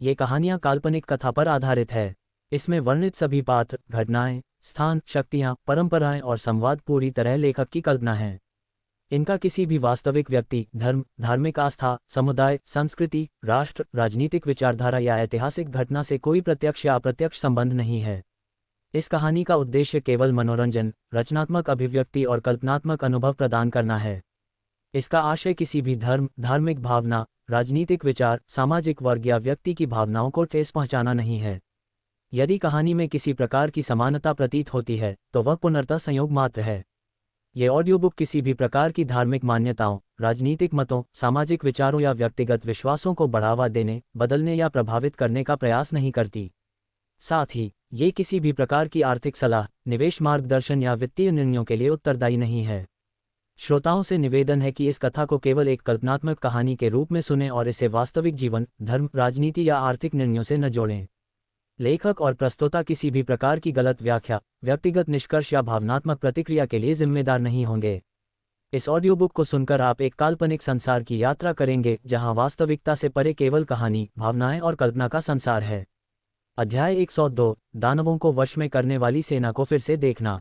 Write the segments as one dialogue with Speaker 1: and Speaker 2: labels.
Speaker 1: ये कहानियाँ काल्पनिक कथा पर आधारित है। इसमें वर्णित सभी पात्र, घटनाएं, स्थान, शक्तियाँ, परंपराएं और संवाद पूरी तरह लेखक की कल्पना हैं। इनका किसी भी वास्तविक व्यक्ति, धर्म, धार्मिक आस्था, समुदाय, संस्कृति, राष्ट्र, राजनीतिक विचारधारा या ऐतिहासिक घटना से कोई प्रत्यक्ष या अप्रत्यक्ष संबंध नहीं है। इस कहानी का उद्देश्य केवल मनोरंजन, रचनात्मक अभिव्यक्ति और कल्पनात्मक अनुभव प्रदान करना है। इसका आशय किसी भी धर्म, धार्मिक भावना, राजनीतिक विचार, सामाजिक वर्ग या व्यक्ति की भावनाओं को ठेस पहुंचाना नहीं है। यदि कहानी में किसी प्रकार की समानता प्रतीत होती है तो वह पूर्णतः संयोग मात्र है। ये ऑडियो बुक किसी भी प्रकार की धार्मिक मान्यताओं, राजनीतिक मतों, सामाजिक विचारों या व्यक्तिगत विश्वासों को बढ़ावा देने, बदलने या प्रभावित करने का प्रयास नहीं करती। साथ ही ये किसी भी प्रकार की आर्थिक सलाह, निवेश मार्गदर्शन या वित्तीय निर्णयों के लिए उत्तरदायी नहीं है। श्रोताओं से निवेदन है कि इस कथा को केवल एक कल्पनात्मक कहानी के रूप में सुनें और इसे वास्तविक जीवन, धर्म, राजनीति या आर्थिक निर्णयों से न जोड़ें। लेखक और प्रस्तोता किसी भी प्रकार की गलत व्याख्या, व्यक्तिगत निष्कर्ष या भावनात्मक प्रतिक्रिया के लिए जिम्मेदार नहीं होंगे। इस ऑडियो बुक को सुनकर आप एक काल्पनिक संसार की यात्रा करेंगे जहां वास्तविकता से परे केवल कहानी, भावनाएं और कल्पना का संसार है। अध्याय 102, दानवों को वश में करने वाली सेना को फिर से देखना।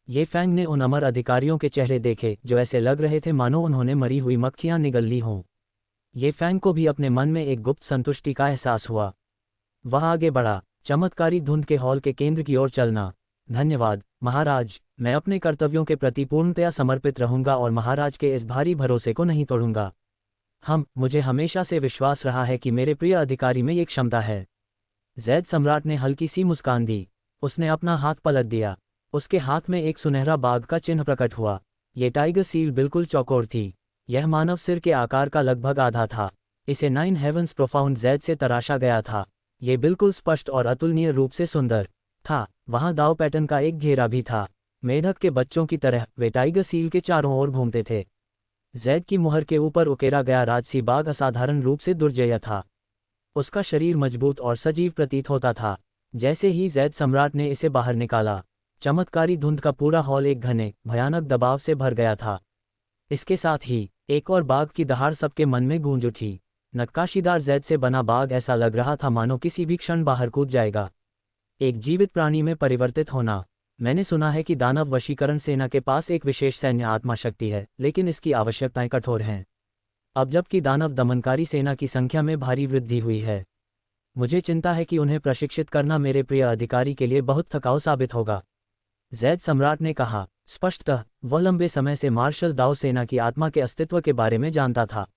Speaker 1: ये फैंग ने उन अमर अधिकारियों के चेहरे देखे जो ऐसे लग रहे थे मानो उन्होंने मरी हुई मक्खियां निगल ली हों। ये फैंग को भी अपने मन में एक गुप्त संतुष्टि का एहसास हुआ। वह आगे बढ़ा, चमत्कारी धुंध के हॉल के केंद्र की ओर चलना। धन्यवाद महाराज, मैं अपने कर्तव्यों के प्रति पूर्णतया समर्पित रहूंगा और महाराज के इस भारी भरोसे को नहीं तोड़ूंगा। मुझे हमेशा से विश्वास रहा है कि मेरे प्रिय अधिकारी में ये क्षमता है। जैद सम्राट ने हल्की सी मुस्कान दी। उसने अपना हाथ पलट दिया। उसके हाथ में एक सुनहरा बाघ का चिन्ह प्रकट हुआ। ये टाइगर सील बिल्कुल चौकोर थी। यह मानव सिर के आकार का लगभग आधा था। इसे 9 हेवंस प्रोफाउंड जैद से तराशा गया था। ये बिल्कुल स्पष्ट और अतुलनीय रूप से सुंदर था। वहां दाव पैटर्न का एक घेरा भी था। मेढक के बच्चों की तरह वे टाइगर सील के चारों ओर घूमते थे। जैद की मुहर के ऊपर उकेरा गया राजसी बाघ असाधारण रूप से दुर्जय था। उसका शरीर मजबूत और सजीव प्रतीत होता था। जैसे ही जैद सम्राट ने इसे बाहर निकाला, चमत्कारी धुंध का पूरा हॉल एक घने, भयानक दबाव से भर गया था। इसके साथ ही एक और बाघ की दहाड़ सबके मन में गूंज उठी। नक्काशीदार जैद से बना बाघ ऐसा लग रहा था मानो किसी भी क्षण बाहर कूद जाएगा। एक जीवित प्राणी में परिवर्तित होना। मैंने सुना है कि दानव वशीकरण सेना के पास एक विशेष सैन्य आत्मा शक्ति है, लेकिन इसकी आवश्यकताएं कठोर हैं। अब जबकि दानव दमनकारी सेना की संख्या में भारी वृद्धि हुई है, मुझे चिंता है कि उन्हें प्रशिक्षित करना मेरे प्रिय अधिकारी के लिए बहुत थकाऊ साबित होगा। जैद सम्राट ने कहा। स्पष्टतः वह लंबे समय से मार्शल दाव सेना की आत्मा के अस्तित्व के बारे में जानता था।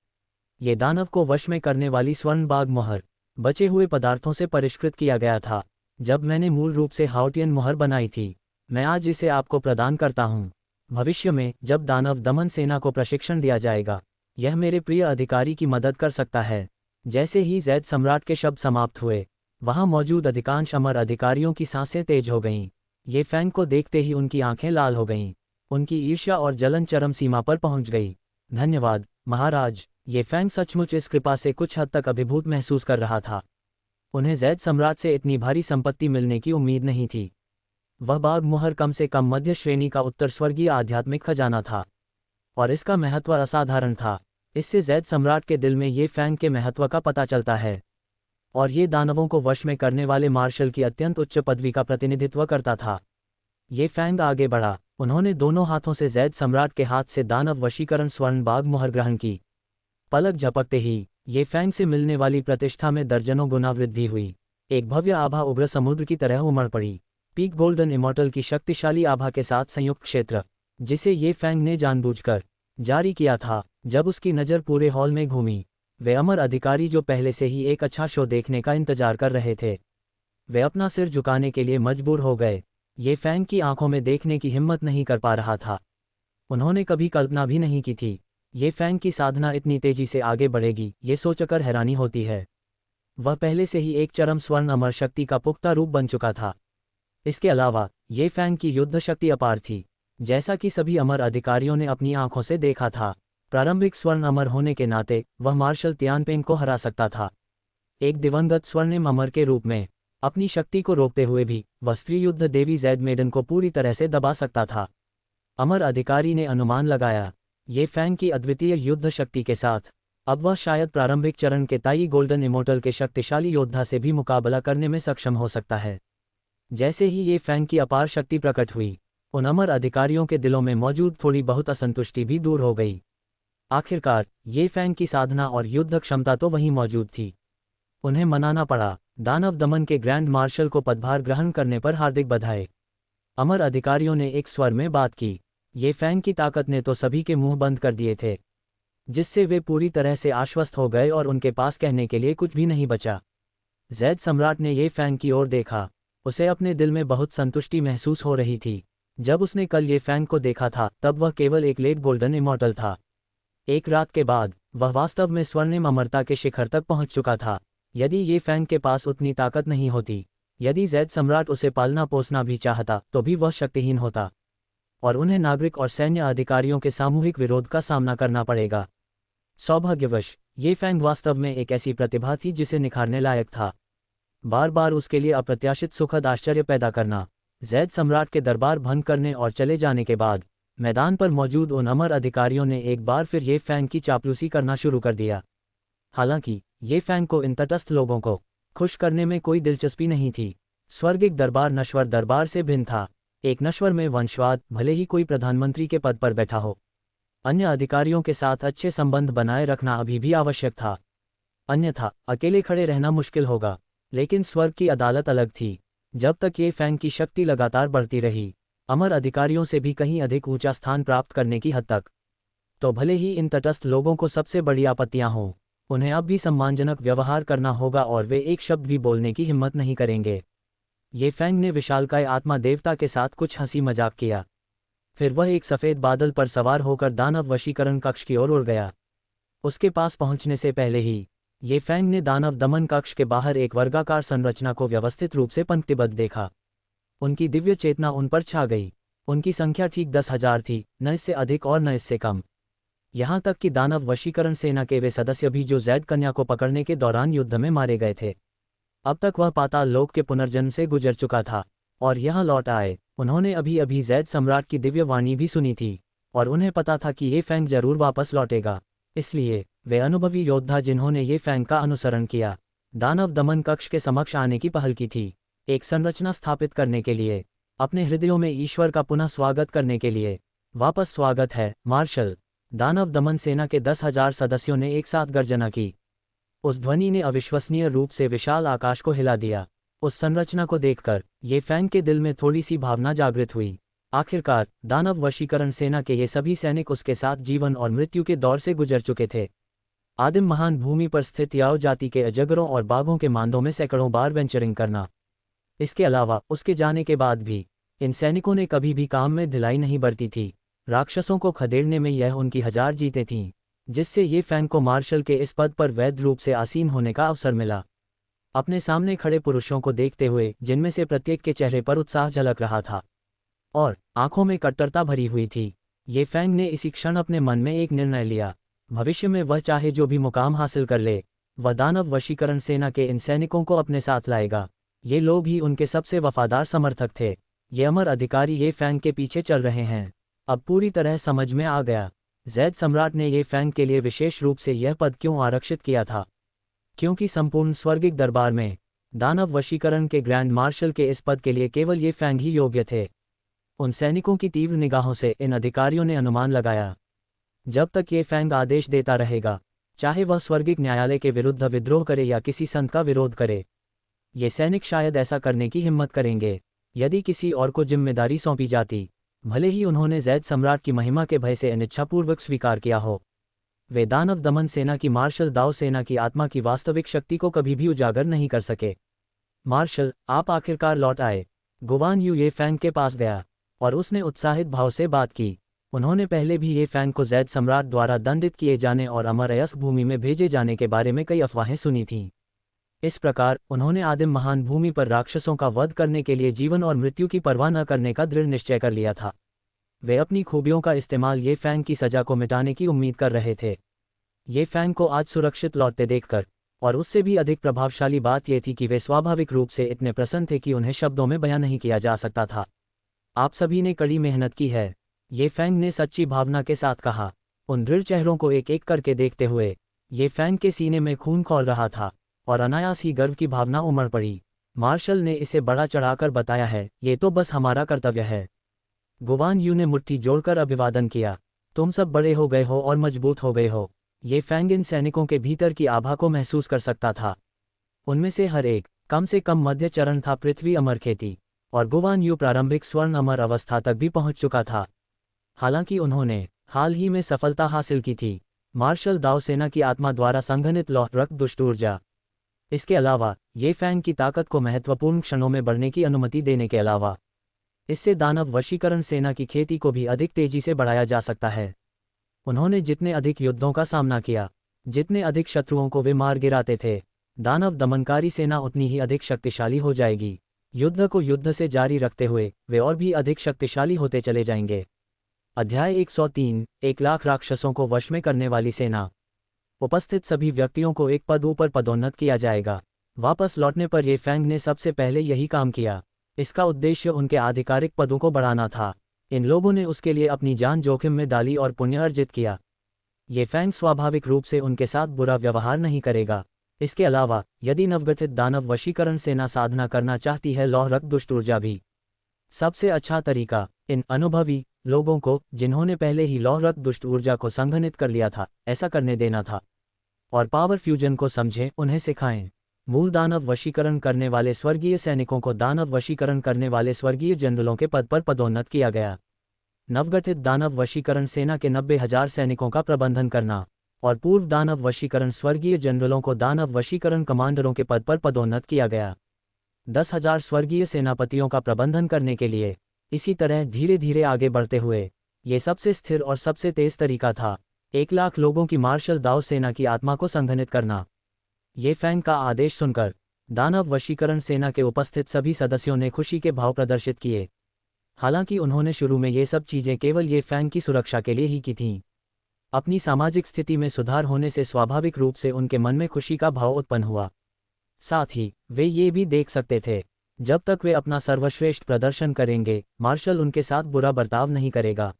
Speaker 1: ये दानव को वश में करने वाली स्वर्ण बाघ मुहर बचे हुए पदार्थों से परिष्कृत किया गया था। जब मैंने मूल रूप से हाउटियन मुहर बनाई थी, मैं आज इसे आपको प्रदान करता हूँ। भविष्य में जब दानव दमन सेना को प्रशिक्षण दिया जाएगा, यह मेरे प्रिय अधिकारी की मदद कर सकता है। जैसे ही जैद सम्राट के शब्द समाप्त हुए, वहां मौजूद अधिकांश अमर अधिकारियों की सांसें तेज हो गईं। ये फैंग को देखते ही उनकी आंखें लाल हो गईं। उनकी ईर्ष्या और जलन चरम सीमा पर पहुंच गई। धन्यवाद महाराज। ये फैंग सचमुच इस कृपा से कुछ हद तक अभिभूत महसूस कर रहा था। उन्हें जैद सम्राट से इतनी भारी संपत्ति मिलने की उम्मीद नहीं थी। वह बाघ मुहर कम से कम मध्य श्रेणी का उत्तर स्वर्गीय आध्यात्मिक खजाना था, और इसका महत्व असाधारण था। इससे जैद सम्राट के दिल में ये फैंग के महत्व का पता चलता है, और ये दानवों को वश में करने वाले मार्शल की अत्यंत उच्च पदवी का प्रतिनिधित्व करता था। ये फैंग आगे बढ़ा। उन्होंने दोनों हाथों से जैद सम्राट के हाथ से दानव वशीकरण स्वर्ण बाघ मुहर ग्रहण की। पलक झपकते ही ये फैंग से मिलने वाली प्रतिष्ठा में दर्जनों गुना वृद्धि हुई। एक भव्य आभा उग्र समुद्र की तरह उमड़ पड़ी। पीक गोल्डन इमॉर्टल की शक्तिशाली आभा के साथ संयुक्त क्षेत्र, जिसे ये फैंग ने जानबूझकर जारी किया था। जब उसकी नज़र पूरे हॉल में घूमी, वे अमर अधिकारी जो पहले से ही एक अच्छा शो देखने का इंतजार कर रहे थे, वे अपना सिर झुकाने के लिए मजबूर हो गए। ये फैंग की आंखों में देखने की हिम्मत नहीं कर पा रहा था। उन्होंने कभी कल्पना भी नहीं की थी ये फैंग की साधना इतनी तेजी से आगे बढ़ेगी। ये सोचकर हैरानी होती है। वह पहले से ही एक चरम स्वर्ण अमर शक्ति का पुख्ता रूप बन चुका था। इसके अलावा ये फैंग की युद्ध शक्ति अपार थी, जैसा कि सभी अमर अधिकारियों ने अपनी आंखों से देखा था। प्रारंभिक स्वर्ण अमर होने के नाते वह मार्शल तियानपेंग को हरा सकता था। एक दिवंगत स्वर्णिम अमर के रूप में अपनी शक्ति को रोकते हुए भी वह स्त्री युद्ध देवी जैद मेडन को पूरी तरह से दबा सकता था। अमर अधिकारी ने अनुमान लगाया, ये फैंग की अद्वितीय युद्ध शक्ति के साथ अब वह शायद प्रारंभिक चरण के ताई गोल्डन इमोर्टल के शक्तिशाली योद्धा से भी मुकाबला करने में सक्षम हो सकता है। जैसे ही ये फैंग की अपार शक्ति प्रकट हुई, उन अमर अधिकारियों के दिलों में मौजूद थोड़ी बहुत असंतुष्टि भी दूर हो गई। आखिरकार ये फैंग की साधना और युद्ध क्षमता तो वहीं मौजूद थी। उन्हें मनाना पड़ा। दानव दमन के ग्रैंड मार्शल को पदभार ग्रहण करने पर हार्दिक बधाई। अमर अधिकारियों ने एक स्वर में बात की। ये फैंग की ताकत ने तो सभी के मुंह बंद कर दिए थे, जिससे वे पूरी तरह से आश्वस्त हो गए और उनके पास कहने के लिए कुछ भी नहीं बचा। जैद सम्राट ने ये फैंग की ओर देखा। उसे अपने दिल में बहुत संतुष्टि महसूस हो रही थी। जब उसने कल ये फैंग को देखा था तब वह केवल एक लेट गोल्डन इमॉर्टल था। एक रात के बाद वह वास्तव में स्वर्णिम अमरता के शिखर तक पहुंच चुका था। यदि ये फैंग के पास उतनी ताकत नहीं होती, यदि जैद सम्राट उसे पालना पोसना भी चाहता, तो भी वह शक्तिहीन होता और उन्हें नागरिक और सैन्य अधिकारियों के सामूहिक विरोध का सामना करना पड़ेगा। सौभाग्यवश ये फैंग वास्तव में एक ऐसी प्रतिभा थी जिसे निखारने लायक था। बार बार उसके लिए अप्रत्याशित सुखद आश्चर्य पैदा करना। जैद सम्राट के दरबार भंग करने और चले जाने के बाद मैदान पर मौजूद उन अमर अधिकारियों ने एक बार फिर ये फैंग की चापलूसी करना शुरू कर दिया। हालांकि ये फैंग को इन तटस्थ लोगों को खुश करने में कोई दिलचस्पी नहीं थी। स्वर्गिक दरबार नश्वर दरबार से भिन्न था। एक नश्वर में वंशवाद, भले ही कोई प्रधानमंत्री के पद पर बैठा हो, अन्य अधिकारियों के साथ अच्छे संबंध बनाए रखना अभी भी आवश्यक था। अन्यथा अकेले खड़े रहना मुश्किल होगा। लेकिन स्वर्ग की अदालत अलग थी। जब तक ये फैंग की शक्ति लगातार बढ़ती रही, अमर अधिकारियों से भी कहीं अधिक ऊंचा स्थान प्राप्त करने की हद तक, तो भले ही इन तटस्थ लोगों को सबसे बड़ी आपत्तियां हों, उन्हें अब भी सम्मानजनक व्यवहार करना होगा और वे एक शब्द भी बोलने की हिम्मत नहीं करेंगे। ये फैंग ने विशालकाय आत्मा देवता के साथ कुछ हंसी मजाक किया। फिर वह एक सफ़ेद बादल पर सवार होकर दानव वशीकरण कक्ष की ओर उड़ गया। उसके पास पहुंचने से पहले ही ये फैंग ने दानव दमन कक्ष के बाहर एक वर्गाकार संरचना को व्यवस्थित रूप से पंक्तिबद्ध देखा। उनकी दिव्य चेतना उन पर छा गई। उनकी संख्या ठीक 10,000 थी, न इससे अधिक और न इससे कम। यहाँ तक कि दानव वशीकरण सेना के वे सदस्य भी जो जैद कन्या को पकड़ने के दौरान युद्ध में मारे गए थे। अब तक वह पाताल लोक के पुनर्जन्म से गुजर चुका था और यहाँ लौट आए। उन्होंने अभी अभी जैद सम्राट की दिव्य वाणी भी सुनी थी और उन्हें पता था कि ये फैंग जरूर वापस लौटेगा। इसलिए वे अनुभवी योद्धा जिन्होंने ये फैंग का अनुसरण किया, दानव दमन कक्ष के समक्ष आने की पहल की थी। एक संरचना स्थापित करने के लिए, अपने हृदयों में ईश्वर का पुनः स्वागत करने के लिए। वापस स्वागत है, मार्शल। दानव दमन सेना के 10,000 सदस्यों ने एक साथ गर्जना की। उस ध्वनि ने अविश्वसनीय रूप से विशाल आकाश को हिला दिया। उस संरचना को देखकर ये फैंग के दिल में थोड़ी सी भावना जागृत हुई। आखिरकार दानव वशीकरण सेना के ये सभी सैनिक उसके साथ जीवन और मृत्यु के दौर से गुजर चुके थे। आदिम महान भूमि पर स्थित याओ जाति के अजगरों और बाघों के मांदों में सैकड़ों बार वेंचरिंग करना। इसके अलावा उसके जाने के बाद भी इन सैनिकों ने कभी भी काम में ढिलाई नहीं बरती थी। राक्षसों को खदेड़ने में यह उनकी 1000 जीतें थीं, जिससे ये फैंग को मार्शल के इस पद पर वैध रूप से आसीन होने का अवसर मिला। अपने सामने खड़े पुरुषों को देखते हुए, जिनमें से प्रत्येक के चेहरे पर उत्साह झलक रहा था और आंखों में कट्टरता भरी हुई थी, ये फैंग ने इसी क्षण अपने मन में एक निर्णय लिया। भविष्य में वह चाहे जो भी मुकाम हासिल कर ले, वह दानव वशीकरण सेना के इन सैनिकों को अपने साथ लाएगा। ये लोग ही उनके सबसे वफादार समर्थक थे। ये अमर अधिकारी ये फैंग के पीछे चल रहे हैं। अब पूरी तरह समझ में आ गया, जैद सम्राट ने ये फैंग के लिए विशेष रूप से यह पद क्यों आरक्षित किया था। क्योंकि संपूर्ण स्वर्गिक दरबार में दानव वशीकरण के ग्रैंड मार्शल के इस पद के लिए केवल ये फैंग ही योग्य थे। उन सैनिकों की तीव्र निगाहों से इन अधिकारियों ने अनुमान लगाया, जब तक ये फैंग आदेश देता रहेगा, चाहे वह स्वर्गिक न्यायालय के विरुद्ध विद्रोह करे या किसी संत का विरोध करे, ये सैनिक शायद ऐसा करने की हिम्मत करेंगे। यदि किसी और को जिम्मेदारी सौंपी जाती, भले ही उन्होंने जैद सम्राट की महिमा के भय से अनिच्छापूर्वक स्वीकार किया हो, वे दानव दमन सेना की मार्शल दाओ सेना की आत्मा की वास्तविक शक्ति को कभी भी उजागर नहीं कर सके। मार्शल, आप आखिरकार लौट आए। गुवान यू ये फैंग के पास गया और उसने उत्साहित भाव से बात की। उन्होंने पहले भी ये फैंग को जैद सम्राट द्वारा दंडित किए जाने और अमरयस्क भूमि में भेजे जाने के बारे में कई अफवाहें सुनी थीं। इस प्रकार उन्होंने आदिम महान भूमि पर राक्षसों का वध करने के लिए जीवन और मृत्यु की परवाह न करने का दृढ़ निश्चय कर लिया था। वे अपनी खूबियों का इस्तेमाल ये फैंग की सजा को मिटाने की उम्मीद कर रहे थे। ये फैंग को आज सुरक्षित लौटते देखकर, और उससे भी अधिक प्रभावशाली बात यह थी कि वे स्वाभाविक रूप से इतने प्रसन्न थे कि उन्हें शब्दों में बयां नहीं किया जा सकता था। आप सभी ने कड़ी मेहनत की है, ये फैंग ने सच्ची भावना के साथ कहा। उन दृढ़ चेहरों को एक एक करके देखते हुए ये फैंग के सीने में खून खौल रहा था और अनायास ही गर्व की भावना उमड़ पड़ी। मार्शल ने इसे बड़ा चढ़ाकर बताया है, ये तो बस हमारा कर्तव्य है। गुवान यू ने मुट्ठी जोड़कर अभिवादन किया। तुम सब बड़े हो गए हो और मजबूत हो गए हो। ये फैंग इन सैनिकों के भीतर की आभा को महसूस कर सकता था। उनमें से हर एक कम से कम मध्य चरण था पृथ्वी अमर खेती, और गुवान यू प्रारंभिक स्वर्ण अमर अवस्था तक भी पहुंच चुका था। हालांकि उन्होंने हाल ही में सफलता हासिल की थी, मार्शल दाओ सेना की आत्मा द्वारा संघनित लौह रक्त दुष्ट ऊर्जा। इसके अलावा ये फैंग की ताकत को महत्वपूर्ण क्षणों में बढ़ने की अनुमति देने के अलावा इससे दानव वशीकरण सेना की खेती को भी अधिक तेजी से बढ़ाया जा सकता है। उन्होंने जितने अधिक युद्धों का सामना किया, जितने अधिक शत्रुओं को वे मार गिराते थे, दानव दमनकारी सेना उतनी ही अधिक शक्तिशाली हो जाएगी। युद्ध को युद्ध से जारी रखते हुए वे और भी अधिक शक्तिशाली होते चले जाएंगे। अध्याय 103 1 लाख राक्षसों को वश में करने वाली सेना। उपस्थित सभी व्यक्तियों को एक पद ऊपर पदोन्नत किया जाएगा। वापस लौटने पर ये फैंग ने सबसे पहले यही काम किया। इसका उद्देश्य उनके आधिकारिक पदों को बढ़ाना था। इन लोगों ने उसके लिए अपनी जान जोखिम में डाली और पुण्य अर्जित किया। ये फैंग स्वाभाविक रूप से उनके साथ बुरा व्यवहार नहीं करेगा। इसके अलावा यदि नवगठित दानव वशीकरण सेना साधना करना चाहती है लौह रक्त दुष्ट ऊर्जा भी, सबसे अच्छा तरीका इन अनुभवी लोगों को, जिन्होंने पहले ही लौह रक्त दुष्ट ऊर्जा को संघनित कर लिया था, ऐसा करने देना था। और पावर फ्यूजन को समझें, उन्हें सिखाएं। मूल दानव वशीकरण करने वाले स्वर्गीय सैनिकों को दानव वशीकरण करने वाले स्वर्गीय जनरलों के पद पर पदोन्नत किया गया। नवगठित दानव वशीकरण सेना के 90,000 सैनिकों का प्रबंधन करना और पूर्व दानव वशीकरण स्वर्गीय जनरलों को दानव वशीकरण कमांडरों के पद पर पदोन्नत किया गया। 10,000 स्वर्गीय सेनापतियों का प्रबंधन करने के लिए। इसी तरह धीरे धीरे आगे बढ़ते हुए ये सबसे स्थिर और सबसे तेज तरीका था 1 लाख लोगों की मार्शल दाओ सेना की आत्मा को संघनित करना। ये फैंग का आदेश सुनकर दानव वशीकरण सेना के उपस्थित सभी सदस्यों ने खुशी के भाव प्रदर्शित किए। हालांकि उन्होंने शुरू में ये सब चीजें केवल ये फैंग की सुरक्षा के लिए ही की थीं। अपनी सामाजिक स्थिति में सुधार होने से स्वाभाविक रूप से उनके मन में खुशी का भाव उत्पन्न हुआ। साथ ही वे ये भी देख सकते थे, जब तक वे अपना सर्वश्रेष्ठ प्रदर्शन करेंगे, मार्शल उनके साथ बुरा बर्ताव नहीं करेगा।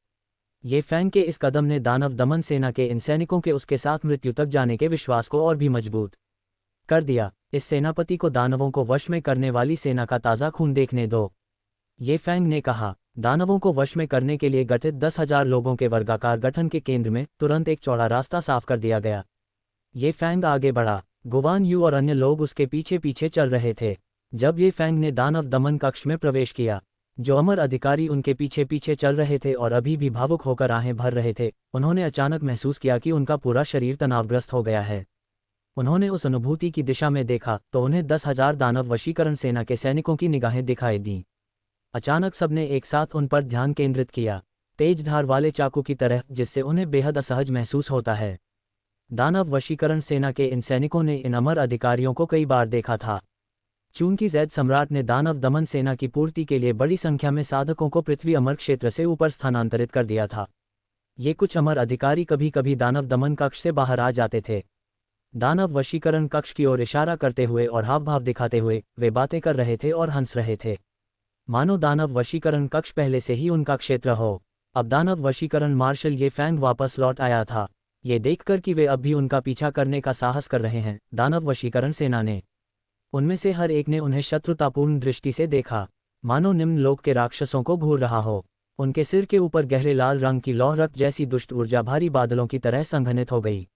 Speaker 1: ये फैंग के इस कदम ने दानव दमन सेना के इन सैनिकों के उसके साथ मृत्यु तक जाने के विश्वास को और भी मजबूत कर दिया। इस सेनापति को दानवों को वश में करने वाली सेना का ताज़ा खून देखने दो, ये फैंग ने कहा। दानवों को वश में करने के लिए गठित 10,000 लोगों के वर्गाकार गठन के केंद्र में तुरंत एक चौड़ा रास्ता साफ कर दिया गया। ये फैंग आगे बढ़ा। गुवान यू और अन्य लोग उसके पीछे पीछे चल रहे थे। जब ये फैंग ने दानव दमन कक्ष में प्रवेश किया, जो अमर अधिकारी उनके पीछे पीछे चल रहे थे और अभी भी भावुक होकर आहें भर रहे थे, उन्होंने अचानक महसूस किया कि उनका पूरा शरीर तनावग्रस्त हो गया है। उन्होंने उस अनुभूति की दिशा में देखा तो उन्हें 10,000 दानव वशीकरण सेना के सैनिकों की निगाहें दिखाई दीं। अचानक सबने एक साथ उन पर ध्यान केंद्रित किया, तेज धार वाले चाकू की तरह, जिससे उन्हें बेहद असहज महसूस होता है। दानव वशीकरण सेना के इन सैनिकों ने इन अमर अधिकारियों को कई बार देखा था। चूंकि जैद सम्राट ने दानव दमन सेना की पूर्ति के लिए बड़ी संख्या में साधकों को पृथ्वी अमर क्षेत्र से ऊपर स्थानांतरित कर दिया था, ये कुछ अमर अधिकारी कभी कभी दानव दमन कक्ष से बाहर आ जाते थे। दानव वशीकरण कक्ष की ओर इशारा करते हुए और हाव भाव दिखाते हुए वे बातें कर रहे थे और हंस रहे थे, मानो दानव वशीकरण कक्ष पहले से ही उनका क्षेत्र हो। अब दानव वशीकरण मार्शल ये फैंग वापस लौट आया था। ये देखकर कि वे अब भी उनका पीछा करने का साहस कर रहे हैं, दानव वशीकरण सेना ने उनमें से हर एक ने उन्हें शत्रुतापूर्ण दृष्टि से देखा, मानो निम्न लोक के राक्षसों को घूर रहा हो। उनके सिर के ऊपर गहरे लाल रंग की लौह रक्त जैसी दुष्ट ऊर्जा भारी बादलों की तरह संघनित हो गई।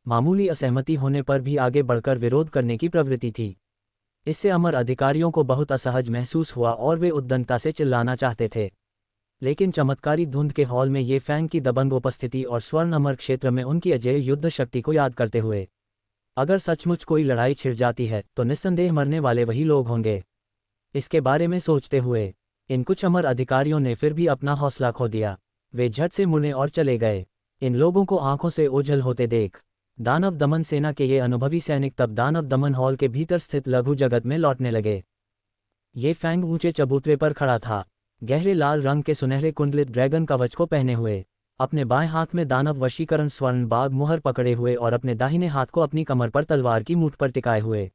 Speaker 1: मामूली असहमति होने पर भी आगे बढ़कर विरोध करने की प्रवृत्ति थी। इससे अमर अधिकारियों को बहुत असहज महसूस हुआ और वे उद्दंडता से चिल्लाना चाहते थे। लेकिन चमत्कारी धुंध के हॉल में ये फैंग की दबंग उपस्थिति और स्वर्ण अमर क्षेत्र में उनकी अजेय युद्ध शक्ति को याद करते हुए, अगर सचमुच कोई लड़ाई छिड़ जाती है तो निस्संदेह मरने वाले वही लोग होंगे। इसके बारे में सोचते हुए इन कुछ अमर अधिकारियों ने फिर भी अपना हौसला खो दिया। वे झट से मुड़े और चले गए। इन लोगों को आंखों से ओझल होते देख दानव दमन सेना के ये अनुभवी सैनिक तब दानव दमन हॉल के भीतर स्थित लघु जगत में लौटने लगे। ये फैंग ऊंचे चबूतरे पर खड़ा था, गहरे लाल रंग के सुनहरे कुंडलित ड्रैगन कवच को पहने हुए, अपने बाएं हाथ में दानव वशीकरण स्वर्ण बाग मुहर पकड़े हुए और अपने दाहिने हाथ को अपनी कमर पर तलवार की मूठ पर टिकाए हुए।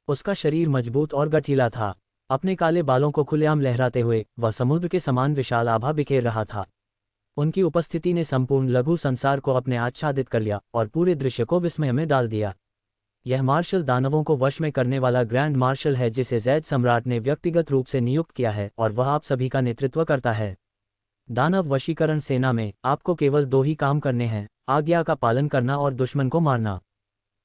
Speaker 1: उसका शरीर मजबूत और गठीला था। अपने काले बालों को खुलेआम लहराते हुए वह समुद्र के समान विशाल आभा बिखेर रहा था। उनकी उपस्थिति ने संपूर्ण लघु संसार को अपने आच्छादित कर लिया और पूरे दृश्य को विस्मय में डाल दिया। यह मार्शल दानवों को वश में करने वाला ग्रैंड मार्शल है जिसे जैद सम्राट ने व्यक्तिगत रूप से नियुक्त किया है और वह आप सभी का नेतृत्व करता है। दानव वशीकरण सेना में आपको केवल 2 ही काम करने हैं, आज्ञा का पालन करना और दुश्मन को मारना।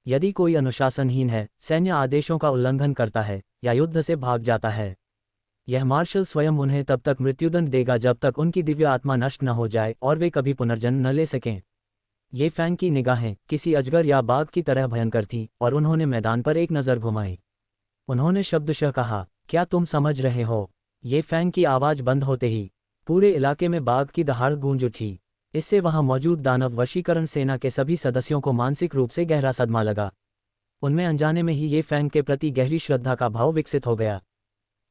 Speaker 1: यदि कोई अनुशासनहीन है, सैन्य आदेशों का उल्लंघन करता है या युद्ध से भाग जाता है, यह मार्शल स्वयं उन्हें तब तक मृत्युदंड देगा जब तक उनकी दिव्य आत्मा नष्ट न हो जाए और वे कभी पुनर्जन्म न ले सकें। ये फैंग की निगाहें किसी अजगर या बाघ की तरह भयंकर थीं और उन्होंने मैदान पर एक नज़र घुमाई। उन्होंने शब्दशः कहा, क्या तुम समझ रहे हो? ये फैंग की आवाज़ बंद होते ही पूरे इलाके में बाघ की दहाड़ गूंज उठी। इससे वहां मौजूद दानव वशीकरण सेना के सभी सदस्यों को मानसिक रूप से गहरा सदमा लगा। उनमें अनजाने में ही ये फैंग के प्रति गहरी श्रद्धा का भाव विकसित हो गया।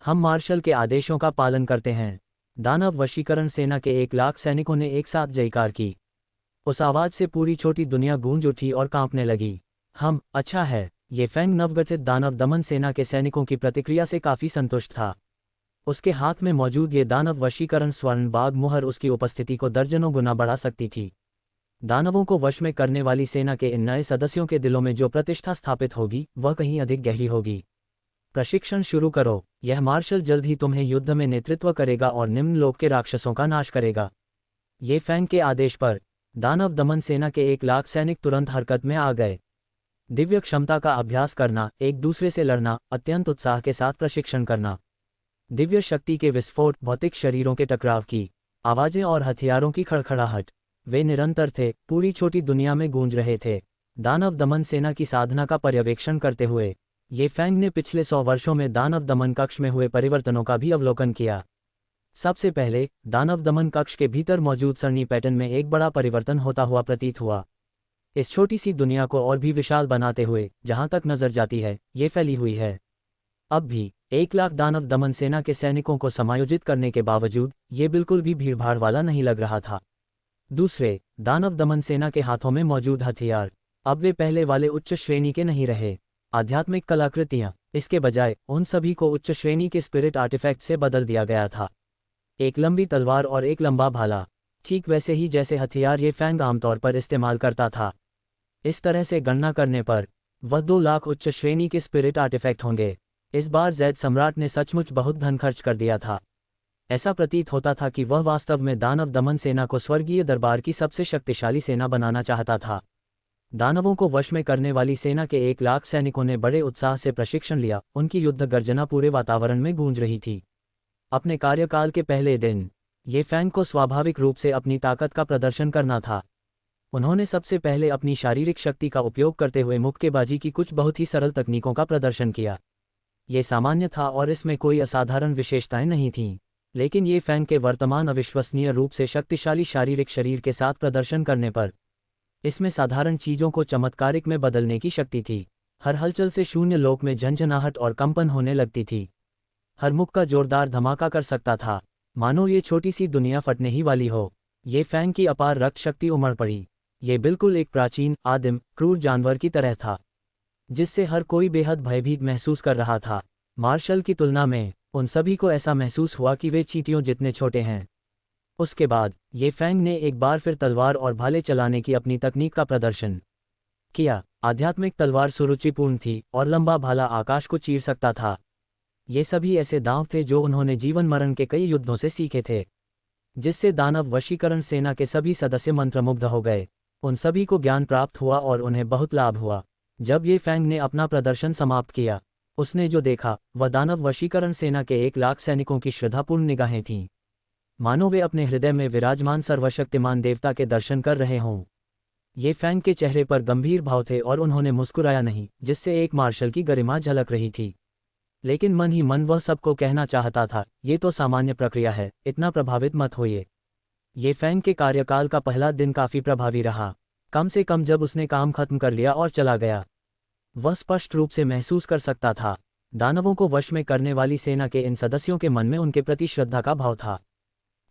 Speaker 1: हम मार्शल के आदेशों का पालन करते हैं। दानव वशीकरण सेना के 1 लाख सैनिकों ने एक साथ जयकार की। उस आवाज से पूरी छोटी दुनिया गूंज उठी और कांपने लगी। अच्छा है। ये फैंग नवगठित दानव दमन सेना के सैनिकों की प्रतिक्रिया से काफी संतुष्ट था। उसके हाथ में मौजूद ये दानव वशीकरण स्वर्ण बाघ मुहर उसकी उपस्थिति को दर्जनों गुना बढ़ा सकती थी। दानवों को वश में करने वाली सेना के इन नए सदस्यों के दिलों में जो प्रतिष्ठा स्थापित होगी वह कहीं अधिक गहरी होगी। प्रशिक्षण शुरू करो। यह मार्शल जल्द ही तुम्हें युद्ध में नेतृत्व करेगा और निम्न लोक के राक्षसों का नाश करेगा। ये फैंग के आदेश पर दानव दमन सेना के 1 लाख सैनिक तुरंत हरकत में आ गए। दिव्य क्षमता का अभ्यास करना, एक दूसरे से लड़ना, अत्यंत उत्साह के साथ प्रशिक्षण करना, दिव्य शक्ति के विस्फोट, भौतिक शरीरों के टकराव की आवाजें और हथियारों की खड़खड़ाहट, वे निरंतर थे, पूरी छोटी दुनिया में गूंज रहे थे। दानव दमन सेना की साधना का पर्यवेक्षण करते हुए ये फैंग ने पिछले 100 वर्षों में दानव दमन कक्ष में हुए परिवर्तनों का भी अवलोकन किया। सबसे पहले दानव दमन कक्ष के भीतर मौजूद सरणी पैटर्न में एक बड़ा परिवर्तन होता हुआ प्रतीत हुआ। इस छोटी सी दुनिया को और भी विशाल बनाते हुए जहां तक नजर जाती है ये फैली हुई है। अब भी 1 लाख दानव दमन सेना के सैनिकों को समायोजित करने के बावजूद ये बिल्कुल भी भीड़भाड़ वाला नहीं लग रहा था। दूसरे, दानव दमन सेना के हाथों में मौजूद हथियार अब वे पहले वाले उच्च श्रेणी के नहीं रहे, आध्यात्मिक कलाकृतियां। इसके बजाय उन सभी को उच्च श्रेणी के स्पिरिट आर्टिफैक्ट से बदल दिया गया था। एक लंबी तलवार और एक लंबा भाला, ठीक वैसे ही जैसे हथियार ये फैंग आमतौर पर इस्तेमाल करता था। इस तरह से गणना करने पर वह 2 लाख उच्च श्रेणी के स्पिरिट आर्टिफैक्ट होंगे। इस बार जैद सम्राट ने सचमुच बहुत धन खर्च कर दिया था। ऐसा प्रतीत होता था कि वह वास्तव में दानव दमन सेना को स्वर्गीय दरबार की सबसे शक्तिशाली सेना बनाना चाहता था। दानवों को वश में करने वाली सेना के 1 लाख सैनिकों ने बड़े उत्साह से प्रशिक्षण लिया। उनकी युद्ध गर्जना पूरे वातावरण में गूंज रही थी। अपने कार्यकाल के पहले दिन ये फैंग को स्वाभाविक रूप से अपनी ताकत का प्रदर्शन करना था। उन्होंने सबसे पहले अपनी शारीरिक शक्ति का उपयोग करते हुए मुक्केबाजी की कुछ बहुत ही सरल तकनीकों का प्रदर्शन किया। ये सामान्य था और इसमें कोई असाधारण विशेषताएं नहीं थीं, लेकिन ये फैंग के वर्तमान अविश्वसनीय रूप से शक्तिशाली शारीरिक शरीर के साथ प्रदर्शन करने पर इसमें साधारण चीजों को चमत्कारिक में बदलने की शक्ति थी। हर हलचल से शून्य लोक में झंझनाहट और कंपन होने लगती थी। हर मुक्का जोरदार धमाका कर सकता था, मानो ये छोटी सी दुनिया फटने ही वाली हो। ये फैंग की अपार रक्त शक्ति उमड़ पड़ी। ये बिल्कुल एक प्राचीन, आदिम, क्रूर जानवर की तरह था, जिससे हर कोई बेहद भयभीत महसूस कर रहा था। मार्शल की तुलना में उन सभी को ऐसा महसूस हुआ कि वे चींटियों जितने छोटे हैं। उसके बाद ये फैंग ने एक बार फिर तलवार और भाले चलाने की अपनी तकनीक का प्रदर्शन किया। आध्यात्मिक तलवार सुरुचिपूर्ण थी और लंबा भाला आकाश को चीर सकता था। ये सभी ऐसे दांव थे जो उन्होंने जीवन मरण के कई युद्धों से सीखे थे, जिससे दानव वशीकरण सेना के सभी सदस्य मंत्रमुग्ध हो गए। उन सभी को ज्ञान प्राप्त हुआ और उन्हें बहुत लाभ हुआ। जब ये फैंग ने अपना प्रदर्शन समाप्त किया, उसने जो देखा वह दानव वशीकरण सेना के 1 लाख सैनिकों की श्रद्धापूर्ण निगाहें थीं, मानो वे अपने हृदय में विराजमान सर्वशक्तिमान देवता के दर्शन कर रहे हों। ये फैंग के चेहरे पर गंभीर भाव थे और उन्होंने मुस्कुराया नहीं, जिससे एक मार्शल की गरिमा झलक रही थी। लेकिन मन ही मन वह सबको कहना चाहता था, ये तो सामान्य प्रक्रिया है, इतना प्रभावित मत होइए। ये फैंग के कार्यकाल का पहला दिन काफी प्रभावी रहा, कम से कम जब उसने काम खत्म कर लिया और चला गया। वह स्पष्ट रूप से महसूस कर सकता था, दानवों को वश में करने वाली सेना के इन सदस्यों के मन में उनके प्रति श्रद्धा का भाव था।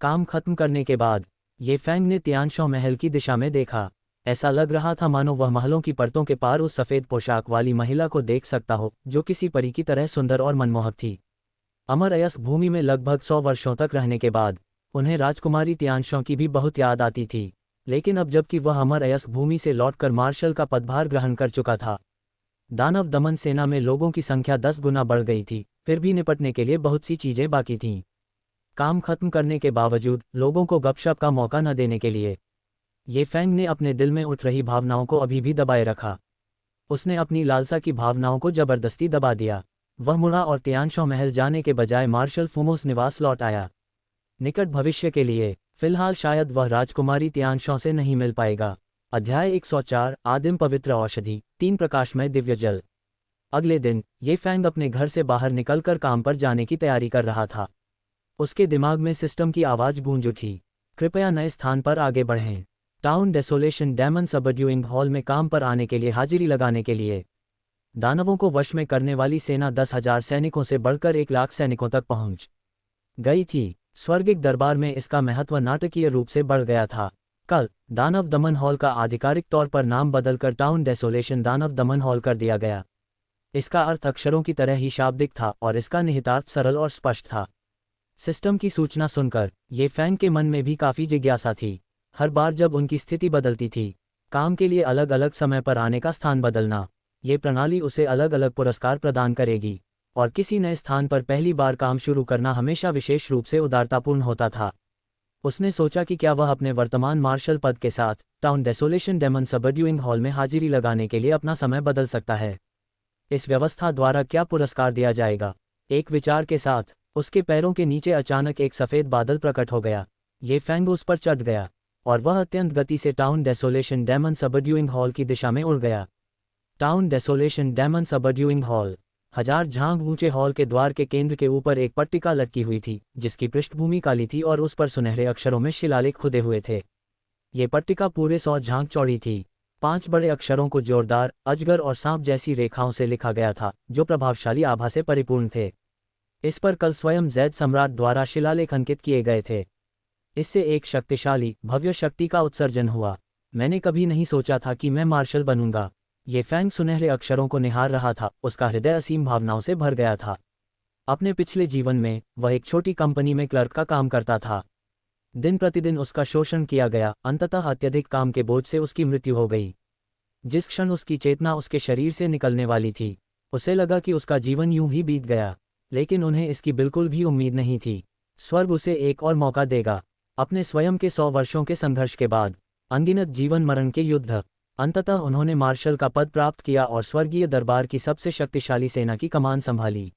Speaker 1: काम खत्म करने के बाद ये फैंग ने तियानशॉ महल की दिशा में देखा। ऐसा लग रहा था मानो वह महलों की परतों के पार उस सफ़ेद पोशाक वाली महिला को देख सकता हो, जो किसी परी की तरह सुंदर और मनमोहक थी। अमर अयस्क भूमि में लगभग 100 वर्षों तक रहने के बाद उन्हें राजकुमारी तियांशों की भी बहुत याद आती थी, लेकिन अब जबकि वह अमर अयस्क भूमि से लौटकर मार्शल का पदभार ग्रहण कर चुका था, दानव दमन सेना में लोगों की संख्या 10 गुना बढ़ गई थी। फिर भी निपटने के लिए बहुत सी चीजें बाकी थीं। काम खत्म करने के बावजूद लोगों को गपशप का मौका न देने के लिए ये फैंग ने अपने दिल में उठ रही भावनाओं को अभी भी दबाए रखा। उसने अपनी लालसा की भावनाओं को जबरदस्ती दबा दिया। वह मुड़ा और तियांशों महल जाने के बजाय मार्शल फुमोस निवास लौट आया। निकट भविष्य के लिए फिलहाल शायद वह राजकुमारी तियांशों से नहीं मिल पाएगा। अध्याय 104 आदिम पवित्र औषधि 3 प्रकाशमय दिव्य जल। अगले दिन ये फैंग अपने घर से बाहर निकलकर काम पर जाने की तैयारी कर रहा था। उसके दिमाग में सिस्टम की आवाज गूंज उठी, कृपया नए स्थान पर आगे बढ़ें। Town desolation demon subduing hall में काम पर आने के लिए हाजिरी लगाने के लिए दानवों को वश में करने वाली सेना 10,000 सैनिकों से बढ़कर 1 लाख सैनिकों तक पहुंच गई थी। स्वर्गिक दरबार में इसका महत्व नाटकीय रूप से बढ़ गया था। कल दानव दमन हॉल का आधिकारिक तौर पर नाम बदलकर टाउन डेसोलेशन दानव दमन हॉल कर दिया गया। इसका अर्थ अक्षरों की तरह ही शाब्दिक था और इसका निहितार्थ सरल और स्पष्ट था। सिस्टम की सूचना सुनकर ये फैंग के मन में भी काफी जिज्ञासा थी। हर बार जब उनकी स्थिति बदलती थी, काम के लिए अलग अलग समय पर आने का स्थान बदलना, ये प्रणाली उसे अलग अलग पुरस्कार प्रदान करेगी और किसी नए स्थान पर पहली बार काम शुरू करना हमेशा विशेष रूप से उदारतापूर्ण होता था। उसने सोचा कि क्या वह अपने वर्तमान मार्शल पद के साथ town desolation demon subduing hall में हाजिरी लगाने के लिए अपना समय बदल सकता है। इस व्यवस्था द्वारा क्या पुरस्कार दिया जाएगा? एक विचार के साथ उसके पैरों के नीचे अचानक एक सफ़ेद बादल प्रकट हो गया। ये फैंग उस पर चढ़ गया और वह अत्यंत गति से town desolation demon subduing hall की दिशा में उड़ गया। Town desolation demon subduing hall 1000 झांग ऊंचे हॉल के द्वार के केंद्र के ऊपर एक पट्टिका लटकी हुई थी, जिसकी पृष्ठभूमि काली थी और उस पर सुनहरे अक्षरों में शिलालेख खुदे हुए थे। ये पट्टिका पूरे 100 झांग चौड़ी थी। 5 बड़े अक्षरों को जोरदार अजगर और सांप जैसी रेखाओं से लिखा गया था, जो प्रभावशाली आभा से परिपूर्ण थे। इस पर कल स्वयं जैद सम्राट द्वारा शिलालेख अंकित किए गए थे। इससे एक शक्तिशाली भव्य शक्ति का उत्सर्जन हुआ। मैंने कभी नहीं सोचा था कि मैं मार्शल बनूंगा। ये फैंग सुनहरे अक्षरों को निहार रहा था। उसका हृदय असीम भावनाओं से भर गया था। अपने पिछले जीवन में वह एक छोटी कंपनी में क्लर्क का काम करता था। दिन प्रतिदिन उसका शोषण किया गया। अंततः अत्यधिक काम के बोझ से उसकी मृत्यु हो गई। जिस क्षण उसकी चेतना उसके शरीर से निकलने वाली थी, उसे लगा कि उसका जीवन यूं ही बीत गया। लेकिन उन्हें इसकी बिल्कुल भी उम्मीद नहीं थी। स्वर्ग उसे एक और मौका देगा। अपने स्वयं के 100 वर्षों के संघर्ष के बाद, अनगिनत जीवन मरण के युद्ध, अंततः उन्होंने मार्शल का पद प्राप्त किया और स्वर्गीय दरबार की सबसे शक्तिशाली सेना की कमान संभाली।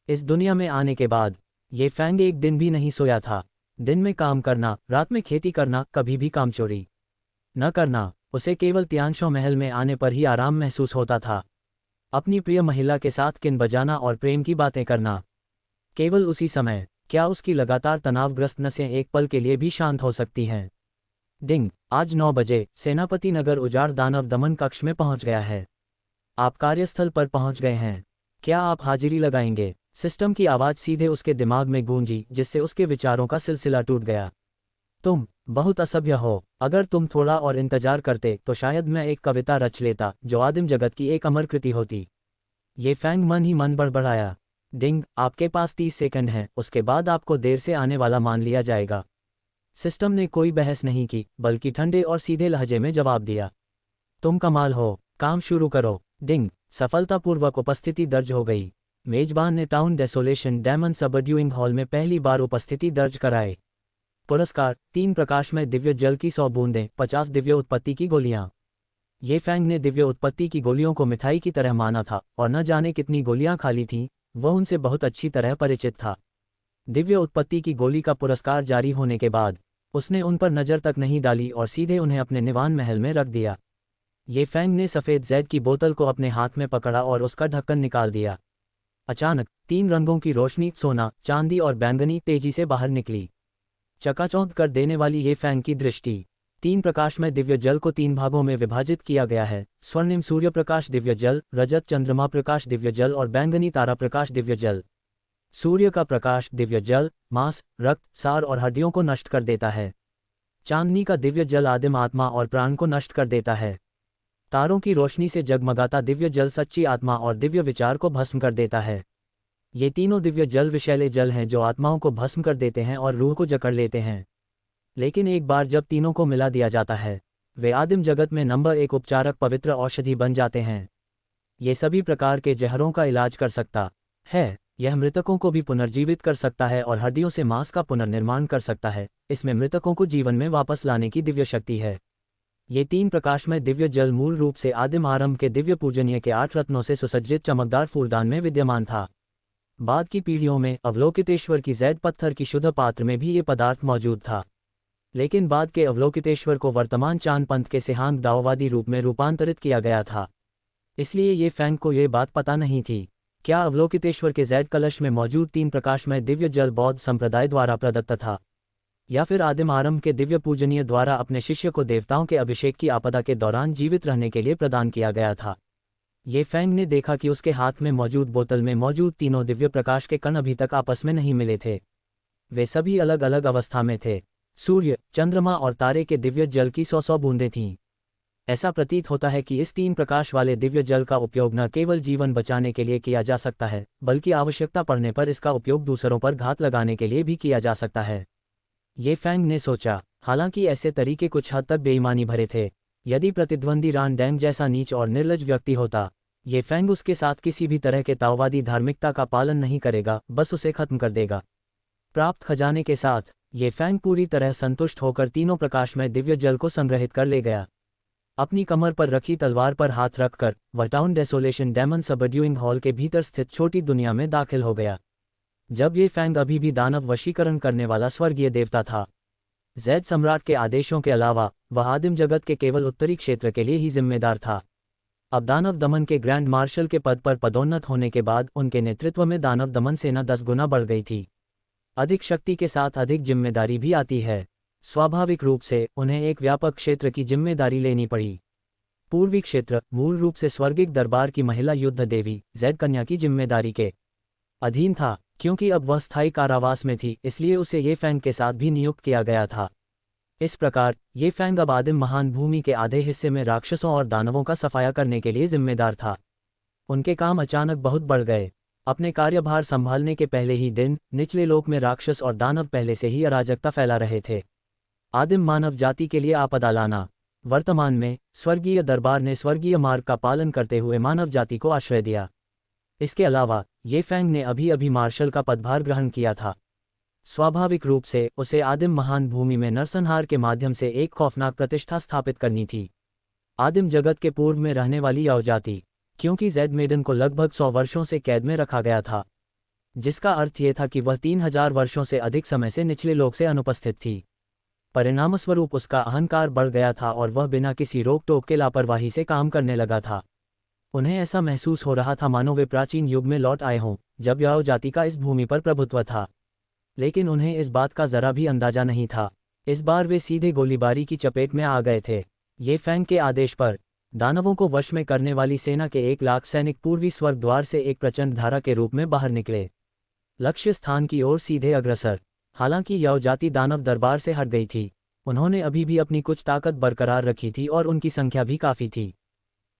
Speaker 1: इस दुनिया में आने के बाद ये फैंग एक दिन भी नहीं सोया था। दिन में काम करना, रात में खेती करना, कभी भी काम चोरी न करना। उसे केवल तियांशों महल में आने पर ही आराम महसूस होता था। अपनी प्रिय महिला के साथ किन बजाना और प्रेम की बातें करना। केवल उसी समय क्या उसकी लगातार तनावग्रस्त नसें एक पल के लिए भी शांत हो सकती हैं? डिंग, आज 9 बजे सेनापति नगर उजाड़ दानव दमन कक्ष में पहुंच गया है। आप कार्यस्थल पर पहुंच गए हैं। क्या आप हाजिरी लगाएंगे? सिस्टम की आवाज़ सीधे उसके दिमाग में गूंजी, जिससे उसके विचारों का सिलसिला टूट गया। तुम बहुत असभ्य हो। अगर तुम थोड़ा और इंतजार करते तो शायद मैं एक कविता रच लेता जो आदिम जगत की एक अमर कृति होती। ये फैंग मन ही मन बड़बड़ाया। डिंग, आपके पास 30 सेकंड हैं, उसके बाद आपको देर से आने वाला मान लिया जाएगा। सिस्टम ने कोई बहस नहीं की, बल्कि ठंडे और सीधे लहजे में जवाब दिया। तुम कमाल हो, काम शुरू करो। डिंग, सफलतापूर्वक उपस्थिति दर्ज हो गई। मेजबान ने town desolation demon subduing hall में पहली बार उपस्थिति दर्ज कराए। पुरस्कार 3 प्रकाशमय दिव्य जल की 100 बूंदें, 50 दिव्य उत्पत्ति की गोलियां। ये फैंग ने दिव्य उत्पत्ति की गोलियों को मिठाई की तरह माना था और न जाने कितनी गोलियां खाली थीं। वह उनसे बहुत अच्छी तरह परिचित था। दिव्य उत्पत्ति की गोली का पुरस्कार जारी होने के बाद उसने उन पर नज़र तक नहीं डाली और सीधे उन्हें अपने निवान महल में रख दिया। ये फैंग ने सफ़ेद जैद की बोतल को अपने हाथ में पकड़ा और उसका ढक्कन निकाल दिया। अचानक 3 रंगों की रोशनी, सोना, चांदी और बैंगनी, तेजी से बाहर निकली। चकाचौंध कर देने वाली ये फैंग की दृष्टि। 3 प्रकाश में दिव्य जल को 3 भागों में विभाजित किया गया है। स्वर्णिम सूर्य प्रकाश दिव्य जल, रजत चंद्रमा प्रकाश दिव्य जल और बैंगनी तारा प्रकाश दिव्य जल। सूर्य का प्रकाश दिव्य जल मांस, रक्त, सार और हड्डियों को नष्ट कर देता है। चांदनी का दिव्य जल आदिम आत्मा और प्राण को नष्ट कर देता है। तारों की रोशनी से जगमगाता दिव्य जल सच्ची आत्मा और दिव्य विचार को भस्म कर देता है। ये तीनों दिव्य जल विषैले जल हैं जो आत्माओं को भस्म कर देते हैं और रूह को जकड़ लेते हैं। लेकिन एक बार जब तीनों को मिला दिया जाता है, वे आदिम जगत में नंबर 1 उपचारक पवित्र औषधि बन जाते हैं। ये सभी प्रकार के जहरों का इलाज कर सकता है। यह मृतकों को भी पुनर्जीवित कर सकता है और हड्डियों से मांस का पुनर्निर्माण कर सकता है। इसमें मृतकों को जीवन में वापस लाने की दिव्य शक्ति है। ये 3 प्रकाशमय दिव्य जल मूल रूप से आदिम आरंभ के दिव्य पूजनीय के 8 रत्नों से सुसज्जित चमकदार फूलदान में विद्यमान था। बाद की पीढ़ियों में अवलोकितेश्वर की जैद पत्थर की शुद्ध पात्र में भी ये पदार्थ मौजूद था। लेकिन बाद के अवलोकितेश्वर को वर्तमान चांद पंथ के सिद्धांत दाववादी रूप में रूपांतरित किया गया था। इसलिए ये फैंग को ये बात पता नहीं थी क्या अवलोकितेश्वर के जैद कलश में मौजूद 3 प्रकाशमय दिव्य जल बौद्ध संप्रदाय द्वारा प्रदत्त था, या फिर आदिम आरंभ के दिव्य पूजनीय द्वारा अपने शिष्य को देवताओं के अभिषेक की आपदा के दौरान जीवित रहने के लिए प्रदान किया गया था। ये फैंग ने देखा कि उसके हाथ में मौजूद बोतल में मौजूद तीनों दिव्य प्रकाश के कण अभी तक आपस में नहीं मिले थे। वे सभी अलग अलग अवस्था में थे। सूर्य, चंद्रमा और तारे के दिव्य जल की 100 बूंदें थीं। ऐसा प्रतीत होता है कि इस 3 प्रकाश वाले दिव्य जल का उपयोग न केवल जीवन बचाने के लिए किया जा सकता है, बल्कि आवश्यकता पड़ने पर इसका उपयोग दूसरों पर घात लगाने के लिए भी किया जा सकता है। ये फैंग ने सोचा। हालांकि ऐसे तरीके कुछ हद तक बेईमानी भरे थे। यदि प्रतिद्वंदी रान डैंग जैसा नीच और निर्लज व्यक्ति होता, ये फैंग उसके साथ किसी भी तरह के ताओवादी धार्मिकता का पालन नहीं करेगा, बस उसे खत्म कर देगा। प्राप्त खजाने के साथ ये फैंग पूरी तरह संतुष्ट होकर तीनों प्रकाशमय दिव्य जल को संग्रहित कर ले गया। अपनी कमर पर रखी तलवार पर हाथ रखकर वह town desolation demon subduing hall के भीतर स्थित छोटी दुनिया में दाखिल हो गया। जब ये फैंग अभी भी दानव वशीकरण करने वाला स्वर्गीय देवता था, जैद सम्राट के आदेशों के अलावा वह आदिम जगत के केवल उत्तरी क्षेत्र के लिए ही जिम्मेदार था। अब दानव दमन के ग्रैंड मार्शल के पद पर पदोन्नत होने के बाद उनके नेतृत्व में दानव दमन सेना 10 गुना बढ़ गई थी। अधिक शक्ति के साथ अधिक जिम्मेदारी भी आती है। स्वाभाविक रूप से उन्हें एक व्यापक क्षेत्र की जिम्मेदारी लेनी पड़ी। पूर्वी क्षेत्र मूल रूप से स्वर्गिक दरबार की महिला युद्ध देवी जैद कन्या की जिम्मेदारी के अधीन था। क्योंकि अब वह स्थायी कारावास में थी, इसलिए उसे ये फैंग के साथ भी नियुक्त किया गया था। इस प्रकार ये फैंग अब आदिम महान भूमि के आधे हिस्से में राक्षसों और दानवों का सफाया करने के लिए जिम्मेदार था। उनके काम अचानक बहुत बढ़ गए। अपने कार्यभार संभालने के पहले ही दिन निचले लोक में राक्षस और दानव पहले से ही अराजकता फैला रहे थे। आदिम मानव जाति के लिए आपदा लाना। वर्तमान में स्वर्गीय दरबार ने स्वर्गीय मार्ग का पालन करते हुए मानव जाति को आश्रय दिया। इसके अलावा ये फैंग ने अभी अभी मार्शल का पदभार ग्रहण किया था। स्वाभाविक रूप से उसे आदिम महान भूमि में नरसंहार के माध्यम से एक खौफनाक प्रतिष्ठा स्थापित करनी थी। आदिम जगत के पूर्व में रहने वाली याओ जाति, क्योंकि जैड मेडन को लगभग 100 वर्षों से कैद में रखा गया था, जिसका अर्थ ये था कि वह 3000 वर्षों से अधिक समय से निचले लोक से अनुपस्थित थी। परिणामस्वरूप उसका अहंकार बढ़ गया था और वह बिना किसी रोक टोक के लापरवाही से काम करने लगा था। उन्हें ऐसा महसूस हो रहा था मानो वे प्राचीन युग में लौट आए हों, जब याओ जाति का इस भूमि पर प्रभुत्व था। लेकिन उन्हें इस बात का जरा भी अंदाजा नहीं था। इस बार वे सीधे गोलीबारी की चपेट में आ गए थे। ये फैंग के आदेश पर दानवों को वश में करने वाली सेना के 1 लाख सैनिक पूर्वी स्वर्ग द्वार से एक प्रचंड धारा के रूप में बाहर निकले, लक्ष्य स्थान की ओर सीधे अग्रसर। हालांकि याओ जाति दानव दरबार से हट गई थी, उन्होंने अभी भी अपनी कुछ ताकत बरकरार रखी थी और उनकी संख्या भी काफ़ी थी।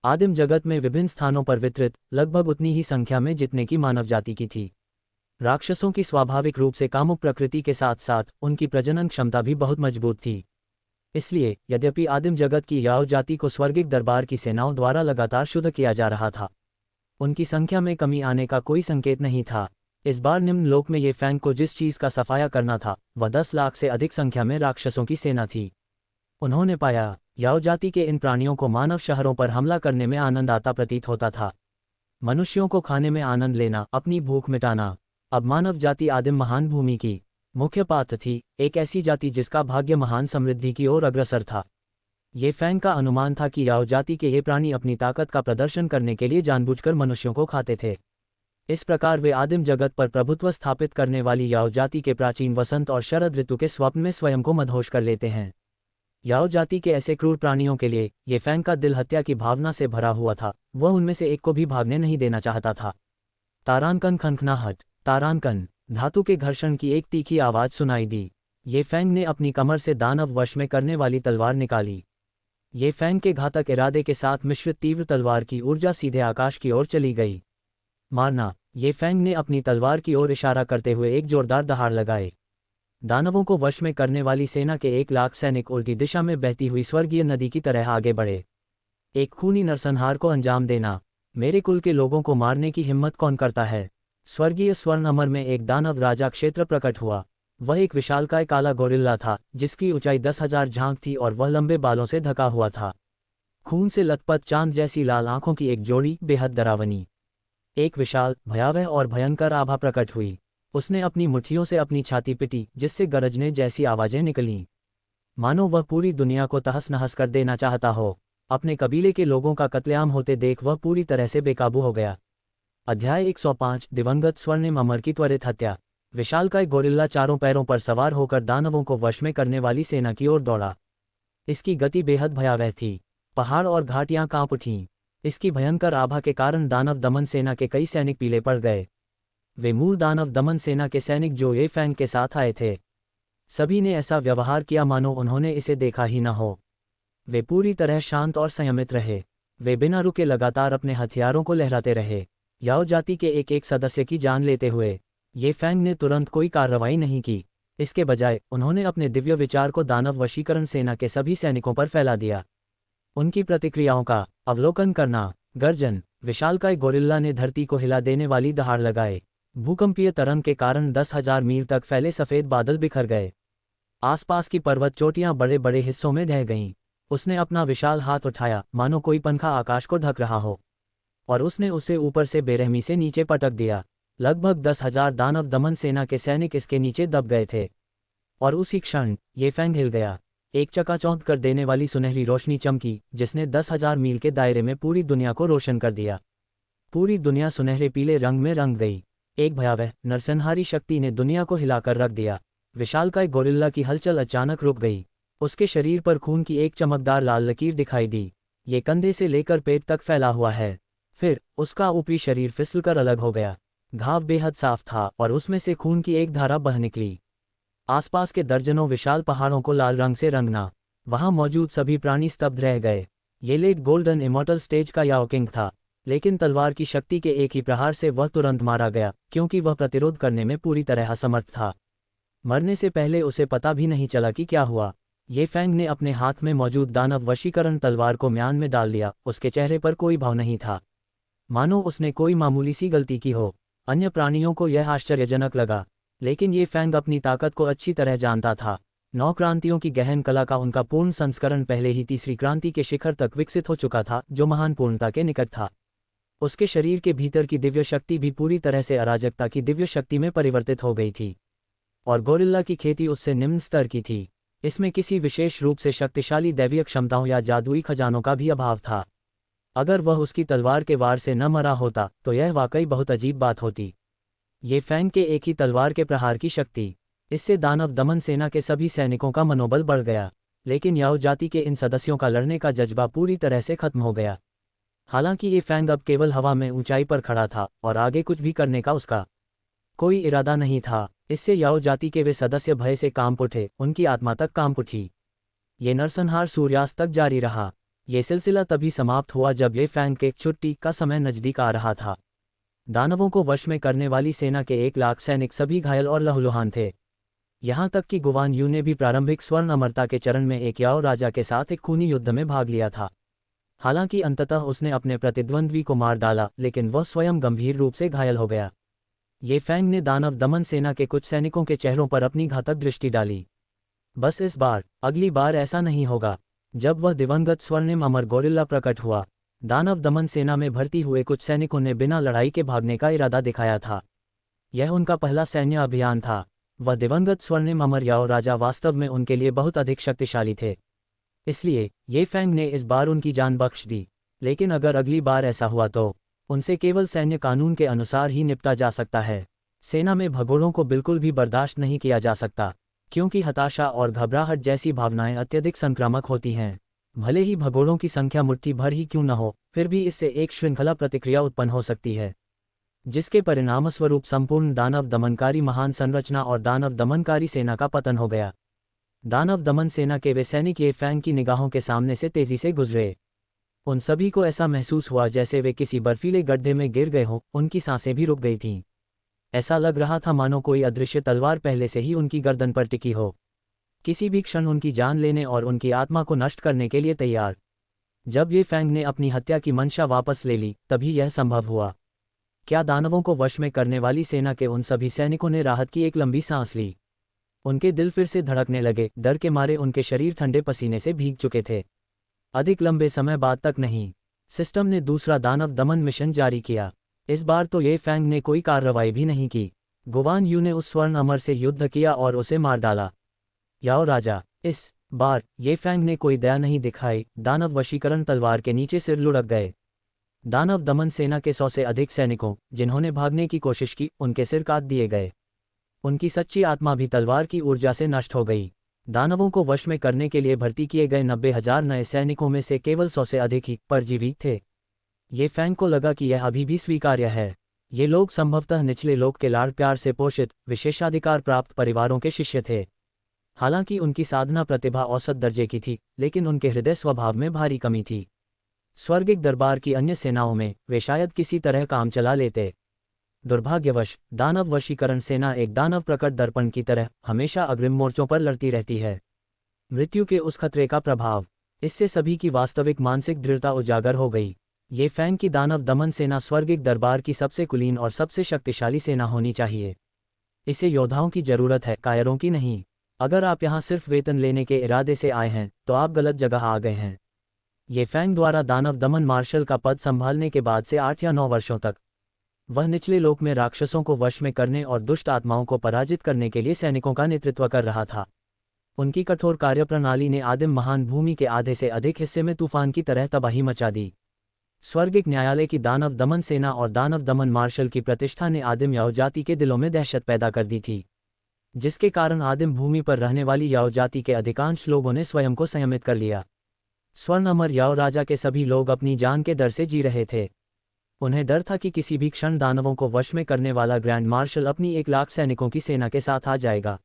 Speaker 1: आदिम जगत में विभिन्न स्थानों पर वितरित लगभग उतनी ही संख्या में जितने की मानव जाति की थी। राक्षसों की स्वाभाविक रूप से कामुक प्रकृति के साथ साथ उनकी प्रजनन क्षमता भी बहुत मजबूत थी। इसलिए यद्यपि आदिम जगत की याओ जाति को स्वर्गिक दरबार की सेनाओं द्वारा लगातार शुद्ध किया जा रहा था, उनकी संख्या में कमी आने का कोई संकेत नहीं था। इस बार निम्न लोक में ये फैंग को जिस चीज़ का सफाया करना था वह 10 लाख से अधिक संख्या में राक्षसों की सेना थी। उन्होंने पाया याओ जाति के इन प्राणियों को मानव शहरों पर हमला करने में आनंद आता प्रतीत होता था। मनुष्यों को खाने में आनंद लेना, अपनी भूख मिटाना। अब मानव जाति आदिम महान भूमि की मुख्य पात्र थी, एक ऐसी जाति जिसका भाग्य महान समृद्धि की ओर अग्रसर था। ये फैंग का अनुमान था कि याओ जाति के ये प्राणी अपनी ताकत का प्रदर्शन करने के लिए जानबूझकर मनुष्यों को खाते थे। इस प्रकार वे आदिम जगत पर प्रभुत्व स्थापित करने वाली याओ जाति के प्राचीन वसंत और शरद ऋतु के स्वप्न में स्वयं को मदहोश कर लेते हैं। याओ जाति के ऐसे क्रूर प्राणियों के लिए ये फैंग का दिल हत्या की भावना से भरा हुआ था। वह उनमें से एक को भी भागने नहीं देना चाहता था। तारानकन खनखनाहट। तारानकन धातु के घर्षण की एक तीखी आवाज सुनाई दी। ये फैंग ने अपनी कमर से दानव वश में करने वाली तलवार निकाली। ये फैंग के घातक इरादे के साथ मिश्रित तीव्र तलवार की ऊर्जा सीधे आकाश की ओर चली गई। मारना, ये फैंग ने अपनी तलवार की ओर इशारा करते हुए एक जोरदार दहाड़ लगाए। दानवों को वश में करने वाली सेना के 1,00,000 सैनिक उल्टी दिशा में बहती हुई स्वर्गीय नदी की तरह आगे बढ़े। एक खूनी नरसंहार को अंजाम देना, मेरे कुल के लोगों को मारने की हिम्मत कौन करता है। स्वर्गीय स्वर्ण अमर में एक दानव राजा क्षेत्र प्रकट हुआ। वह एक विशालकाय काला गोरिल्ला था, जिसकी ऊंचाई 10,000 झांग थी और वह लंबे बालों से ढका हुआ था। खून से लथपथ चांद जैसी लाल आंखों की एक जोड़ी बेहद डरावनी। एक विशाल, भयावह और भयंकर आभा प्रकट हुई। उसने अपनी मुट्ठियों से अपनी छाती पिटी, जिससे गरजने जैसी आवाजें निकलीं। मानो वह पूरी दुनिया को तहस नहस कर देना चाहता हो। अपने कबीले के लोगों का कत्लेआम होते देख वह पूरी तरह से बेकाबू हो गया। अध्याय 105 दिवंगत स्वर्णिम अमर की त्वरित हत्या। विशालकाय गोरिल्ला चारों पैरों पर सवार होकर दानवों को वश में करने वाली सेना की ओर दौड़ा। इसकी गति बेहद भयावह थी। पहाड़ और घाटियां कांप उठीं। इसकी भयंकर आभा के कारण दानव दमन सेना के कई सैनिक पीले पड़ गए। वे मूल दानव दमन सेना के सैनिक जो ये फैंग के साथ आए थे। सभी ने ऐसा व्यवहार किया मानो उन्होंने इसे देखा ही न हो। वे पूरी तरह शांत और संयमित रहे। वे बिना रुके लगातार अपने हथियारों को लहराते रहे, याओ जाति के एक एक सदस्य की जान लेते हुए। ये फैंग ने तुरंत कोई कार्रवाई नहीं की। इसके बजाय उन्होंने अपने दिव्य विचार को दानव वशीकरण सेना के सभी सैनिकों पर फैला दिया। उनकी प्रतिक्रियाओं का अवलोकन करना। गर्जन। विशालकाय गोरिल्ला ने धरती को हिला देने वाली दहाड़ लगाए। भूकंपीय तरंग के कारण 10,000 मील तक फैले सफ़ेद बादल बिखर गए। आसपास की पर्वत चोटियां बड़े बड़े हिस्सों में ढह गईं। उसने अपना विशाल हाथ उठाया, मानो कोई पंखा आकाश को ढक रहा हो, और उसने उसे ऊपर से बेरहमी से नीचे पटक दिया। लगभग 10,000 दानव दमन सेना के सैनिक इसके नीचे दब गए थे। और उसी क्षण ये फैंग हिल गया। एक चकाचौंध कर देने वाली सुनहरी रोशनी चमकी, जिसने 10,000 मील के दायरे में पूरी दुनिया को रोशन कर दिया। पूरी दुनिया सुनहरे पीले रंग में रंग गई। एक भयावह, नरसंहारी शक्ति ने दुनिया को हिलाकर रख दिया। विशालकाय गोरिल्ला की हलचल अचानक रुक गई। उसके शरीर पर खून की एक चमकदार लाल लकीर दिखाई दी। ये कंधे से लेकर पेट तक फैला हुआ है। फिर उसका ऊपरी शरीर फिसलकर अलग हो गया। घाव बेहद साफ था और उसमें से खून की एक धारा बह निकली। आसपास के दर्जनों विशाल पहाड़ों को लाल रंग से रंगना। वहां मौजूद सभी प्राणी स्तब्ध रह गए। ये लेट गोल्डन इमॉर्टल स्टेज का याओ किंग था, लेकिन तलवार की शक्ति के एक ही प्रहार से वह तुरंत मारा गया, क्योंकि वह प्रतिरोध करने में पूरी तरह असमर्थ था। मरने से पहले उसे पता भी नहीं चला कि क्या हुआ। ये फैंग ने अपने हाथ में मौजूद दानव वशीकरण तलवार को म्यान में डाल दिया। उसके चेहरे पर कोई भाव नहीं था, मानो उसने कोई मामूली सी गलती की हो। अन्य प्राणियों को यह आश्चर्यजनक लगा, लेकिन ये फैंग अपनी ताकत को अच्छी तरह जानता था। 9 क्रांतियों की गहन कला का उनका पूर्ण संस्करण पहले ही तीसरी क्रांति के शिखर तक विकसित हो चुका था, जो महान पूर्णता के निकट था। उसके शरीर के भीतर की दिव्य शक्ति भी पूरी तरह से अराजकता की दिव्य शक्ति में परिवर्तित हो गई थी, और गोरिल्ला की खेती उससे निम्न स्तर की थी। इसमें किसी विशेष रूप से शक्तिशाली दैवीय क्षमताओं या जादुई खजानों का भी अभाव था। अगर वह उसकी तलवार के वार से न मरा होता तो यह वाकई बहुत अजीब बात होती। ये फैंग के एक ही तलवार के प्रहार की शक्ति, इससे दानव दमन सेना के सभी सैनिकों का मनोबल बढ़ गया, लेकिन याओ जाति के इन सदस्यों का लड़ने का जज्बा पूरी तरह से खत्म हो गया। हालांकि ये फैंग अब केवल हवा में ऊंचाई पर खड़ा था और आगे कुछ भी करने का उसका कोई इरादा नहीं था। इससे याओ जाति के वे सदस्य भय से कांप उठे, उनकी आत्मा तक कांप उठी। ये नरसंहार सूर्यास्त तक जारी रहा। ये सिलसिला तभी समाप्त हुआ जब ये फैंग के छुट्टी का समय नजदीक आ रहा था। दानवों को वश में करने वाली सेना के 1,00,000 सैनिक सभी घायल और लहूलुहान थे। यहाँ तक कि गुवान यू ने भी प्रारंभिक स्वर्ण अमरता के चरण में एक याओ राजा के साथ एक खूनी युद्ध में भाग लिया था। हालांकि अंततः उसने अपने प्रतिद्वंद्वी को मार डाला, लेकिन वह स्वयं गंभीर रूप से घायल हो गया। ये फैंग ने दानव दमन सेना के कुछ सैनिकों के चेहरों पर अपनी घातक दृष्टि डाली। बस इस बार, अगली बार ऐसा नहीं होगा। जब वह दिवंगत स्वर्णिम अमर गोरिल्ला प्रकट हुआ, दानव दमन सेना में भर्ती हुए कुछ सैनिकों ने बिना लड़ाई के भागने का इरादा दिखाया था। यह उनका पहला सैन्य अभियान था। वह दिवंगत स्वर्णिम अमर याओ राजा वास्तव में उनके लिए बहुत अधिक शक्तिशाली थे, इसलिए ये फैंग ने इस बार उनकी जान बख्श दी। लेकिन अगर अगली बार ऐसा हुआ तो उनसे केवल सैन्य कानून के अनुसार ही निपटा जा सकता है। सेना में भगोड़ों को बिल्कुल भी बर्दाश्त नहीं किया जा सकता, क्योंकि हताशा और घबराहट जैसी भावनाएं अत्यधिक संक्रामक होती हैं। भले ही भगोड़ों की संख्या मुट्ठी भर ही क्यों न हो, फिर भी इससे एक श्रृंखला प्रतिक्रिया उत्पन्न हो सकती है, जिसके परिणामस्वरूप संपूर्ण दानव दमनकारी महान संरचना और दानव दमनकारी सेना का पतन हो गया। दानव दमन सेना के वे सैनिक ये फैंग की निगाहों के सामने से तेजी से गुजरे। उन सभी को ऐसा महसूस हुआ जैसे वे किसी बर्फीले गड्ढे में गिर गए हों, उनकी सांसें भी रुक गई थीं। ऐसा लग रहा था मानो कोई अदृश्य तलवार पहले से ही उनकी गर्दन पर टिकी हो, किसी भी क्षण उनकी जान लेने और उनकी आत्मा को नष्ट करने के लिए तैयार। जब ये फैंग ने अपनी हत्या की मंशा वापस ले ली, तभी यह संभव हुआ। क्या दानवों को वश में करने वाली सेना के उन सभी सैनिकों ने राहत की एक लंबी सांस ली। उनके दिल फिर से धड़कने लगे, डर के मारे उनके शरीर ठंडे पसीने से भीग चुके थे। अधिक लंबे समय बाद तक नहीं, सिस्टम ने दूसरा दानव दमन मिशन जारी किया। इस बार तो ये फैंग ने कोई कार्रवाई भी नहीं की। गुवान यू ने उस स्वर्ण अमर से युद्ध किया और उसे मार डाला। याओ राजा, इस बार ये फैंग ने कोई दया नहीं दिखाई। दानव वशीकरण तलवार के नीचे सिर लुढ़क गए। दानव दमन सेना के 100 से अधिक सैनिकों, जिन्होंने भागने की कोशिश की, उनके सिर काट दिए गए। उनकी सच्ची आत्मा भी तलवार की ऊर्जा से नष्ट हो गई। दानवों को वश में करने के लिए भर्ती किए गए 90,000 नए सैनिकों में से केवल 100 से अधिक ही परजीवी थे। ये फैंग को लगा कि यह अभी भी स्वीकार्य है। ये लोग संभवतः निचले लोग के लाड़ प्यार से पोषित, विशेषाधिकार प्राप्त परिवारों के शिष्य थे। हालांकि उनकी साधना प्रतिभा औसत दर्जे की थी, लेकिन उनके हृदय स्वभाव में भारी कमी थी। स्वर्गिक दरबार की अन्य सेनाओं में वे शायद किसी तरह काम चला लेते। दुर्भाग्यवश दानव वशीकरण सेना एक दानव प्रकट दर्पण की तरह हमेशा अग्रिम मोर्चों पर लड़ती रहती है। मृत्यु के उस खतरे का प्रभाव, इससे सभी की वास्तविक मानसिक दृढ़ता उजागर हो गई। ये फैंग की दानव दमन सेना स्वर्गिक दरबार की सबसे कुलीन और सबसे शक्तिशाली सेना होनी चाहिए। इसे योद्धाओं की जरूरत है, कायरों की नहीं। अगर आप यहाँ सिर्फ वेतन लेने के इरादे से आए हैं, तो आप गलत जगह आ गए हैं। ये फैंग द्वारा दानव दमन मार्शल का पद संभालने के बाद से 8 या 9 वर्षों तक वह निचले लोक में राक्षसों को वश में करने और दुष्ट आत्माओं को पराजित करने के लिए सैनिकों का नेतृत्व कर रहा था। उनकी कठोर कार्यप्रणाली ने आदिम महान भूमि के आधे से अधिक हिस्से में तूफान की तरह तबाही मचा दी। स्वर्गिक न्यायालय की दानव दमन सेना और दानव दमन मार्शल की प्रतिष्ठा ने आदिम याओ जाति के दिलों में दहशत पैदा कर दी थी, जिसके कारण आदिम भूमि पर रहने वाली याओ जाति के अधिकांश लोगों ने स्वयं को संयमित कर लिया। स्वर्ण अमर याओ राजा के सभी लोग अपनी जान के डर से जी रहे थे। उन्हें डर था कि किसी भी क्षण दानवों को वश में करने वाला ग्रैंड मार्शल अपनी 1 लाख सैनिकों की सेना के साथ आ जाएगा,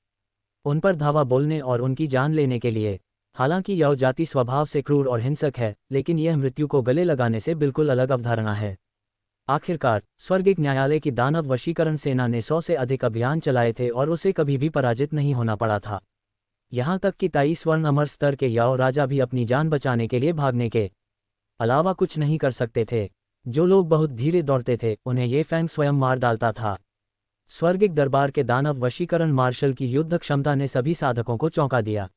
Speaker 1: उन पर धावा बोलने और उनकी जान लेने के लिए। हालांकि याओ जाति स्वभाव से क्रूर और हिंसक है, लेकिन यह मृत्यु को गले लगाने से बिल्कुल अलग अवधारणा है। आखिरकार स्वर्गिक न्यायालय की दानव वशीकरण सेना ने 100 से अधिक अभियान चलाए थे और उसे कभी भी पराजित नहीं होना पड़ा था। यहाँ तक कि 23 स्वर्ण अमर स्तर के याओ राजा भी अपनी जान बचाने के लिए भागने के अलावा कुछ नहीं कर सकते थे। जो लोग बहुत धीरे दौड़ते थे, उन्हें ये फैंग स्वयं मार डालता था। स्वर्गिक दरबार के दानव वशीकरण मार्शल की युद्ध क्षमता ने सभी साधकों को चौंका दिया।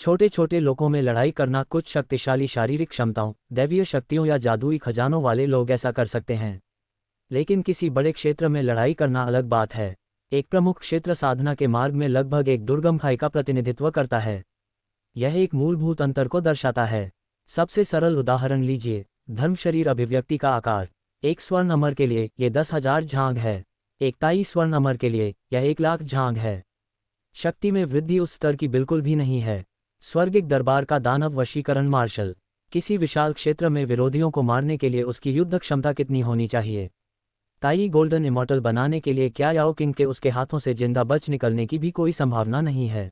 Speaker 1: छोटे छोटे लोगों में लड़ाई करना कुछ शक्तिशाली शारीरिक क्षमताओं, दैवीय शक्तियों या जादुई खजानों वाले लोग ऐसा कर सकते हैं, लेकिन किसी बड़े क्षेत्र में लड़ाई करना अलग बात है। एक प्रमुख क्षेत्र साधना के मार्ग में लगभग एक दुर्गम खाई का प्रतिनिधित्व करता है। यह एक मूलभूत अंतर को दर्शाता है। सबसे सरल उदाहरण लीजिए, धर्म शरीर अभिव्यक्ति का आकार। एक स्वर्ण अमर के लिए यह 10,000 झांग है, एक 23 स्वर्ण अमर के लिए यह 1 लाख झांग है। शक्ति में वृद्धि उस स्तर की बिल्कुल भी नहीं है। स्वर्गिक दरबार का दानव वशीकरण मार्शल, किसी विशाल क्षेत्र में विरोधियों को मारने के लिए उसकी युद्ध क्षमता कितनी होनी चाहिए। ताई गोल्डन इमॉर्टल बनाने के लिए क्या याओ किंग के उसके हाथों से जिंदा बच निकलने की भी कोई संभावना नहीं है।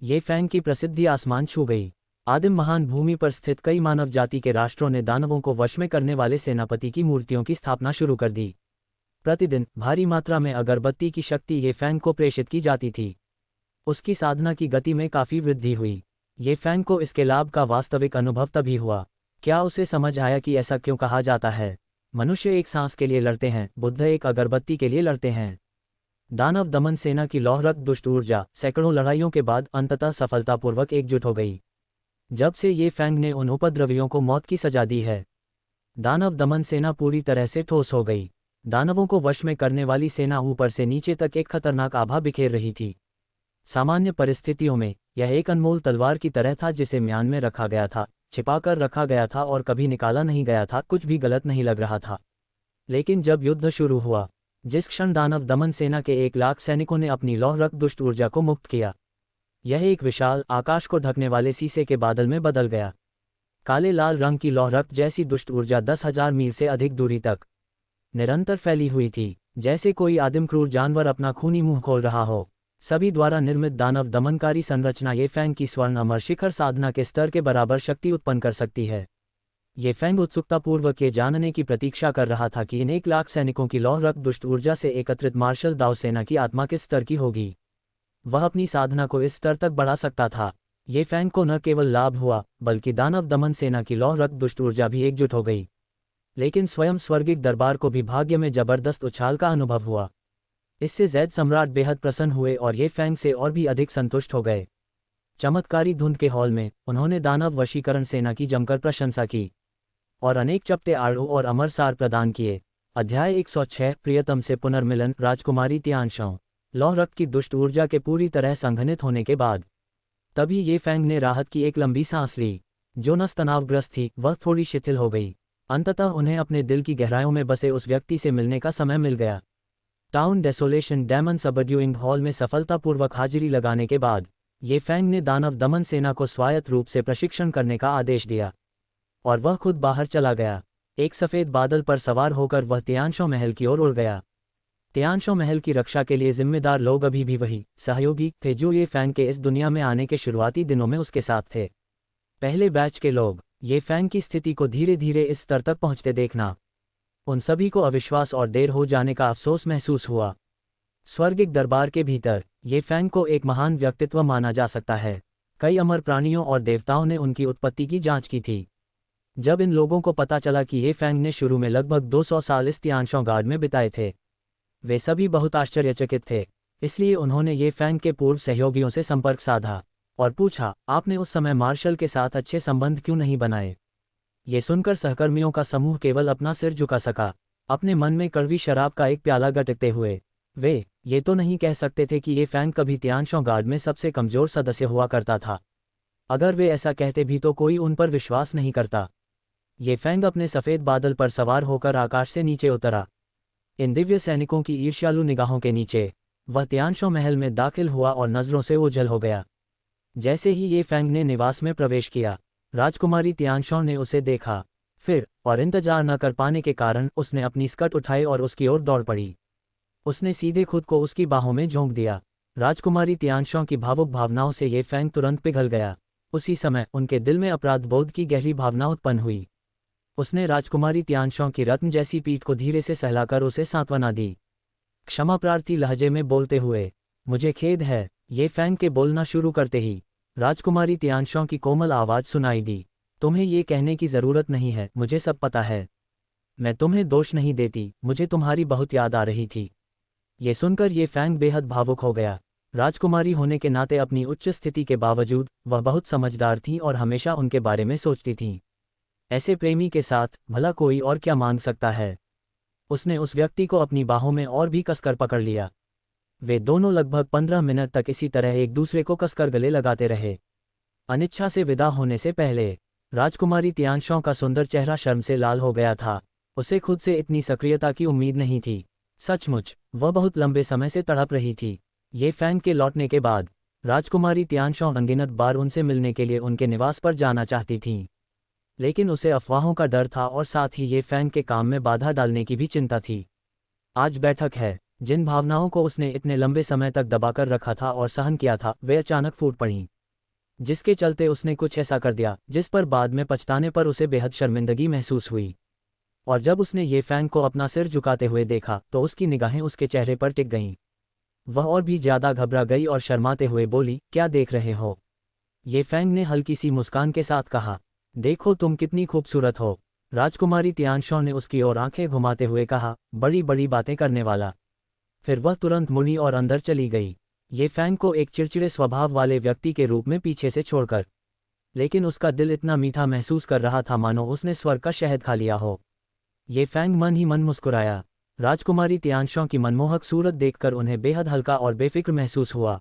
Speaker 1: ये फैंग की प्रसिद्धि आसमान छू गई। आदिम महान भूमि पर स्थित कई मानव जाति के राष्ट्रों ने दानवों को वश में करने वाले सेनापति की मूर्तियों की स्थापना शुरू कर दी। प्रतिदिन भारी मात्रा में अगरबत्ती की शक्ति ये फैंग को प्रेषित की जाती थी। उसकी साधना की गति में काफ़ी वृद्धि हुई। ये फैंग को इसके लाभ का वास्तविक अनुभव तभी हुआ। क्या उसे समझ आया कि ऐसा क्यों कहा जाता है? मनुष्य एक सांस के लिए लड़ते हैं, बुद्ध एक अगरबत्ती के लिए लड़ते हैं। दानव दमन सेना की लौहरक्त दुष्ट ऊर्जा सैकड़ों लड़ाइयों के बाद अंततः सफलतापूर्वक एकजुट हो गई। जब से ये फैंग ने उन उपद्रवियों को मौत की सजा दी है, दानव दमन सेना पूरी तरह से ठोस हो गई। दानवों को वश में करने वाली सेना ऊपर से नीचे तक एक खतरनाक आभा बिखेर रही थी। सामान्य परिस्थितियों में यह एक अनमोल तलवार की तरह था जिसे म्यान में रखा गया था, छिपाकर रखा गया था और कभी निकाला नहीं गया था। कुछ भी गलत नहीं लग रहा था। लेकिन जब युद्ध शुरू हुआ, जिस क्षण दानव दमन सेना के 1 लाख सैनिकों ने अपनी लौहरक्त दुष्ट ऊर्जा को मुक्त किया, यह एक विशाल आकाश को ढकने वाले शीशे के बादल में बदल गया। काले लाल रंग की लौहरक्त जैसी दुष्ट ऊर्जा 10,000 मील से अधिक दूरी तक निरंतर फैली हुई थी, जैसे कोई आदिम क्रूर जानवर अपना खूनी मुंह खोल रहा हो। सभी द्वारा निर्मित दानव दमनकारी संरचना ये फैंग की स्वर्ण अमर शिखर साधना के स्तर के बराबर शक्ति उत्पन्न कर सकती है। ये फैंग उत्सुकतापूर्वक ये जानने की प्रतीक्षा कर रहा था कि इन 1 लाख सैनिकों की लौह रक्त दुष्ट ऊर्जा से एकत्रित मार्शल दाओ सेना की आत्मा किस स्तर की होगी। वह अपनी साधना को इस स्तर तक बढ़ा सकता था। ये फैंग को न केवल लाभ हुआ बल्कि दानव दमन सेना की लौह रक्त दुष्ट ऊर्जा भी एकजुट हो गई। लेकिन स्वयं स्वर्गिक दरबार को भी भाग्य में जबरदस्त उछाल का अनुभव हुआ। इससे जैद सम्राट बेहद प्रसन्न हुए और ये फैंग से और भी अधिक संतुष्ट हो गए। चमत्कारी धुंध के हॉल में उन्होंने दानव वशीकरण सेना की जमकर प्रशंसा की और अनेक चपटे आड़ू और अमर सार प्रदान किए। अध्याय 106 प्रियतम से पुनर्मिलन। राजकुमारी तियानशॉ लौह रक्त की दुष्ट ऊर्जा के पूरी तरह संघनित होने के बाद तभी ये फैंग ने राहत की एक लंबी सांस ली। जो नस तनावग्रस्त थी वह थोड़ी शिथिल हो गई। अंततः उन्हें अपने दिल की गहराइयों में बसे उस व्यक्ति से मिलने का समय मिल गया। Town desolation demon subduing hall में सफलतापूर्वक हाजिरी लगाने के बाद ये फैंग ने दानव दमन सेना को स्वायत्त रूप से प्रशिक्षण करने का आदेश दिया और वह खुद बाहर चला गया। एक सफ़ेद बादल पर सवार होकर वह तियानशॉ महल की ओर उड़ गया। तियानशॉ महल की रक्षा के लिए जिम्मेदार लोग अभी भी वही सहयोगी थे जो ये फैंग के इस दुनिया में आने के शुरुआती दिनों में उसके साथ थे। पहले बैच के लोग ये फैंग की स्थिति को धीरे धीरे इस स्तर तक पहुंचते देखना, उन सभी को अविश्वास और देर हो जाने का अफसोस महसूस हुआ। स्वर्गिक दरबार के भीतर ये फैंग को एक महान व्यक्तित्व माना जा सकता है। कई अमर प्राणियों और देवताओं ने उनकी उत्पत्ति की जांच की थी। जब इन लोगों को पता चला कि ये फैंग ने शुरू में लगभग 200 साल इस तियानशॉ गार्ड में बिताए थे, वे सभी बहुत आश्चर्यचकित थे। इसलिए उन्होंने ये फैंग के पूर्व सहयोगियों से संपर्क साधा और पूछा, आपने उस समय मार्शल के साथ अच्छे संबंध क्यों नहीं बनाए। ये सुनकर सहकर्मियों का समूह केवल अपना सिर झुका सका, अपने मन में कड़वी शराब का एक प्याला गटकते हुए। वे ये तो नहीं कह सकते थे कि ये फैंग कभी तियानशॉ गार्ड में सबसे कमजोर सदस्य हुआ करता था। अगर वे ऐसा कहते भी तो कोई उन पर विश्वास नहीं करता। ये फैंग अपने सफ़ेद बादल पर सवार होकर आकाश से नीचे उतरा। इन दिव्य सैनिकों की ईर्ष्यालु निगाहों के नीचे वह तियानशॉ महल में दाखिल हुआ और नज़रों से ओझल हो गया। जैसे ही ये फैंग ने निवास में प्रवेश किया, राजकुमारी तियानशॉ ने उसे देखा। फिर और इंतजार न कर पाने के कारण उसने अपनी स्कर्ट उठाई और उसकी ओर दौड़ पड़ी। उसने सीधे खुद को उसकी बाहों में झोंक दिया। राजकुमारी तियानशॉ की भावुक भावनाओं से ये फैंग तुरंत पिघल गया। उसी समय उनके दिल में अपराध बोध की गहरी भावना उत्पन्न हुई। उसने राजकुमारी तियानशॉ की रत्न जैसी पीठ को धीरे से सहलाकर उसे सांत्वना दी, क्षमा प्रार्थी लहजे में बोलते हुए। मुझे खेद है। ये फैंग के बोलना शुरू करते ही राजकुमारी तियानशॉ की कोमल आवाज़ सुनाई दी। तुम्हें ये कहने की ज़रूरत नहीं है, मुझे सब पता है। मैं तुम्हें दोष नहीं देती, मुझे तुम्हारी बहुत याद आ रही थी। ये सुनकर ये फैंग बेहद भावुक हो गया। राजकुमारी होने के नाते अपनी उच्च स्थिति के बावजूद वह बहुत समझदार थी और हमेशा उनके बारे में सोचती थी। ऐसे प्रेमी के साथ भला कोई और क्या मांग सकता है। उसने उस व्यक्ति को अपनी बाहों में और भी कसकर पकड़ लिया। वे दोनों लगभग 15 मिनट तक इसी तरह एक दूसरे को कसकर गले लगाते रहे। अनिच्छा से विदा होने से पहले राजकुमारी तियानशॉ का सुंदर चेहरा शर्म से लाल हो गया था। उसे खुद से इतनी सक्रियता की उम्मीद नहीं थी। सचमुच वह बहुत लंबे समय से तड़प रही थी। ये फैंग के लौटने के बाद राजकुमारी तियानशॉ अनगिनत बार उनसे मिलने के लिए उनके निवास पर जाना चाहती थीं, लेकिन उसे अफवाहों का डर था और साथ ही ये फैंग के काम में बाधा डालने की भी चिंता थी। आज बैठक है। जिन भावनाओं को उसने इतने लंबे समय तक दबाकर रखा था और सहन किया था, वे अचानक फूट पड़ीं, जिसके चलते उसने कुछ ऐसा कर दिया जिस पर बाद में पछताने पर उसे बेहद शर्मिंदगी महसूस हुई। और जब उसने ये फैंग को अपना सिर झुकाते हुए देखा तो उसकी निगाहें उसके चेहरे पर टिक गईं। वह और भी ज़्यादा घबरा गई और शर्माते हुए बोली, क्या देख रहे हो। ये फैंग ने हल्की सी मुस्कान के साथ कहा, देखो तुम कितनी खूबसूरत हो। राजकुमारी तियानशॉ ने उसकी ओर आंखें घुमाते हुए कहा, बड़ी बड़ी बातें करने वाला। फिर वह तुरंत मुड़ी और अंदर चली गई, ये फैंग को एक चिड़चिड़े स्वभाव वाले व्यक्ति के रूप में पीछे से छोड़कर। लेकिन उसका दिल इतना मीठा महसूस कर रहा था मानो उसने स्वर्ग का शहद खा लिया हो। ये फैंग मन ही मन मुस्कुराया। राजकुमारी तियानशॉ की मनमोहक सूरत देखकर उन्हें बेहद हल्का और बेफिक्र महसूस हुआ।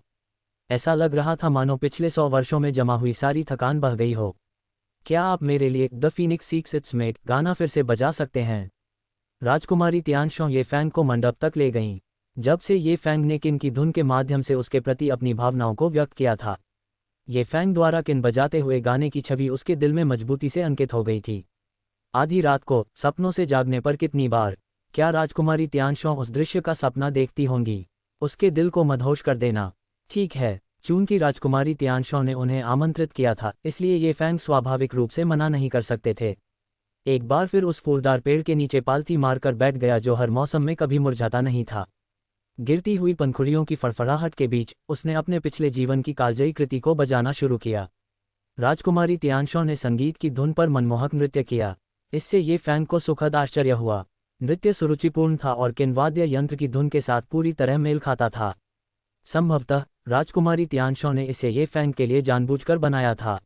Speaker 1: ऐसा लग रहा था मानो पिछले 100 वर्षों में जमा हुई सारी थकान बह गई हो। क्या आप मेरे लिए the phoenix seeks its mate गाना फिर से बजा सकते हैं। राजकुमारी तियानशॉ ये फैंग को मंडप तक ले गईं। जब से ये फैंग ने किन की धुन के माध्यम से उसके प्रति अपनी भावनाओं को व्यक्त किया था, ये फैंग द्वारा किन बजाते हुए गाने की छवि उसके दिल में मजबूती से अंकित हो गई थी। आधी रात को सपनों से जागने पर कितनी बार क्या राजकुमारी तियानशॉ उस दृश्य का सपना देखती होंगी, उसके दिल को मदहोश कर देना। ठीक है, चूंकि राजकुमारी तियानशॉ ने उन्हें आमंत्रित किया था, इसलिए ये फैंग स्वाभाविक रूप से मना नहीं कर सकते थे। एक बार फिर उस फूलदार पेड़ के नीचे पालथी मारकर बैठ गया जो हर मौसम में कभी मुरझाता नहीं था। गिरती हुई पंखुड़ियों की फड़फड़ाहट के बीच उसने अपने पिछले जीवन की कालजयी कृति को बजाना शुरू किया। राजकुमारी तियानशॉ ने संगीत की धुन पर मनमोहक नृत्य किया। इससे ये फैंग को सुखद आश्चर्य हुआ। नृत्य सुरुचिपूर्ण था और किनवाद्य यंत्र की धुन के साथ पूरी तरह मेल खाता था। संभवतः राजकुमारी तियानशॉ ने इसे ये फैंग के लिए जानबूझकर बनाया था।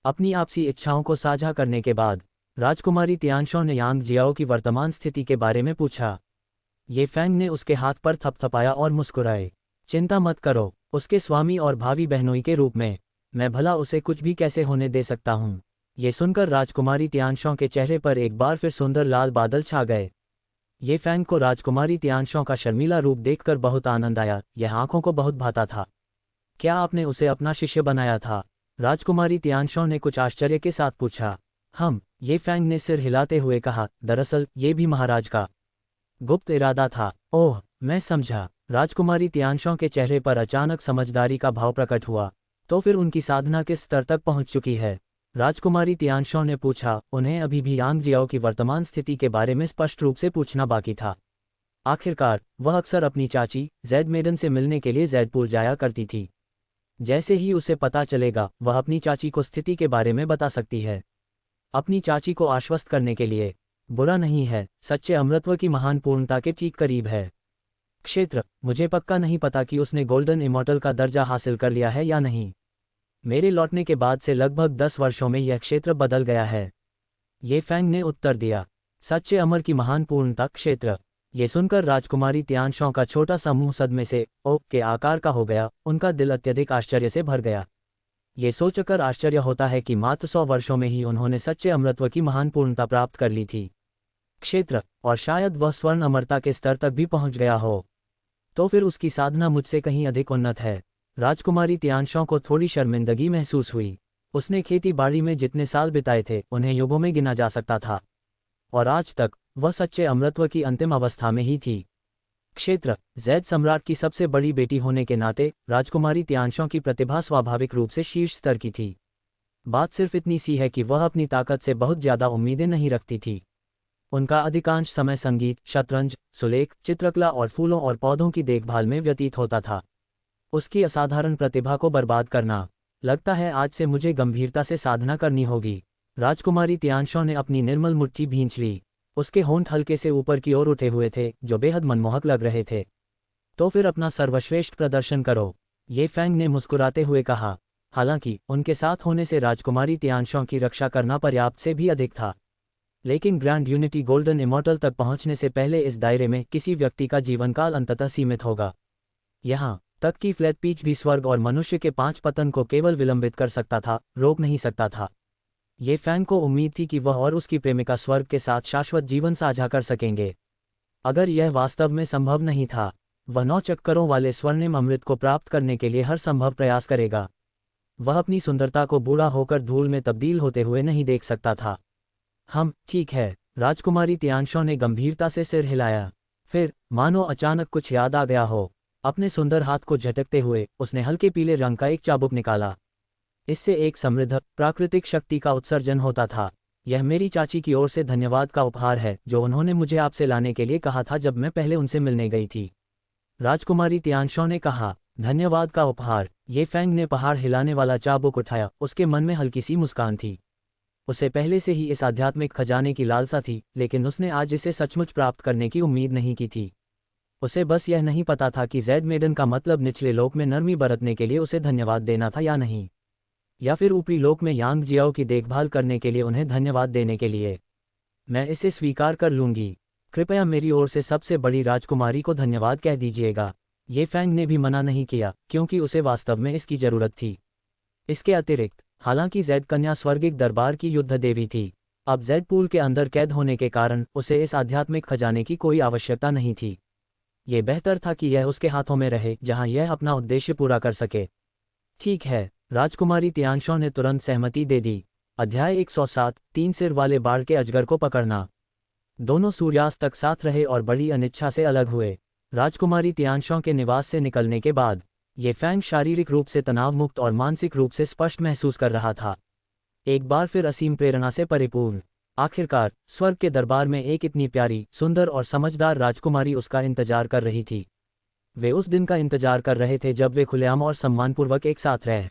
Speaker 1: अपनी आपसी इच्छाओं को साझा करने के बाद राजकुमारी तियानशॉ ने यांग जियाओ की वर्तमान स्थिति के बारे में पूछा। ये फैंग ने उसके हाथ पर थपथपाया और मुस्कुराए। चिंता मत करो, उसके स्वामी और भावी बहनोई के रूप में मैं भला उसे कुछ भी कैसे होने दे सकता हूँ। ये सुनकर राजकुमारी तियानशॉ के चेहरे पर एक बार फिर सुंदर लाल बादल छा गए। ये फैंग को राजकुमारी तियानशॉ का शर्मीला रूप देखकर बहुत आनंद आया। यह आंखों को बहुत भाता था। क्या आपने उसे अपना शिष्य बनाया था? राजकुमारी तियानशॉ ने कुछ आश्चर्य के साथ पूछा। ये फैंग ने सिर हिलाते हुए कहा, दरअसल ये भी महाराज का गुप्त इरादा था। ओह, मैं समझा। राजकुमारी तियानशॉ के चेहरे पर अचानक समझदारी का भाव प्रकट हुआ। तो फिर उनकी साधना किस स्तर तक पहुंच चुकी है? राजकुमारी तियानशॉ ने पूछा। उन्हें अभी भी यांग जियाओ की वर्तमान स्थिति के बारे में स्पष्ट रूप से पूछना बाकी था। आखिरकार वह अक्सर अपनी चाची जेड मेडन से मिलने के लिए जेड पूल जाया करती थी। जैसे ही उसे पता चलेगा वह अपनी चाची को स्थिति के बारे में बता सकती है। अपनी चाची को आश्वस्त करने के लिए। बुरा नहीं है, सच्चे अमृतत्व की महान पूर्णता के ठीक करीब है। क्षेत्र, मुझे पक्का नहीं पता कि उसने गोल्डन इमॉर्टल का दर्जा हासिल कर लिया है या नहीं। मेरे लौटने के बाद से लगभग 10 वर्षों में यह क्षेत्र बदल गया है। ये फैंग ने उत्तर दिया। सच्चे अमर की महान पूर्णता क्षेत्र। ये सुनकर राजकुमारी तियानशॉ का छोटा सा मुंह सदमे से ओक के आकार का हो गया। उनका दिल अत्यधिक आश्चर्य से भर गया। ये सोचकर आश्चर्य होता है कि मात्र 100 वर्षों में ही उन्होंने सच्चे अमृतत्व की महान पूर्णता प्राप्त कर ली थी। क्षेत्र, और शायद वह स्वर्ण अमरता के स्तर तक भी पहुंच गया हो। तो फिर उसकी साधना मुझसे कहीं अधिक उन्नत है। राजकुमारी तियानशॉ को थोड़ी शर्मिंदगी महसूस हुई। उसने खेती बाड़ी में जितने साल बिताए थे उन्हें युगों में गिना जा सकता था, और आज तक वह सच्चे अमृतत्व की अंतिम अवस्था में ही थी। क्षेत्र, जैद सम्राट की सबसे बड़ी बेटी होने के नाते राजकुमारी तियानशॉ की प्रतिभा स्वाभाविक रूप से शीर्ष स्तर की थी। बात सिर्फ इतनी सी है कि वह अपनी ताकत से बहुत ज्यादा उम्मीदें नहीं रखती थी। उनका अधिकांश समय संगीत, शतरंज, सुलेख, चित्रकला और फूलों और पौधों की देखभाल में व्यतीत होता था। उसकी असाधारण प्रतिभा को बर्बाद करना। लगता है आज से मुझे गंभीरता से साधना करनी होगी। राजकुमारी तियानशॉ ने अपनी निर्मल मुट्ठी भींच ली। उसके होंठ हल्के से ऊपर की ओर उठे हुए थे जो बेहद मनमोहक लग रहे थे। तो फिर अपना सर्वश्रेष्ठ प्रदर्शन करो, ये फैंग ने मुस्कुराते हुए कहा। हालांकि उनके साथ होने से राजकुमारी तियानशॉ की रक्षा करना पर्याप्त से भी अधिक था, लेकिन ग्रैंड यूनिटी गोल्डन इमॉर्टल तक पहुंचने से पहले इस दायरे में किसी व्यक्ति का जीवनकाल अंततः सीमित होगा। यहाँ तक कि फ्लैट पीच भी स्वर्ग और मनुष्य के 5 पतन को केवल विलंबित कर सकता था, रोक नहीं सकता था। ये फैंग को उम्मीद थी कि वह और उसकी प्रेमिका स्वर्ग के साथ शाश्वत जीवन साझा कर सकेंगे। अगर यह वास्तव में संभव नहीं था, वह 9 चक्करों वाले स्वर्णिम अमृत को प्राप्त करने के लिए हर संभव प्रयास करेगा। वह अपनी सुंदरता को बूढ़ा होकर धूल में तब्दील होते हुए नहीं देख सकता था। ठीक है, राजकुमारी तियानशॉ ने गंभीरता से सिर हिलाया। फिर मानो अचानक कुछ याद आ गया हो, अपने सुंदर हाथ को झटकते हुए उसने हल्के पीले रंग का एक चाबुक निकाला। इससे एक समृद्ध प्राकृतिक शक्ति का उत्सर्जन होता था। यह मेरी चाची की ओर से धन्यवाद का उपहार है जो उन्होंने मुझे आपसे लाने के लिए कहा था जब मैं पहले उनसे मिलने गई थी। राजकुमारी तियानशॉ ने कहा। धन्यवाद का उपहार। ये फैंग ने पहाड़ हिलाने वाला चाबुक उठाया। उसके मन में हल्की सी मुस्कान थी। उसे पहले से ही इस आध्यात्मिक खजाने की लालसा थी, लेकिन उसने आज इसे सचमुच प्राप्त करने की उम्मीद नहीं की थी। उसे बस यह नहीं पता था कि जेड मेडन का मतलब निचले लोक में नरमी बरतने के लिए उसे धन्यवाद देना था या नहीं, या फिर ऊपरी लोक में यांग जियाओ की देखभाल करने के लिए उन्हें धन्यवाद देने के लिए। मैं इसे स्वीकार कर लूंगी। कृपया मेरी ओर से सबसे बड़ी राजकुमारी को धन्यवाद कह दीजिएगा। ये फैंग ने भी मना नहीं किया क्योंकि उसे वास्तव में इसकी जरूरत थी। इसके अतिरिक्त, हालांकि जेड कन्या स्वर्गिक दरबार की युद्ध देवी थी, अब जेड पूल के अंदर कैद होने के कारण उसे इस आध्यात्मिक खजाने की कोई आवश्यकता नहीं थी। ये बेहतर था कि यह उसके हाथों में रहे जहां यह अपना उद्देश्य पूरा कर सके। ठीक है, राजकुमारी तियानशॉ ने तुरंत सहमति दे दी। अध्याय 107, 3 सिर वाले बाढ़ के अजगर को पकड़ना। दोनों सूर्यास्त तक साथ रहे और बड़ी अनिच्छा से अलग हुए। राजकुमारी तियानशॉ के निवास से निकलने के बाद ये फैंग शारीरिक रूप से तनाव मुक्त और मानसिक रूप से स्पष्ट महसूस कर रहा था। एक बार फिर असीम प्रेरणा से परिपूर्ण। आखिरकार स्वर्ग के दरबार में एक इतनी प्यारी, सुंदर और समझदार राजकुमारी उसका इंतजार कर रही थी। वे उस दिन का इंतजार कर रहे थे जब वे खुलेआम और सम्मानपूर्वक एक साथ रह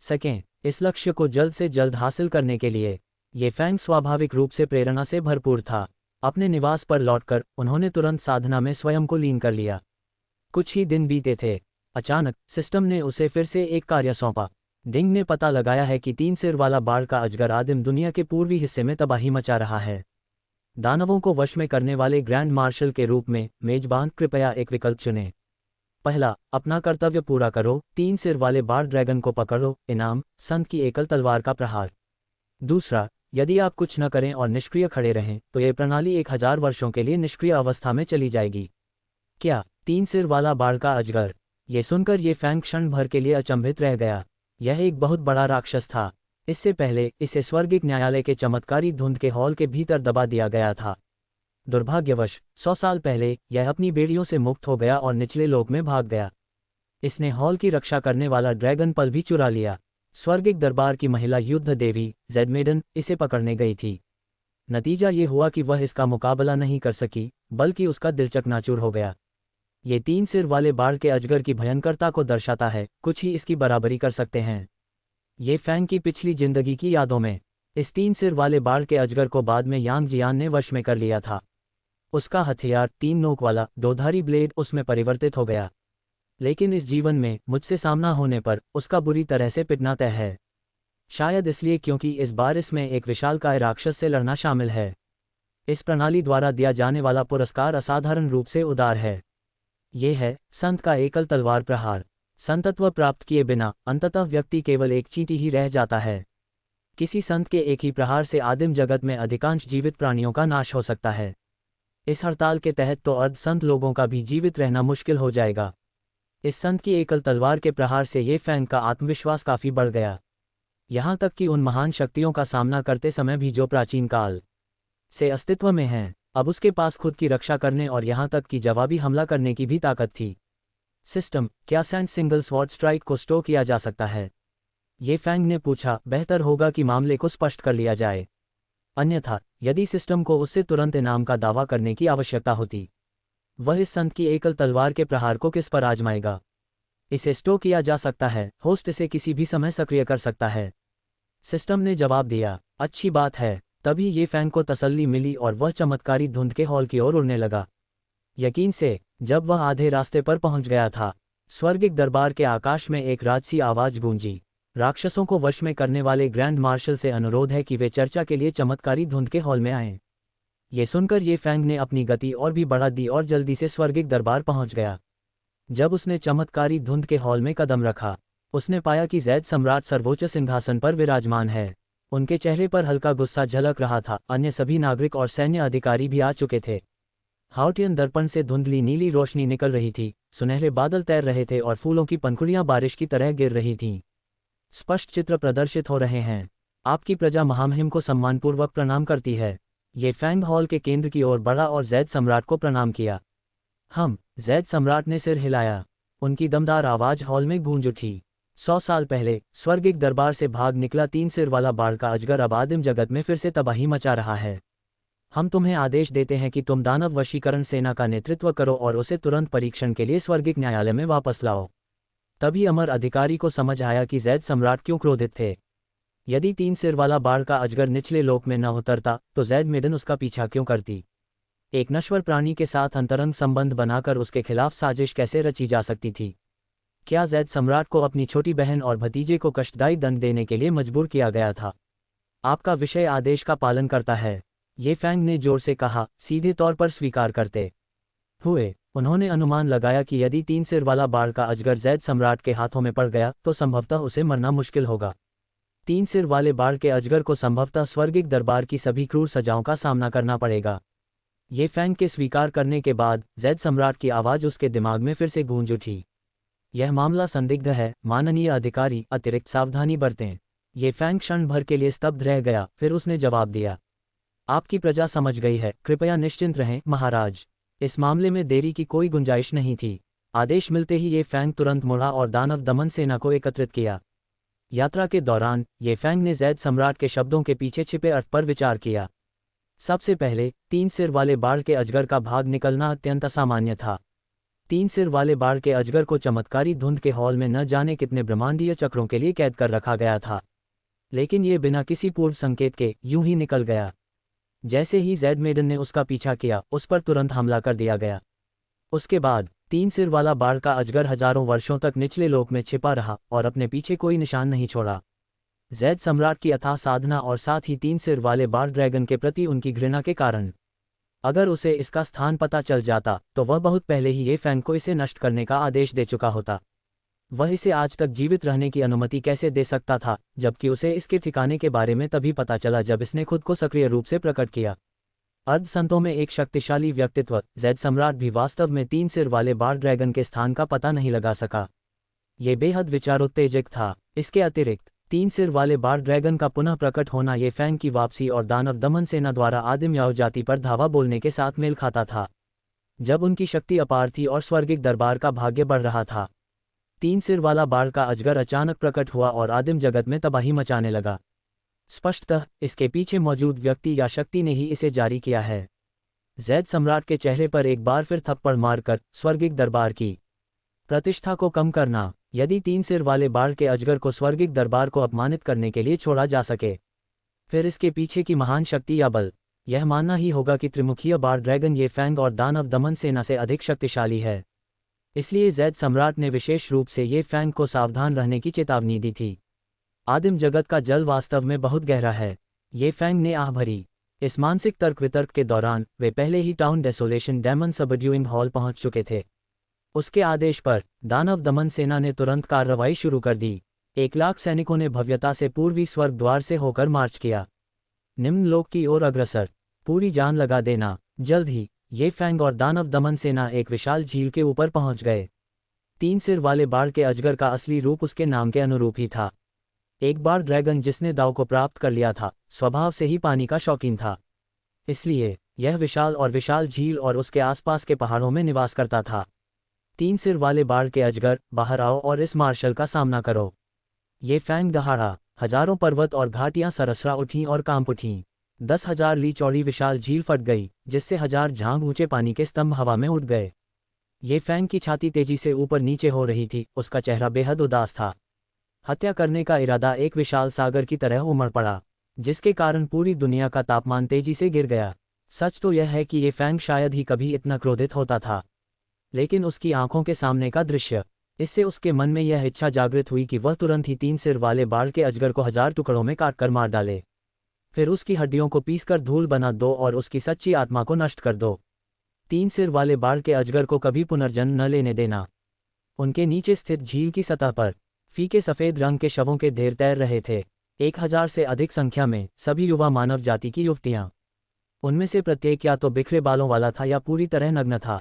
Speaker 1: सकें। इस लक्ष्य को जल्द से जल्द हासिल करने के लिए ये फैंग स्वाभाविक रूप से प्रेरणा से भरपूर था। अपने निवास पर लौटकर उन्होंने तुरंत साधना में स्वयं को लीन कर लिया। कुछ ही दिन बीते थे। अचानक सिस्टम ने उसे फिर से एक कार्य सौंपा। डिंग ने पता लगाया है कि 3 सिर वाला बाढ़ का अजगर आदिम दुनिया के पूर्वी हिस्से में तबाही मचा रहा है। दानवों को वश में करने वाले ग्रैंड मार्शल के रूप में मेजबान कृपया एक विकल्प चुनें। पहला, अपना कर्तव्य पूरा करो, 3 सिर वाले बाढ़ ड्रैगन को पकड़ो। इनाम, संत की एकल तलवार का प्रहार। दूसरा, यदि आप कुछ न करें और निष्क्रिय खड़े रहें तो ये प्रणाली 1000 वर्षों के लिए निष्क्रिय अवस्था में चली जाएगी। क्या 3 सिर वाला बाढ़ का अजगर? ये सुनकर ये फैंग क्षण भर के लिए अचंभित रह गया। यह एक बहुत बड़ा राक्षस था। इससे पहले इसे स्वर्गिक न्यायालय के चमत्कारी धुंध के हॉल के भीतर दबा दिया गया था। दुर्भाग्यवश 100 साल पहले यह अपनी बेड़ियों से मुक्त हो गया और निचले लोक में भाग गया। इसने हॉल की रक्षा करने वाला ड्रैगन पल भी चुरा लिया। स्वर्गिक दरबार की महिला युद्ध देवी जेड मेडन इसे पकड़ने गई थी। नतीजा ये हुआ कि वह इसका मुकाबला नहीं कर सकी, बल्कि उसका दिल चकनाचूर हो गया। ये 3 सिर वाले बाढ़ के अजगर की भयंकरता को दर्शाता है, कुछ ही इसकी बराबरी कर सकते हैं। ये फैंग की पिछली जिंदगी की यादों में इस 3 सिर वाले बाढ़ के अजगर को बाद में यांग जियान ने वश में कर लिया था। उसका हथियार 3 नोक वाला दोधारी ब्लेड उसमें परिवर्तित हो गया। लेकिन इस जीवन में मुझसे सामना होने पर उसका बुरी तरह से पिटना तय है। शायद इसलिए क्योंकि इस बार इसमें एक विशालकाय राक्षस से लड़ना शामिल है। इस प्रणाली द्वारा दिया जाने वाला पुरस्कार असाधारण रूप से उदार है। ये है संत का एकल तलवार प्रहार। संतत्व प्राप्त किए बिना अंततः व्यक्ति केवल एक चींटी ही रह जाता है। किसी संत के एक ही प्रहार से आदिम जगत में अधिकांश जीवित प्राणियों का नाश हो सकता है। इस हड़ताल के तहत तो अर्ध संत लोगों का भी जीवित रहना मुश्किल हो जाएगा। इस संत की एकल तलवार के प्रहार से ये फैंग का आत्मविश्वास काफी बढ़ गया। यहाँ तक कि उन महान शक्तियों का सामना करते समय भी जो प्राचीन काल से अस्तित्व में हैं, अब उसके पास खुद की रक्षा करने और यहाँ तक कि जवाबी हमला करने की भी ताकत थी। सिस्टम, क्या सैंड सिंगल स्वॉर्ड स्ट्राइक को स्टो किया जा सकता है? ये फैंग ने पूछा। बेहतर होगा कि मामले को स्पष्ट कर लिया जाए। अन्यथा यदि सिस्टम को उससे तुरंत इनाम का दावा करने की आवश्यकता होती, वह इस संत की एकल तलवार के प्रहार को किस पर आजमाएगा? इसे स्टो किया जा सकता है। होस्ट इसे किसी भी समय सक्रिय कर सकता है। सिस्टम ने जवाब दिया। अच्छी बात है। तभी ये फैंग को तसल्ली मिली और वह चमत्कारी धुंध के हॉल की ओर उड़ने लगा। यकीन से जब वह आधे रास्ते पर पहुंच गया था, स्वर्गिक दरबार के आकाश में एक राजसी आवाज गूंजी। राक्षसों को वश में करने वाले ग्रैंड मार्शल से अनुरोध है कि वे चर्चा के लिए चमत्कारी धुंध के हॉल में आएं। ये सुनकर ये फैंग ने अपनी गति और भी बढ़ा दी और जल्दी से स्वर्गिक दरबार पहुंच गया। जब उसने चमत्कारी धुंध के हॉल में कदम रखा, उसने पाया कि जैद सम्राट सर्वोच्च सिंहासन पर विराजमान है। उनके चेहरे पर हल्का गुस्सा झलक रहा था। अन्य सभी नागरिक और सैन्य अधिकारी भी आ चुके थे। हाउटियन दर्पण से धुंधली नीली रोशनी निकल रही थी। सुनहरे बादल तैर रहे थे और फूलों की पंखुड़ियां बारिश की तरह गिर रही थीं। स्पष्ट चित्र प्रदर्शित हो रहे हैं। आपकी प्रजा महामहिम को सम्मानपूर्वक प्रणाम करती है। ये फैंग हॉल के केंद्र की ओर बढ़ा और जैद सम्राट को प्रणाम किया। जैद सम्राट ने सिर हिलाया। उनकी दमदार आवाज हॉल में गूंज उठी। 100 साल पहले स्वर्गिक दरबार से भाग निकला 3 सिर वाला बाढ़ का अजगर अब आदिम जगत में फिर से तबाही मचा रहा है। हम तुम्हें आदेश देते हैं कि तुम दानव वशीकरण सेना का नेतृत्व करो और उसे तुरंत परीक्षण के लिए स्वर्गिक न्यायालय में वापस लाओ। तभी अमर अधिकारी को समझ आया कि जैद सम्राट क्यों क्रोधित थे। यदि 3 सिर वाला बाढ़ का अजगर निचले लोक में न उतरता तो जैद मेडन उसका पीछा क्यों करती? एक नश्वर प्राणी के साथ अंतरंग संबंध बनाकर उसके खिलाफ साजिश कैसे रची जा सकती थी? क्या जैद सम्राट को अपनी छोटी बहन और भतीजे को कष्टदायी दंड देने के लिए मजबूर किया गया था? आपका विषय आदेश का पालन करता है, ये फैंग ने जोर से कहा। सीधे तौर पर स्वीकार करते हुए उन्होंने अनुमान लगाया कि यदि 3 सिर वाला बाढ़ का अजगर जैद सम्राट के हाथों में पड़ गया तो संभवतः उसे मरना मुश्किल होगा। 3 सिर वाले बाढ़ के अजगर को संभवतः स्वर्गिक दरबार की सभी क्रूर सजाओं का सामना करना पड़ेगा। ये फैंग के स्वीकार करने के बाद जैद सम्राट की आवाज़ उसके दिमाग में फिर से गूंज उठी। यह मामला संदिग्ध है, माननीय अधिकारी, अतिरिक्त सावधानी बरतें। ये फैंग क्षण भर के लिए स्तब्ध रह गया, फिर उसने जवाब दिया। आपकी प्रजा समझ गई है, कृपया निश्चिंत रहें महाराज। इस मामले में देरी की कोई गुंजाइश नहीं थी। आदेश मिलते ही ये फैंग तुरंत मुड़ा और दानव दमन सेना को एकत्रित किया। यात्रा के दौरान ये फैंग ने जैद सम्राट के शब्दों के पीछे छिपे अर्थ पर विचार किया। सबसे पहले, 3 सिर वाले बाढ़ के अजगर का भाग निकलना अत्यंत असामान्य था। 3 सिर वाले बाढ़ के अजगर को चमत्कारी धुंध के हॉल में न जाने कितने ब्रह्मांडीय चक्रों के लिए कैद कर रखा गया था। लेकिन ये बिना किसी पूर्व संकेत के यूं ही निकल गया। जैसे ही जेड मेडन ने उसका पीछा किया, उस पर तुरंत हमला कर दिया गया। उसके बाद 3 सिर वाला बाढ़ का अजगर हजारों वर्षों तक निचले लोक में छिपा रहा और अपने पीछे कोई निशान नहीं छोड़ा। जेड सम्राट की अथाह साधना और साथ ही 3 सिर वाले बाढ़ ड्रैगन के प्रति उनकी घृणा के कारण, अगर उसे इसका स्थान पता चल जाता तो वह बहुत पहले ही ये फैंग को इसे नष्ट करने का आदेश दे चुका होता। वह इसे आज तक जीवित रहने की अनुमति कैसे दे सकता था, जबकि उसे इसके ठिकाने के बारे में तभी पता चला जब इसने खुद को सक्रिय रूप से प्रकट किया। अर्ध संतों में एक शक्तिशाली व्यक्तित्व जेड सम्राट भी वास्तव में 3 सिर वाले बाढ़ ड्रैगन के स्थान का पता नहीं लगा सका। ये बेहद विचारोत्तेजक था। इसके अतिरिक्त 3 सिर वाले बाढ़ ड्रैगन का पुनः प्रकट होना ये फैंग की वापसी और दानव दमन सेना द्वारा आदिम याओ जाति पर धावा बोलने के साथ मेल खाता था, जब उनकी शक्ति अपार थी और स्वर्गिक दरबार का भाग्य बढ़ रहा था। 3 सिर वाला बाढ़ का अजगर अचानक प्रकट हुआ और आदिम जगत में तबाही मचाने लगा। स्पष्टतः इसके पीछे मौजूद व्यक्ति या शक्ति ने ही इसे जारी किया है। जेड सम्राट के चेहरे पर एक बार फिर थप्पड़ मारकर स्वर्गिक दरबार की प्रतिष्ठा को कम करना। यदि 3 सिर वाले बाढ़ के अजगर को स्वर्गिक दरबार को अपमानित करने के लिए छोड़ा जा सके, फिर इसके पीछे की महान शक्ति या बल, यह मानना ही होगा कि त्रिमुखीय बाढ़ ड्रैगन ये फैंग और दानव दमन सेना से अधिक शक्तिशाली है। इसलिए जेड सम्राट ने विशेष रूप से ये फैंग को सावधान रहने की चेतावनी दी थी। आदिम जगत का जल वास्तव में बहुत गहरा है, ये फैंग ने आह भरी। इस मानसिक तर्क वितर्क के दौरान वे पहले ही town desolation demon subduing hall पहुंच चुके थे। उसके आदेश पर दानव दमन सेना ने तुरंत कार्रवाई शुरू कर दी। 1 लाख सैनिकों ने भव्यता से पूर्वी स्वर्ग द्वार से होकर मार्च किया, निम्न लोक की ओर अग्रसर, पूरी जान लगा देना। जल्द ही ये फैंग और दानव दमन सेना एक विशाल झील के ऊपर पहुंच गए। 3 सिर वाले बाढ़ के अजगर का असली रूप उसके नाम के अनुरूप ही था। एक बार ड्रैगन जिसने दाव को प्राप्त कर लिया था, स्वभाव से ही पानी का शौकीन था। इसलिए यह विशाल झील और उसके आसपास के पहाड़ों में निवास करता था। 3 सिर वाले बाढ़ के अजगर, बाहर आओ और इस मार्शल का सामना करो। ये फैंग दहाड़ा, हजारों पर्वत और घाटियां सरसरा उठीं और कांप उठीं। 10,000 ली चौड़ी विशाल झील फट गई, जिससे 1000 झांग ऊंचे पानी के स्तंभ हवा में उड़ गए। ये फैंग की छाती तेजी से ऊपर नीचे हो रही थी, उसका चेहरा बेहद उदास था। हत्या करने का इरादा एक विशाल सागर की तरह उमड़ पड़ा, जिसके कारण पूरी दुनिया का तापमान तेजी से गिर गया। सच तो यह है कि ये फैंग शायद ही कभी इतना क्रोधित होता था, लेकिन उसकी आंखों के सामने का दृश्य, इससे उसके मन में यह इच्छा जागृत हुई कि वह तुरंत ही 3 सिर वाले बाढ़ के अजगर को 1000 टुकड़ों में काटकर मार डाले। फिर उसकी हड्डियों को पीसकर धूल बना दो और उसकी सच्ची आत्मा को नष्ट कर दो। 3 सिर वाले बाढ़ के अजगर को कभी पुनर्जन्म न लेने देना। उनके नीचे स्थित झील की सतह पर फीके सफ़ेद रंग के शवों के ढेर तैर रहे थे, 1000 से अधिक संख्या में, सभी युवा मानव जाति की युवतियां। उनमें से प्रत्येक या तो बिखरे बालों वाला था या पूरी तरह नग्न था।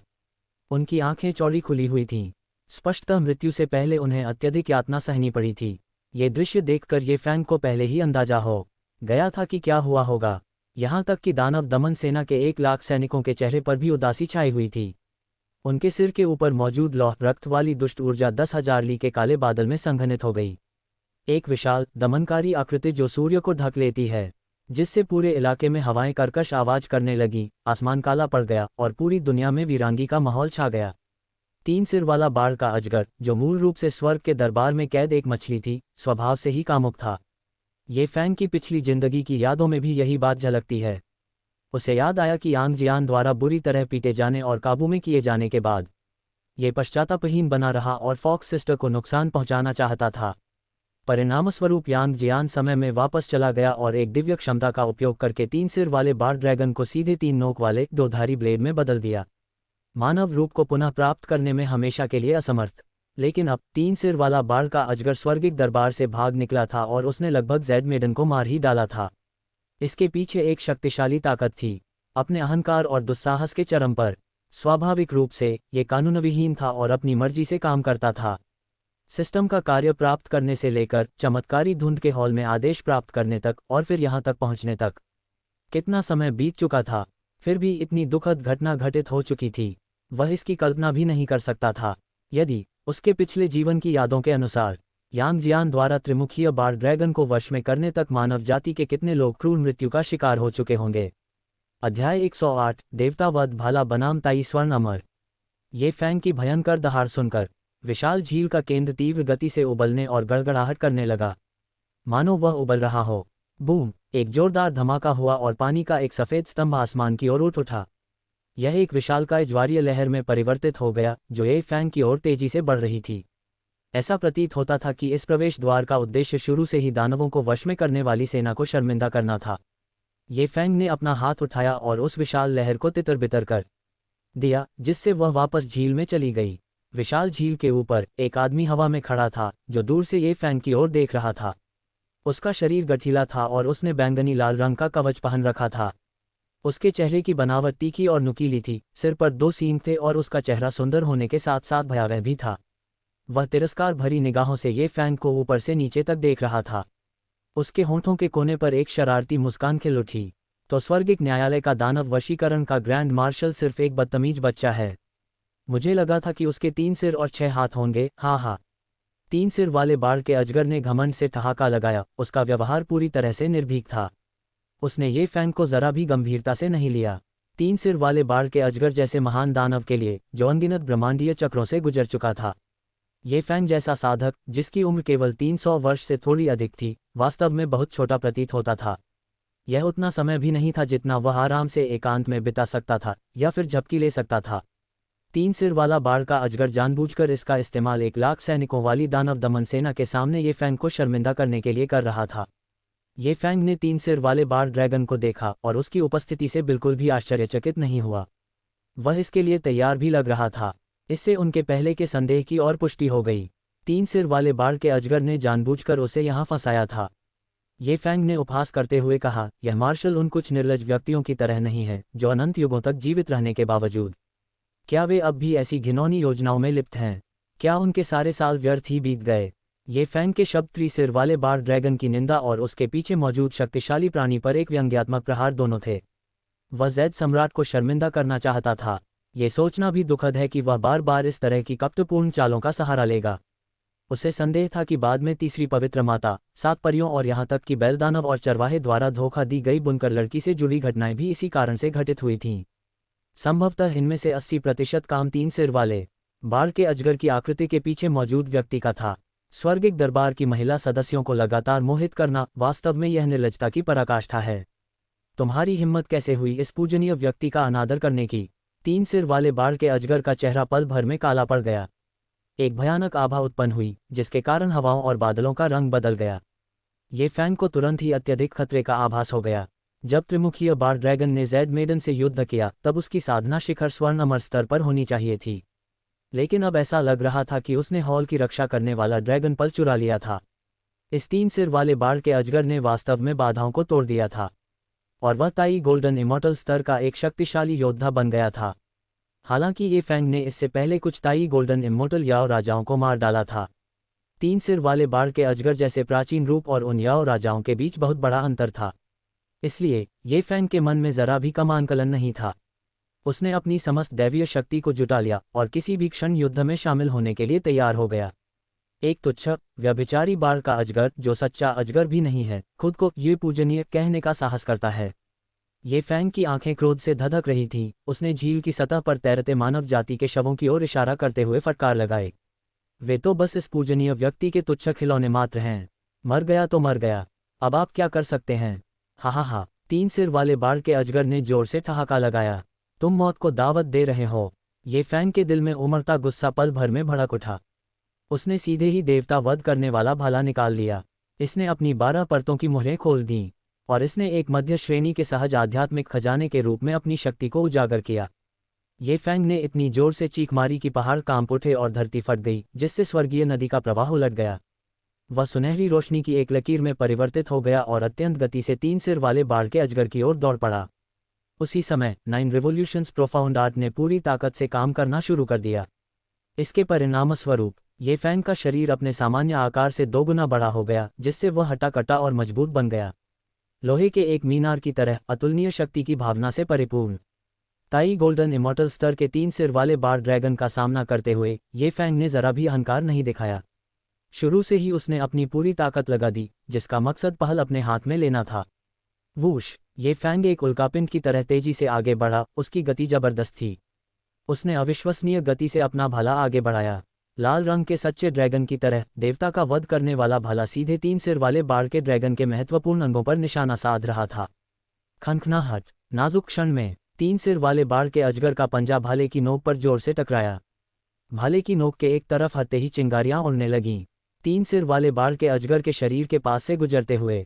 Speaker 1: उनकी आंखें चौड़ी खुली हुई थीं। स्पष्टतः मृत्यु से पहले उन्हें अत्यधिक यातना सहनी पड़ी थी। ये दृश्य देखकर ये फैंग को पहले ही अंदाजा हो गया था कि क्या हुआ होगा। यहाँ तक कि दानव दमन सेना के 1 लाख सैनिकों के चेहरे पर भी उदासी छाई हुई थी। उनके सिर के ऊपर मौजूद लौह रक्त वाली दुष्ट ऊर्जा 10,000 ली के काले बादल में संघनित हो गई। एक विशाल दमनकारी आकृति जो सूर्य को ढक लेती है, जिससे पूरे इलाके में हवाएं कर्कश आवाज करने लगी, आसमान काला पड़ गया और पूरी दुनिया में वीरांगी का माहौल छा गया। 3 सिर वाला बाढ़ का अजगर, जो मूल रूप से स्वर्ग के दरबार में कैद एक मछली थी, स्वभाव से ही कामुक था। ये फैंग की पिछली जिंदगी की यादों में भी यही बात झलकती है। उसे याद आया कि यांग जियान द्वारा बुरी तरह पीटे जाने और काबू में किए जाने के बाद ये पश्चातापहीन बना रहा और फॉक्स सिस्टर को नुकसान पहुंचाना चाहता था। परिणामस्वरूप यांग जियान समय में वापस चला गया और एक दिव्य क्षमता का उपयोग करके 3 सिर वाले बाढ़ ड्रैगन को सीधे 3 नोक वाले 2धारी ब्लेड में बदल दिया। मानव रूप को पुनः प्राप्त करने में हमेशा के लिए असमर्थ, लेकिन अब 3 सिर वाला बाढ़ का अजगर स्वर्गिक दरबार से भाग निकला था और उसने लगभग जेड मेडन को मार ही डाला था। इसके पीछे एक शक्तिशाली ताकत थी, अपने अहंकार और दुस्साहस के चरम पर। स्वाभाविक रूप से ये कानूनविहीन था और अपनी मर्जी से काम करता था। सिस्टम का कार्य प्राप्त करने से लेकर चमत्कारी धुंध के हॉल में आदेश प्राप्त करने तक और फिर यहाँ तक पहुँचने तक कितना समय बीत चुका था, फिर भी इतनी दुखद घटना घटित हो चुकी थी, वह इसकी कल्पना भी नहीं कर सकता था। यदि उसके पिछले जीवन की यादों के अनुसार यांग जियान द्वारा त्रिमुखीय बाढ़ ड्रैगन को वश में करने तक मानव जाति के कितने लोग क्रूर मृत्यु का शिकार हो चुके होंगे। अध्याय 108 देवतावध भाला बनाम ताई स्वर्ण अमर। ये फैंग की भयंकर दहाड़ सुनकर विशाल झील का केंद्र तीव्र गति से उबलने और गड़गड़ाहट करने लगा, मानो वह उबल रहा हो। बूम! एक जोरदार धमाका हुआ और पानी का एक सफ़ेद स्तंभ आसमान की ओर उठ उठा। यह एक विशालकाय ज्वारीय लहर में परिवर्तित हो गया जो ये फैंग की ओर तेजी से बढ़ रही थी। ऐसा प्रतीत होता था कि इस प्रवेश द्वार का उद्देश्य शुरू से ही दानवों को वश में करने वाली सेना को शर्मिंदा करना था। ये फैंग ने अपना हाथ उठाया और उस विशाल लहर को तितर-बितर कर दिया, जिससे वह वापस झील में चली गई। विशाल झील के ऊपर एक आदमी हवा में खड़ा था जो दूर से ये फैंग की ओर देख रहा था। उसका शरीर गठीला था और उसने बैंगनी लाल रंग का कवच पहन रखा था। उसके चेहरे की बनावट तीखी और नुकीली थी, सिर पर 2 सींग थे और उसका चेहरा सुंदर होने के साथ साथ भयावह भी था। वह तिरस्कार भरी निगाहों से ये फैंग को ऊपर से नीचे तक देख रहा था। उसके होंठों के कोने पर एक शरारती मुस्कान खिल उठी। तो स्वर्गिक न्यायालय का दानव वशीकरण का ग्रैंड मार्शल सिर्फ एक बदतमीज बच्चा है। मुझे लगा था कि उसके 3 सिर और 6 हाथ होंगे। हाँ हाँ। 3 सिर वाले बाढ़ के अजगर ने घमंड से ठहाका लगाया। उसका व्यवहार पूरी तरह से निर्भीक था। उसने ये फैंग को जरा भी गंभीरता से नहीं लिया। 3 सिर वाले बाढ़ के अजगर जैसे महान दानव के लिए जो अनगिनत ब्रह्मांडीय चक्रों से गुजर चुका था, ये फैंग जैसा साधक जिसकी उम्र केवल 300 वर्ष से थोड़ी अधिक थी, वास्तव में बहुत छोटा प्रतीत होता था। यह उतना समय भी नहीं था जितना वह आराम से एकांत में बिता सकता था या फिर झपकी ले सकता था। 3 सिर वाला बाढ़ का अजगर जानबूझकर इसका इस्तेमाल 1 लाख सैनिकों वाली दानव दमन सेना के सामने ये फैंग को शर्मिंदा करने के लिए कर रहा था। ये फैंग ने 3 सिर वाले बाढ़ ड्रैगन को देखा और उसकी उपस्थिति से बिल्कुल भी आश्चर्यचकित नहीं हुआ। वह इसके लिए तैयार भी लग रहा था। इससे उनके पहले के संदेह की और पुष्टि हो गई। 3 सिर वाले बाढ़ के अजगर ने जानबूझकर उसे यहाँ फंसाया था। ये फैंग ने उपहास करते हुए कहा, यह मार्शल उन कुछ निर्लज व्यक्तियों की तरह नहीं है जो अनंत युगों तक जीवित रहने के बावजूद, क्या वे अब भी ऐसी घिनौनी योजनाओं में लिप्त हैं? क्या उनके सारे साल व्यर्थ ही बीत गए? ये फैंग के शब्द 3 सिर वाले बाढ़ ड्रैगन की निंदा और उसके पीछे मौजूद शक्तिशाली प्राणी पर एक व्यंग्यात्मक प्रहार दोनों थे। वह जैद सम्राट को शर्मिंदा करना चाहता था। ये सोचना भी दुखद है कि वह बार बार इस तरह की कपटपूर्ण चालों का सहारा लेगा। उसे संदेह था कि बाद में तीसरी पवित्र माता, 7 परियों और यहाँ तक कि बैलदानव और चरवाहे द्वारा धोखा दी गई बुनकर लड़की से जुड़ी घटनाएं भी इसी कारण से घटित हुई थीं। संभवतः इनमें से 80% काम 3 सिर वाले बाढ़ के अजगर की आकृति के पीछे मौजूद व्यक्ति का था। स्वर्गिक दरबार की महिला सदस्यों को लगातार मोहित करना वास्तव में यह निर्लजता की पराकाष्ठा है। तुम्हारी हिम्मत कैसे हुई इस पूजनीय व्यक्ति का अनादर करने की? 3 सिर वाले बाढ़ के अजगर का चेहरा पल भर में काला पड़ गया। एक भयानक आभा उत्पन्न हुई जिसके कारण हवाओं और बादलों का रंग बदल गया। ये फैंग को तुरंत ही अत्यधिक खतरे का आभास हो गया। जब त्रिमुखीय बाढ़ ड्रैगन ने ज़ेड मेडन से युद्ध किया तब उसकी साधना शिखर स्वर्ण अमर स्तर पर होनी चाहिए थी, लेकिन अब ऐसा लग रहा था कि उसने हॉल की रक्षा करने वाला ड्रैगन पल चुरा लिया था। इस 3 सिर वाले बाढ़ के अजगर ने वास्तव में बाधाओं को तोड़ दिया था और वह ताई गोल्डन इमॉर्टल स्तर का एक शक्तिशाली योद्धा बन गया था। हालांकि ये फैंग ने इससे पहले कुछ ताई गोल्डन इमॉर्टल याओ राजाओं को मार डाला था। 3 सिर वाले बाढ़ के अजगर जैसे प्राचीन रूप और उन याओ राजाओं के बीच बहुत बड़ा अंतर था। इसलिए ये फैंग के मन में जरा भी कम आंकलन नहीं था। उसने अपनी समस्त दैवीय शक्ति को जुटा लिया और किसी भी क्षण युद्ध में शामिल होने के लिए तैयार हो गया। एक तुच्छ व्यभिचारी बाढ़ का अजगर जो सच्चा अजगर भी नहीं है, खुद को ये पूजनीय कहने का साहस करता है। ये फैंग की आंखें क्रोध से धधक रही थीं। उसने झील की सतह पर तैरते मानव जाति के शवों की ओर इशारा करते हुए फटकार लगाए। वे तो बस इस पूजनीय व्यक्ति के तुच्छ खिलौने मात्र हैं। मर गया तो मर गया, अब आप क्या कर सकते हैं? हा हा हा। 3 सिर वाले बाढ़ के अजगर ने जोर से ठहाका लगाया। तुम मौत को दावत दे रहे हो? ये फैंग के दिल में उमड़ता गुस्सा पल भर में भड़क उठा। उसने सीधे ही देवता वध करने वाला भाला निकाल लिया। इसने अपनी 12 परतों की मुहरें खोल दीं और इसने एक मध्य श्रेणी के सहज आध्यात्मिक खजाने के रूप में अपनी शक्ति को उजागर किया। ये फैंग ने इतनी जोर से चीख मारी कि पहाड़ कांप उठे और धरती फट गई, जिससे स्वर्गीय नदी का प्रवाह उलट गया। वह सुनहरी रोशनी की एक लकीर में परिवर्तित हो गया और अत्यंत गति से 3 सिर वाले बाढ़ के अजगर की ओर दौड़ पड़ा। उसी समय 9 रिवोल्यूशंस प्रोफाउंड आर्ट ने पूरी ताकत से काम करना शुरू कर दिया। इसके परिणामस्वरूप ये फैंग का शरीर अपने सामान्य आकार से 2 गुना बड़ा हो गया, जिससे वह हटा-कटा और मजबूत बन गया, लोहे के एक मीनार की तरह अतुलनीय शक्ति की भावना से परिपूर्ण। ताई गोल्डन इमॉर्टल स्तर के 3 सिर वाले बाढ़ ड्रैगन का सामना करते हुए ये फैंग ने जरा भी अहंकार नहीं दिखाया। शुरू से ही उसने अपनी पूरी ताकत लगा दी, जिसका मकसद पहल अपने हाथ में लेना था। वूश, ये फैंग एक उल्कापिंड की तरह तेजी से आगे बढ़ा, उसकी गति जबरदस्त थी। उसने अविश्वसनीय गति से अपना भाला आगे बढ़ाया। लाल रंग के सच्चे ड्रैगन की तरह देवता का वध करने वाला भाला सीधे 3 सिर वाले बाढ़ के ड्रैगन के महत्वपूर्ण अंगों पर निशाना साध रहा था। खनखनाहट, नाजुक क्षण में 3 सिर वाले बाढ़ के अजगर का पंजा भाले की नोक पर जोर से टकराया। भाले की नोक के एक तरफ आते ही चिंगारियां उड़ने लगीं। 3 सिर वाले बाढ़ के अजगर के शरीर के पास से गुजरते हुए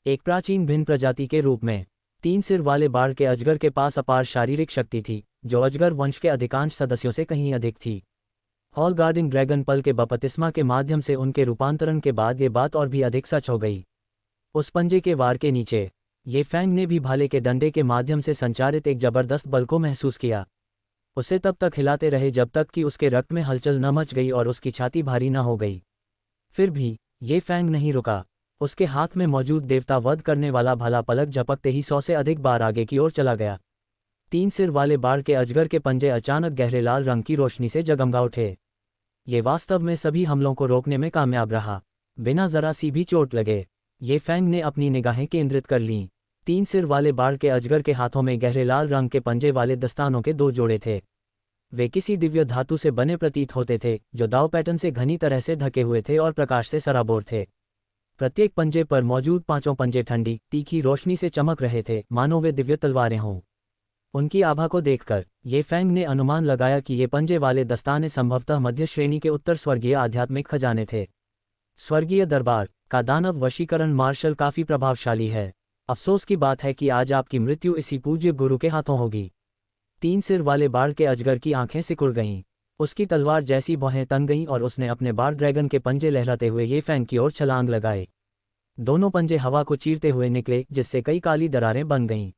Speaker 1: एक प्राचीन भिन्न प्रजाति के रूप में 3 सिर वाले बाढ़ के अजगर के पास अपार शारीरिक शक्ति थी, जो अजगर वंश के अधिकांश सदस्यों से कहीं अधिक थी। हॉल गार्डिंग ड्रैगन पल के बपतिस्मा के माध्यम से उनके रूपांतरण के बाद ये बात और भी अधिक सच हो गई। उस पंजे के वार के नीचे ये फैंग ने भी भाले के डंडे के माध्यम से संचारित एक जबरदस्त बल को महसूस किया। उसे तब तक हिलाते रहे जब तक कि उसके रक्त में हलचल न मच गई और उसकी छाती भारी न हो गई। फिर भी ये फैंग नहीं रुका। उसके हाथ में मौजूद देवता वध करने वाला भाला पलक झपकते ही 100 से अधिक बार आगे की ओर चला गया। 3 सिर वाले बाढ़ के अजगर के पंजे अचानक गहरे लाल रंग की रोशनी से जगमगा उठे। ये वास्तव में सभी हमलों को रोकने में कामयाब रहा, बिना जरा सी भी चोट लगे। ये फैंग ने अपनी निगाहें केंद्रित कर लीं। 3 सिर वाले बाढ़ के अजगर के हाथों में गहरे लाल रंग के पंजे वाले दस्तानों के 2 जोड़े थे। वे किसी दिव्य धातु से बने प्रतीत होते थे, जो दाव पैटर्न से घनी तरह से ढके हुए थे और प्रकाश से सराबोर थे। प्रत्येक पंजे पर मौजूद 5 पंजे ठंडी, तीखी रोशनी से चमक रहे थे, मानो वे दिव्य तलवारें हों। उनकी आभा को देखकर ये फैंग ने अनुमान लगाया कि ये पंजे वाले दस्ताने संभवतः मध्य श्रेणी के उत्तर स्वर्गीय आध्यात्मिक खजाने थे। स्वर्गीय दरबार का दानव वशीकरण मार्शल काफी प्रभावशाली है। अफसोस की बात है कि आज आपकी मृत्यु इसी पूज्य गुरु के हाथों होगी। 3 सिर वाले बाढ़ के अजगर की आंखें सिकुड़ गईं। उसकी तलवार जैसी भौहें तन गईं और उसने अपने बाढ़ ड्रैगन के पंजे लहराते हुए ये फैंग की ओर छलांग लगाए। दोनों पंजे हवा को चीरते हुए निकले, जिससे कई काली दरारें बन गईं।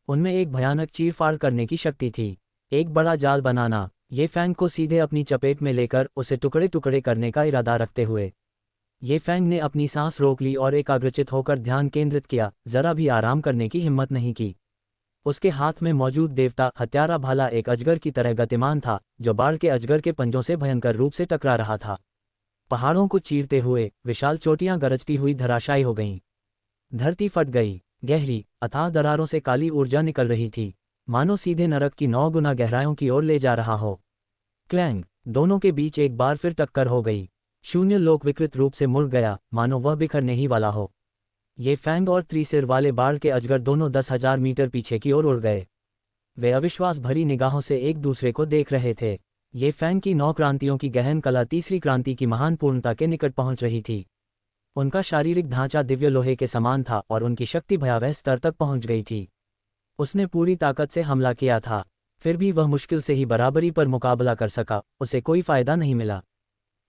Speaker 1: उनमें एक भयानक चीरफाड़ करने की शक्ति थी, एक बड़ा जाल बनाना। ये फैंग को सीधे अपनी चपेट में लेकर उसे टुकड़े टुकड़े करने का इरादा रखते हुए ये फैंग ने अपनी सांस रोक ली और एकाग्रचित होकर ध्यान केंद्रित किया, जरा भी आराम करने की हिम्मत नहीं की। उसके हाथ में मौजूद देवता हत्यारा भाला एक अजगर की तरह गतिमान था, जो बाढ़ के अजगर के पंजों से भयंकर रूप से टकरा रहा था। पहाड़ों को चीरते हुए विशाल चोटियां गरजती हुई धराशायी हो गईं। धरती फट गई। गहरी अथाह दरारों से काली ऊर्जा निकल रही थी, मानो सीधे नरक की 9 गुना गहराइयों की ओर ले जा रहा हो। क्लैंग, दोनों के बीच एक बार फिर टक्कर हो गई। शून्य लोक विकृत रूप से मुड़ गया, मानो वह बिखरने ही वाला हो। ये फैंग और 3 सिर वाले बाढ़ के अजगर दोनों 10,000 मीटर पीछे की ओर उड़ गए। वे अविश्वास भरी निगाहों से एक दूसरे को देख रहे थे। ये फैंग की 9 क्रांतियों की गहन कला तीसरी क्रांति की महान पूर्णता के निकट पहुंच रही थी। उनका शारीरिक ढांचा दिव्य लोहे के समान था और उनकी शक्ति भयावह स्तर तक पहुंच गई थी। उसने पूरी ताकत से हमला किया था, फिर भी वह मुश्किल से ही बराबरी पर मुकाबला कर सका। उसे कोई फायदा नहीं मिला।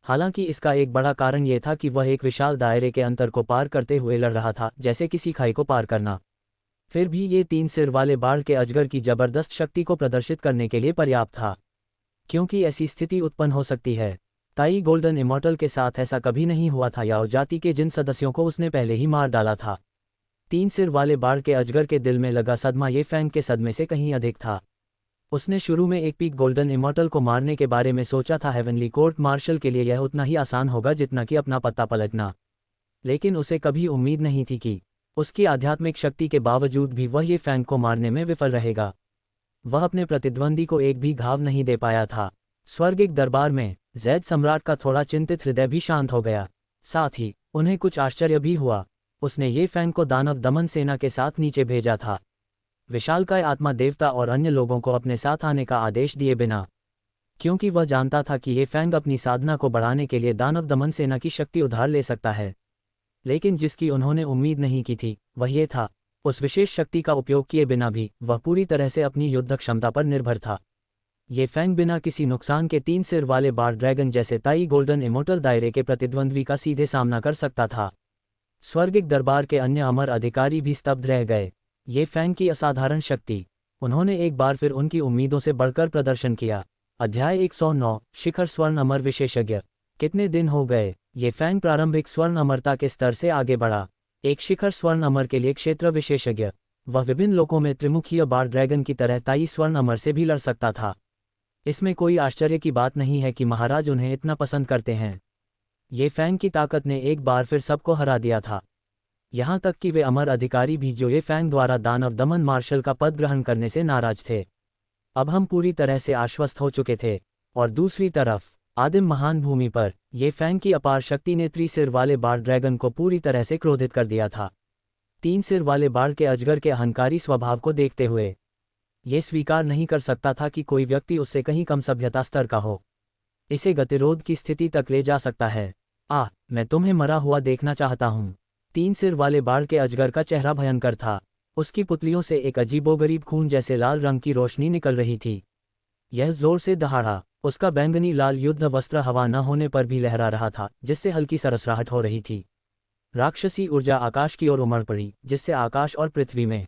Speaker 1: हालांकि इसका एक बड़ा कारण यह था कि वह एक विशाल दायरे के अंतर को पार करते हुए लड़ रहा था, जैसे किसी खाई को पार करना। फिर भी ये 3 सिर वाले बाढ़ के अजगर की जबरदस्त शक्ति को प्रदर्शित करने के लिए पर्याप्त था, क्योंकि ऐसी स्थिति उत्पन्न हो सकती है। ताई गोल्डन इमॉर्टल के साथ ऐसा कभी नहीं हुआ था, याओ जाति के जिन सदस्यों को उसने पहले ही मार डाला था। 3 सिर वाले बाढ़ के अजगर के दिल में लगा सदमा ये फैंग के सदमे से कहीं अधिक था। उसने शुरू में एक पीक गोल्डन इमॉर्टल को मारने के बारे में सोचा था। हेवनली कोर्ट मार्शल के लिए यह उतना ही आसान होगा जितना कि अपना पत्ता पलटना, लेकिन उसे कभी उम्मीद नहीं थी कि उसकी आध्यात्मिक शक्ति के बावजूद भी वह ये फैंग को मारने में विफल रहेगा। वह अपने प्रतिद्वंदी को एक भी घाव नहीं दे पाया था। स्वर्गिक दरबार में जैद सम्राट का थोड़ा चिंतित हृदय भी शांत हो गया। साथ ही उन्हें कुछ आश्चर्य भी हुआ। उसने ये फैंग को दानव दमन सेना के साथ नीचे भेजा था, विशालकाय आत्मा देवता और अन्य लोगों को अपने साथ आने का आदेश दिए बिना, क्योंकि वह जानता था कि ये फैंग अपनी साधना को बढ़ाने के लिए दानव दमन सेना की शक्ति उधार ले सकता है। लेकिन जिसकी उन्होंने उम्मीद नहीं की थी वह ये था, उस विशेष शक्ति का उपयोग किए बिना भी वह पूरी तरह से अपनी युद्ध क्षमता पर निर्भर था। ये फैंग बिना किसी नुकसान के 3 सिर वाले बाढ़ ड्रैगन जैसे ताई गोल्डन इमोर्टल दायरे के प्रतिद्वंद्वी का सीधे सामना कर सकता था। स्वर्गिक दरबार के अन्य अमर अधिकारी भी स्तब्ध रह गए। ये फैंग की असाधारण शक्ति, उन्होंने एक बार फिर उनकी उम्मीदों से बढ़कर प्रदर्शन किया। अध्याय 109 शिखर स्वर्ण अमर विशेषज्ञ। कितने दिन हो गए ये फैंग प्रारंभिक स्वर्ण अमरता के स्तर से आगे बढ़ा। एक शिखर स्वर्ण अमर के लिए क्षेत्र विशेषज्ञ, वह विभिन्न लोकों में त्रिमुखीय बाढ़ ड्रैगन की तरह ताई स्वर्ण अमर से भी लड़ सकता था। इसमें कोई आश्चर्य की बात नहीं है कि महाराज उन्हें इतना पसंद करते हैं। ये फैंग की ताकत ने एक बार फिर सबको हरा दिया था। यहाँ तक कि वे अमर अधिकारी भी जो ये फैंग द्वारा दानव दमन मार्शल का पद ग्रहण करने से नाराज थे। अब हम पूरी तरह से आश्वस्त हो चुके थे। और दूसरी तरफ आदिम महान भूमि पर ये फैंग की अपार शक्ति ने त्रिसिर वाले बाढ़ ड्रैगन को पूरी तरह से क्रोधित कर दिया था। 3 सिर वाले बाढ़ के अजगर के अहंकारी स्वभाव को देखते हुए ये स्वीकार नहीं कर सकता था कि कोई व्यक्ति उससे कहीं कम सभ्यता स्तर का हो। इसे गतिरोध की स्थिति तक ले जा सकता है। मैं तुम्हें मरा हुआ देखना चाहता हूँ। 3 सिर वाले बाढ़ के अजगर का चेहरा भयंकर था। उसकी पुतलियों से एक अजीबोगरीब खून जैसे लाल रंग की रोशनी निकल रही थी। यह जोर से दहाड़ा। उसका बैंगनी लाल युद्ध वस्त्र हवा न होने पर भी लहरा रहा था, जिससे हल्की सरसराहट हो रही थी। राक्षसी ऊर्जा आकाश की ओर उमड़ पड़ी, जिससे आकाश और पृथ्वी में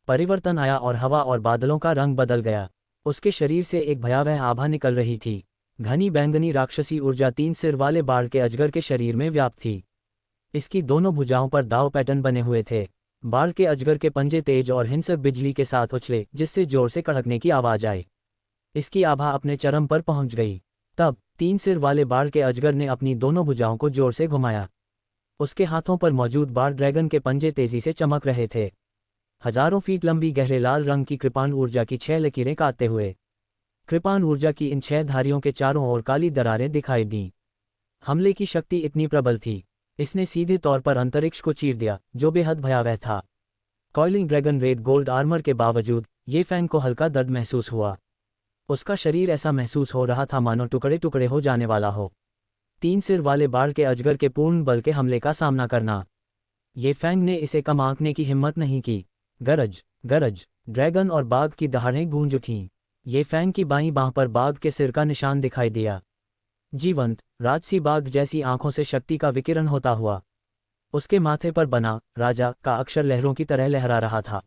Speaker 1: परिवर्तन आया और हवा और बादलों का रंग बदल गया। उसके शरीर से एक भयावह आभा निकल रही थी। घनी बैंगनी राक्षसी ऊर्जा 3 सिर वाले बाढ़ के अजगर के शरीर में व्याप्त थी। इसकी दोनों भुजाओं पर दाव पैटर्न बने हुए थे। बाढ़ के अजगर के पंजे तेज और हिंसक बिजली के साथ उछले, जिससे जोर से कड़कने की आवाज आई। इसकी आभा अपने चरम पर पहुंच गई। तब 3 सिर वाले बाढ़ के अजगर ने अपनी दोनों भुजाओं को जोर से घुमाया। उसके हाथों पर मौजूद बाढ़ ड्रैगन के पंजे तेजी से चमक रहे थे, हजारों फीट लंबी गहरे लाल रंग की कृपाण ऊर्जा की 6 लकीरें काटते हुए। कृपाण ऊर्जा की इन 6 धारियों के चारों ओर काली दरारें दिखाई दीं। हमले की शक्ति इतनी प्रबल थी, इसने सीधे तौर पर अंतरिक्ष को चीर दिया, जो बेहद भयावह था। Coiling dragon red gold armour के बावजूद ये फैंग को हल्का दर्द महसूस हुआ। उसका शरीर ऐसा महसूस हो रहा था मानो टुकड़े टुकड़े हो जाने वाला हो। 3 सिर वाले बाढ़ के अजगर के पूर्ण बल के हमले का सामना करना, ये फैंग ने इसे कम आंकने की हिम्मत नहीं की। गरज गरज ड्रैगन और बाघ की दहाड़ें गूंज उठीं। ये फैंग की बाईं बांह पर बाघ के सिर का निशान दिखाई दिया। जीवंत राजसी बाघ जैसी आंखों से शक्ति का विकिरण होता हुआ उसके माथे पर बना राजा का अक्षर लहरों की तरह लहरा रहा था।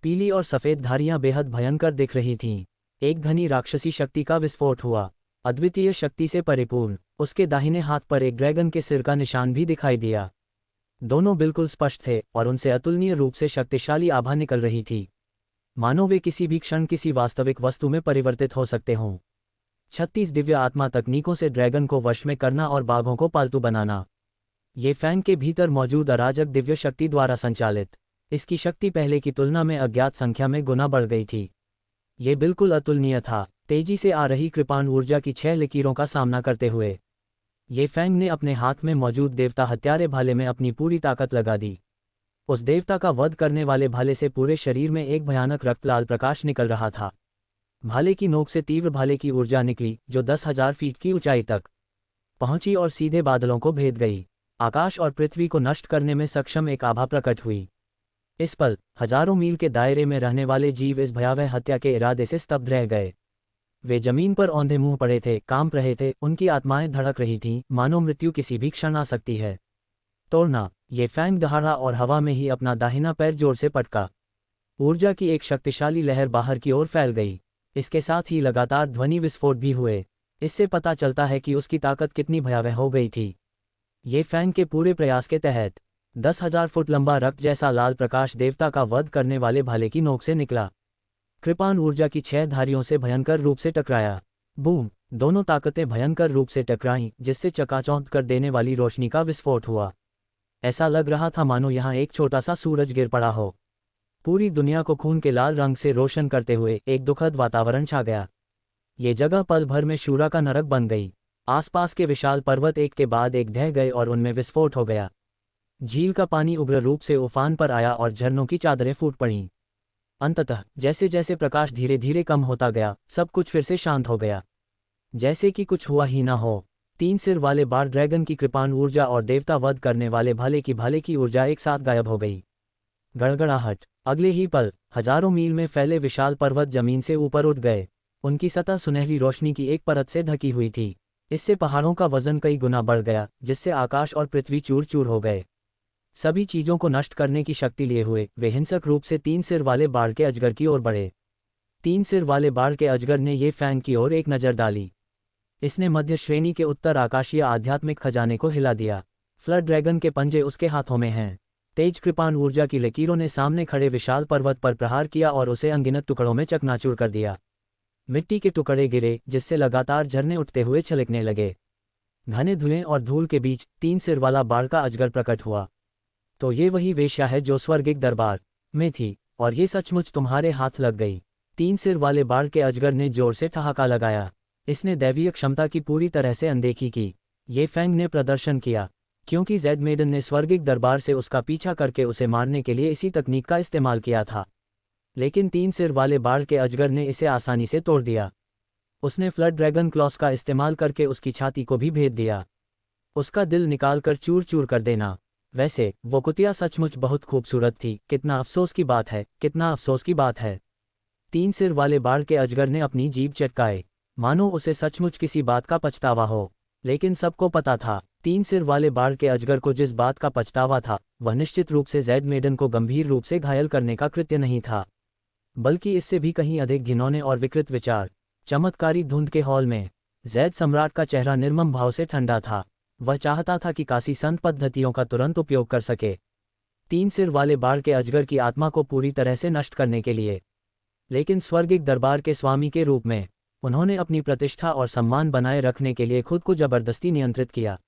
Speaker 1: पीली और सफ़ेद धारियां बेहद भयंकर दिख रही थीं। एक घनी राक्षसी शक्ति का विस्फोट हुआ, अद्वितीय शक्ति से परिपूर्ण। उसके दाहिने हाथ पर एक ड्रैगन के सिर का निशान भी दिखाई दिया। दोनों बिल्कुल स्पष्ट थे और उनसे अतुलनीय रूप से शक्तिशाली आभा निकल रही थी, मानो वे किसी भी क्षण किसी वास्तविक वस्तु में परिवर्तित हो सकते हों। 36 दिव्य आत्मा तकनीकों से ड्रैगन को वश में करना और बाघों को पालतू बनाना, ये फैंग के भीतर मौजूद अराजक दिव्य शक्ति द्वारा संचालित। इसकी शक्ति पहले की तुलना में अज्ञात संख्या में गुना बढ़ गई थी। ये बिल्कुल अतुलनीय था। तेजी से आ रही कृपाण ऊर्जा की 6 लकीरों का सामना करते हुए ये फैंग ने अपने हाथ में मौजूद देवता हत्यारे भाले में अपनी पूरी ताकत लगा दी। उस देवता का वध करने वाले भाले से पूरे शरीर में एक भयानक रक्तलाल प्रकाश निकल रहा था। भाले की नोक से तीव्र भाले की ऊर्जा निकली, जो 10,000 फीट की ऊंचाई तक पहुंची और सीधे बादलों को भेद गई। आकाश और पृथ्वी को नष्ट करने में सक्षम एक आभा प्रकट हुई। इस पल हजारों मील के दायरे में रहने वाले जीव इस भयावह हत्या के इरादे से स्तब्ध रह गए। वे जमीन पर औंधे मुंह पड़े थे, कांप रहे थे, उनकी आत्माएं धड़क रही थीं, मानो मृत्यु किसी भी क्षण आ सकती है। तोड़ना, ये फैंग दहाड़ा और हवा में ही अपना दाहिना पैर जोर से पटका। ऊर्जा की एक शक्तिशाली लहर बाहर की ओर फैल गई। इसके साथ ही लगातार ध्वनि विस्फोट भी हुए। इससे पता चलता है कि उसकी ताकत कितनी भयावह हो गई थी। ये फैंग के पूरे प्रयास के तहत 10,000 फुट लंबा रक्त जैसा लाल प्रकाश देवता का वध करने वाले भाले की नोक से निकला। कृपाण ऊर्जा की 6 धारियों से भयंकर रूप से टकराया। बूम! दोनों ताकतें भयंकर रूप से टकराईं, जिससे चकाचौंध कर देने वाली रोशनी का विस्फोट हुआ। ऐसा लग रहा था मानो यहाँ एक छोटा सा सूरज गिर पड़ा हो। पूरी दुनिया को खून के लाल रंग से रोशन करते हुए एक दुखद वातावरण छा गया। ये जगह पल भर में शूरा का नरक बन गई। आसपास के विशाल पर्वत एक के बाद एक ढह गए और उनमें विस्फोट हो गया। झील का पानी उग्र रूप से उफान पर आया और झरनों की चादरें फूट पड़ीं। अंततः जैसे जैसे प्रकाश धीरे धीरे कम होता गया, सब कुछ फिर से शांत हो गया, जैसे कि कुछ हुआ ही ना हो। 3 सिर वाले बाढ़ ड्रैगन की कृपाण ऊर्जा और देवता वध करने वाले भाले की ऊर्जा एक साथ गायब हो गई। गड़गड़ाहट। अगले ही पल हजारों मील में फैले विशाल पर्वत जमीन से ऊपर उठ गए। उनकी सतह सुनहरी रोशनी की एक परत से ढकी हुई थी। इससे पहाड़ों का वजन कई गुना बढ़ गया, जिससे आकाश और पृथ्वी चूर चूर हो गए। सभी चीजों को नष्ट करने की शक्ति लिए हुए वे हिंसक रूप से 3 सिर वाले बाढ़ के अजगर की ओर बढ़े। 3 सिर वाले बाढ़ के अजगर ने ये फैंग की ओर एक नज़र डाली। इसने मध्य श्रेणी के उत्तर आकाशीय आध्यात्मिक खजाने को हिला दिया। फ्लड ड्रैगन के पंजे उसके हाथों में हैं। तेज कृपाण ऊर्जा की लकीरों ने सामने खड़े विशाल पर्वत पर प्रहार किया और उसे अनगिनत टुकड़ों में चकनाचूर कर दिया। मिट्टी के टुकड़े गिरे, जिससे लगातार झरने उठते हुए छलकने लगे। घने धुएं और धूल के बीच 3 सिर वाला बाढ़ का अजगर प्रकट हुआ। तो ये वही वेश्या है जो स्वर्गिक दरबार में थी, और ये सचमुच तुम्हारे हाथ लग गई। 3 सिर वाले बाढ़ के अजगर ने जोर से ठहाका लगाया। इसने दैवीय क्षमता की पूरी तरह से अनदेखी की। ये फैंग ने प्रदर्शन किया, क्योंकि जेड मेडन ने स्वर्गिक दरबार से उसका पीछा करके उसे मारने के लिए इसी तकनीक का इस्तेमाल किया था। लेकिन 3 सिर वाले बाढ़ के अजगर ने इसे आसानी से तोड़ दिया। उसने फ्लड ड्रैगन क्लॉस का इस्तेमाल करके उसकी छाती को भी भेद दिया, उसका दिल निकालकर चूर चूर कर देना। वैसे वो कुतिया सचमुच बहुत खूबसूरत थी। कितना अफसोस की बात है, कितना अफसोस की बात है। 3 सिर वाले बाढ़ के अजगर ने अपनी जीभ चटकाए, मानो उसे सचमुच किसी बात का पछतावा हो। लेकिन सबको पता था, 3 सिर वाले बाढ़ के अजगर को जिस बात का पछतावा था, वह निश्चित रूप से जेड मेडन को गंभीर रूप से घायल करने का कृत्य नहीं था, बल्कि इससे भी कहीं अधिक घिनौने और विकृत विचार। चमत्कारी धुंध के हॉल में जेड सम्राट का चेहरा निर्मम भाव से ठंडा था। वह चाहता था कि काशी संत पद्धतियों का तुरंत उपयोग कर सके, 3 सिर वाले बाढ़ के अजगर की आत्मा को पूरी तरह से नष्ट करने के लिए। लेकिन स्वर्गिक दरबार के स्वामी के रूप में उन्होंने अपनी प्रतिष्ठा और सम्मान बनाए रखने के लिए खुद को जबरदस्ती नियंत्रित किया।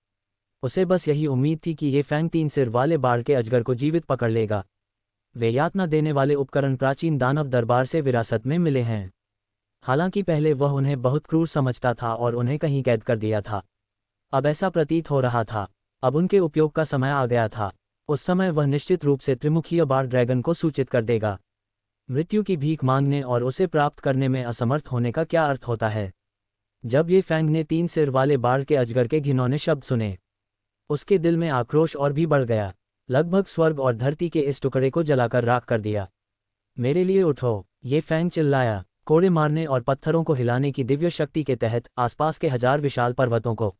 Speaker 1: उसे बस यही उम्मीद थी कि ये फैंग 3 सिर वाले बाढ़ के अजगर को जीवित पकड़ लेगा। वे यातना देने वाले उपकरण प्राचीन दानव दरबार से विरासत में मिले हैं। हालांकि पहले वह उन्हें बहुत क्रूर समझता था और उन्हें कहीं कैद कर दिया था। अब ऐसा प्रतीत हो रहा था, अब उनके उपयोग का समय आ गया था। उस समय वह निश्चित रूप से त्रिमुखीय बाढ़ ड्रैगन को सूचित कर देगा। मृत्यु की भीख मांगने और उसे प्राप्त करने में असमर्थ होने का क्या अर्थ होता है? जब ये फैंग ने 3 सिर वाले बाढ़ के अजगर के घिनौने शब्द सुने, उसके दिल में आक्रोश और भी बढ़ गया। लगभग स्वर्ग और धरती के इस टुकड़े को जलाकर राख कर दिया। मेरे लिए उठो, ये फैंग चिल्लाया, कोड़े मारने और पत्थरों को हिलाने की दिव्य शक्ति के तहत आसपास के 1000 विशाल पर्वतों को।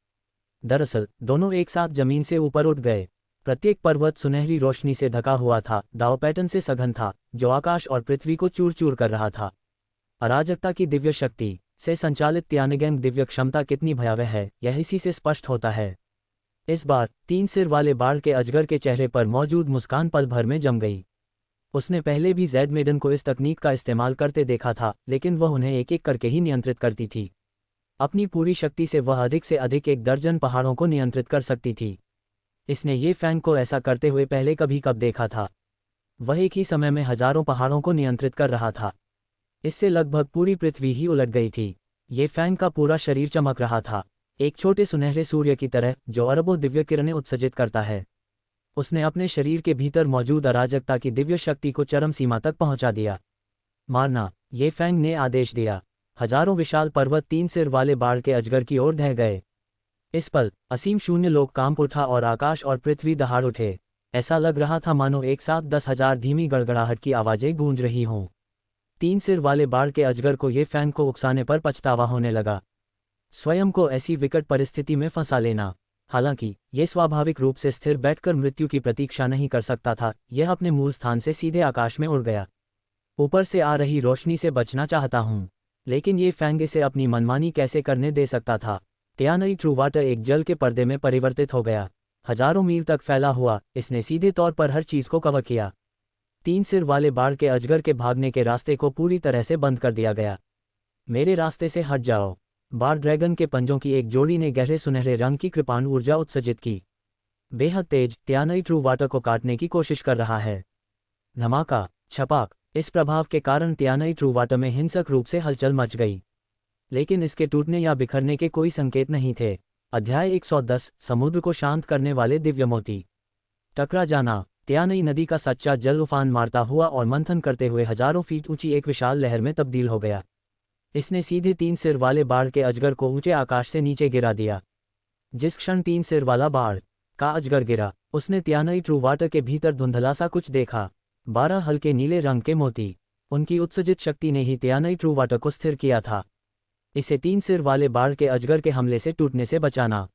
Speaker 1: दरअसल दोनों एक साथ जमीन से ऊपर उठ गए। प्रत्येक पर्वत सुनहरी रोशनी से ढका हुआ था, दाव पैटर्न से सघन था, जो आकाश और पृथ्वी को चूर चूर कर रहा था। अराजकता की दिव्य शक्ति से संचालित त्यानगैंग दिव्य क्षमता कितनी भयावह है, यह इसी से स्पष्ट होता है। इस बार 3 सिर वाले बाढ़ के अजगर के चेहरे पर मौजूद मुस्कान पल भर में जम गई। उसने पहले भी जेड मेडन को इस तकनीक का इस्तेमाल करते देखा था, लेकिन वह उन्हें एक एक करके ही नियंत्रित करती थी। अपनी पूरी शक्ति से वह अधिक से अधिक 1 दर्जन पहाड़ों को नियंत्रित कर सकती थी। इसने ये फैंग को ऐसा करते हुए पहले कभी कब देखा था। वह एक ही समय में हजारों पहाड़ों को नियंत्रित कर रहा था। इससे लगभग पूरी पृथ्वी ही उलट गई थी। ये फैंग का पूरा शरीर चमक रहा था, एक छोटे सुनहरे सूर्य की तरह जो अरबों दिव्य किरणें उत्सर्जित करता है। उसने अपने शरीर के भीतर मौजूद अराजकता की दिव्य शक्ति को चरम सीमा तक पहुंचा दिया। मारना, ये फैंग ने आदेश दिया। हजारों विशाल पर्वत 3 सिर वाले बाढ़ के अजगर की ओर ढह गए। इस पल असीम शून्य लोक कांप उठा और आकाश और पृथ्वी दहाड़ उठे। ऐसा लग रहा था मानो एक साथ 10,000 धीमी गड़गड़ाहट की आवाजें गूंज रही हों। 3 सिर वाले बाढ़ के अजगर को ये फैंग को उकसाने पर पछतावा होने लगा। स्वयं को ऐसी विकट परिस्थिति में फंसा लेना। हालांकि ये स्वाभाविक रूप से स्थिर बैठकर मृत्यु की प्रतीक्षा नहीं कर सकता था। यह अपने मूल स्थान से सीधे आकाश में उड़ गया। ऊपर से आ रही रोशनी से बचना चाहता हूं, लेकिन ये फैंग इसे अपनी मनमानी कैसे करने दे सकता था। त्यानई ट्रू वाटर एक जल के पर्दे में परिवर्तित हो गया, हजारों मील तक फैला हुआ। इसने सीधे तौर पर हर चीज को कवर किया। 3 सिर वाले बाढ़ के अजगर के भागने के रास्ते को पूरी तरह से बंद कर दिया गया। मेरे रास्ते से हट जाओ। बाढ़ ड्रैगन के पंजों की एक जोड़ी ने गहरे सुनहरे रंग की कृपाणु ऊर्जा उत्सर्जित की। बेहद तेज त्यानई ट्रू वाटर को काटने की कोशिश कर रहा है। धमाका, छपाक। इस प्रभाव के कारण त्यानई ट्रू वाटर में हिंसक रूप से हलचल मच गई, लेकिन इसके टूटने या बिखरने के कोई संकेत नहीं थे। अध्याय 110, समुद्र को शांत करने वाले दिव्य मोती। टकरा जाना। त्यानई नदी का सच्चा जल उफान मारता हुआ और मंथन करते हुए हजारों फीट ऊंची एक विशाल लहर में तब्दील हो गया। इसने सीधे 3 सिर वाले बाढ़ के अजगर को ऊंचे आकाश से नीचे गिरा दिया। जिस क्षण 3 सिर वाला बाढ़ का अजगर गिरा, उसने त्यानई ट्रू वाटर के भीतर धुंधला सा कुछ देखा। 12 हल्के नीले रंग के मोती। उनकी उत्सर्जित शक्ति ने ही त्यानई ट्रू वाटर को स्थिर किया था, इसे 3 सिर वाले बाढ़ के अजगर के हमले से टूटने से बचाना।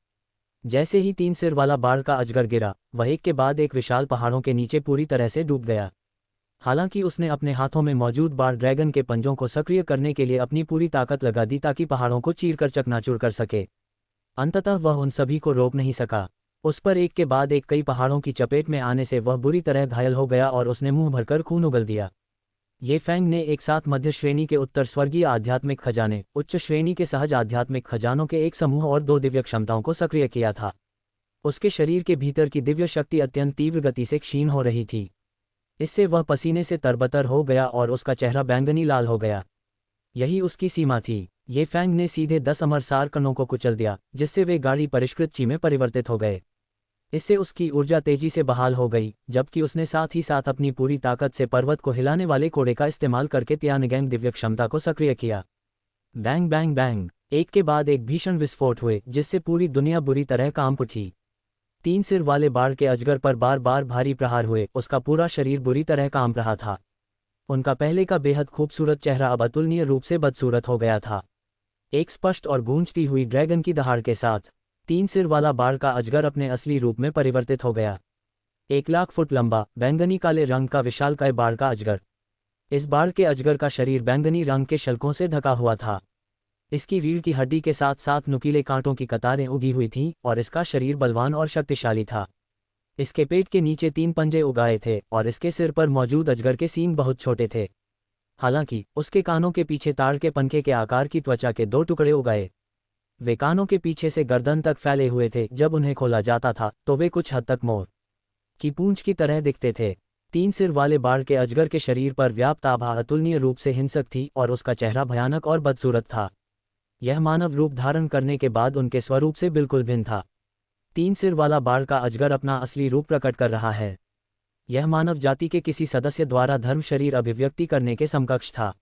Speaker 1: जैसे ही 3 सिर वाला बाढ़ का अजगर गिरा, वह एक के बाद एक विशाल पहाड़ों के नीचे पूरी तरह से डूब गया। हालांकि उसने अपने हाथों में मौजूद बाढ़ ड्रैगन के पंजों को सक्रिय करने के लिए अपनी पूरी ताकत लगा दी ताकि पहाड़ों को चीरकर चकनाचूर कर सके। अंततः वह उन सभी को रोक नहीं सका। उस पर एक के बाद एक कई पहाड़ों की चपेट में आने से वह बुरी तरह घायल हो गया और उसने मुंह भरकर खून उगल दिया। ये फैंग ने एक साथ मध्य श्रेणी के उत्तर स्वर्गीय आध्यात्मिक खजाने, उच्च श्रेणी के सहज आध्यात्मिक खजानों के एक समूह और 2 दिव्य क्षमताओं को सक्रिय किया था। उसके शरीर के भीतर की दिव्य शक्ति अत्यंत तीव्र गति से क्षीण हो रही थी। इससे वह पसीने से तरबतर हो गया और उसका चेहरा बैंगनी लाल हो गया। यही उसकी सीमा थी। ये फैंग ने सीधे 10 अमर सार कणों को कुचल दिया, जिससे वे गाढ़ी परिष्कृत ची में परिवर्तित हो गए। इससे उसकी ऊर्जा तेजी से बहाल हो गई, जबकि उसने साथ ही साथ अपनी पूरी ताकत से पर्वत को हिलाने वाले कोड़े का इस्तेमाल करके तियानगैंग दिव्य क्षमता को सक्रिय किया। बैंग बैंग बैंग, एक के बाद एक भीषण विस्फोट हुए, जिससे पूरी दुनिया बुरी तरह कांप उठी। 3 सिर वाले बाढ़ के अजगर पर बार बार भारी प्रहार हुए, उसका पूरा शरीर बुरी तरह कांप रहा था। उनका पहले का बेहद खूबसूरत चेहरा अब अतुलनीय रूप से बदसूरत हो गया था। एक स्पष्ट और गूंजती हुई ड्रैगन की दहाड़ के साथ 3 सिर वाला बाढ़ का अजगर अपने असली रूप में परिवर्तित हो गया। 1 लाख फुट लंबा, बैंगनी काले रंग का विशालकाय बाढ़ का अजगर। इस बाढ़ के अजगर का शरीर बैंगनी रंग के शल्कों से ढका हुआ था। इसकी रीढ़ की हड्डी के साथ साथ नुकीले कांटों की कतारें उगी हुई थीं और इसका शरीर बलवान और शक्तिशाली था। इसके पेट के नीचे 3 पंजे उगाए थे और इसके सिर पर मौजूद अजगर के सींग बहुत छोटे थे। हालांकि उसके कानों के पीछे ताड़ के पंखे के आकार की त्वचा के 2 टुकड़े उगाए। वे कानों के पीछे से गर्दन तक फैले हुए थे। जब उन्हें खोला जाता था तो वे कुछ हद तक मोर की पूंछ की तरह दिखते थे। 3 सिर वाले बाढ़ के अजगर के शरीर पर व्याप्त आभा अतुलनीय रूप से हिंसक थी और उसका चेहरा भयानक और बदसूरत था। यह मानव रूप धारण करने के बाद उनके स्वरूप से बिल्कुल भिन्न था। 3 सिर वाला बाढ़ का अजगर अपना असली रूप प्रकट कर रहा है। यह मानव जाति के किसी सदस्य द्वारा धर्म शरीर अभिव्यक्ति करने के समकक्ष था।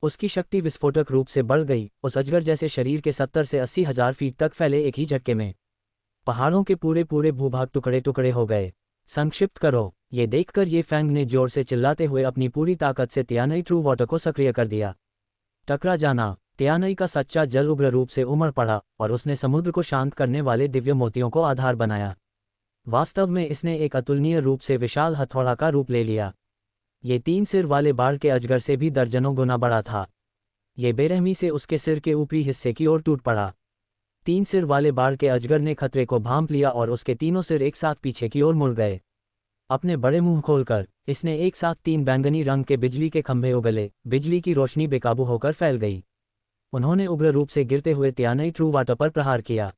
Speaker 1: उसकी शक्ति विस्फोटक रूप से बढ़ गई। उस अजगर जैसे शरीर के 70 से 80 हजार फीट तक फैले एक ही झटके में पहाड़ों के पूरे पूरे भूभाग टुकड़े टुकड़े हो गए। संक्षिप्त करो। ये देखकर ये फैंग ने जोर से चिल्लाते हुए अपनी पूरी ताकत से तियानई ट्रू वाटर को सक्रिय कर दिया। टकरा जाना। तियानई का सच्चा जल उग्र रूप से उमड़ पड़ा और उसने समुद्र को शांत करने वाले दिव्य मोतियों को आधार बनाया। वास्तव में इसने एक अतुलनीय रूप से विशाल हथौड़ा का रूप ले लिया। ये 3 सिर वाले बाढ़ के अजगर से भी दर्जनों गुना बड़ा था। ये बेरहमी से उसके सिर के ऊपरी हिस्से की ओर टूट पड़ा। 3 सिर वाले बाढ़ के अजगर ने खतरे को भांप लिया और उसके तीनों सिर एक साथ पीछे की ओर मुड़ गए। अपने बड़े मुंह खोलकर इसने एक साथ 3 बैंगनी रंग के बिजली के खंभे उगले। बिजली की रोशनी बेकाबू होकर फैल गई। उन्होंने उग्र रूप से गिरते हुए तियानई ट्रू वाटर पर प्रहार किया।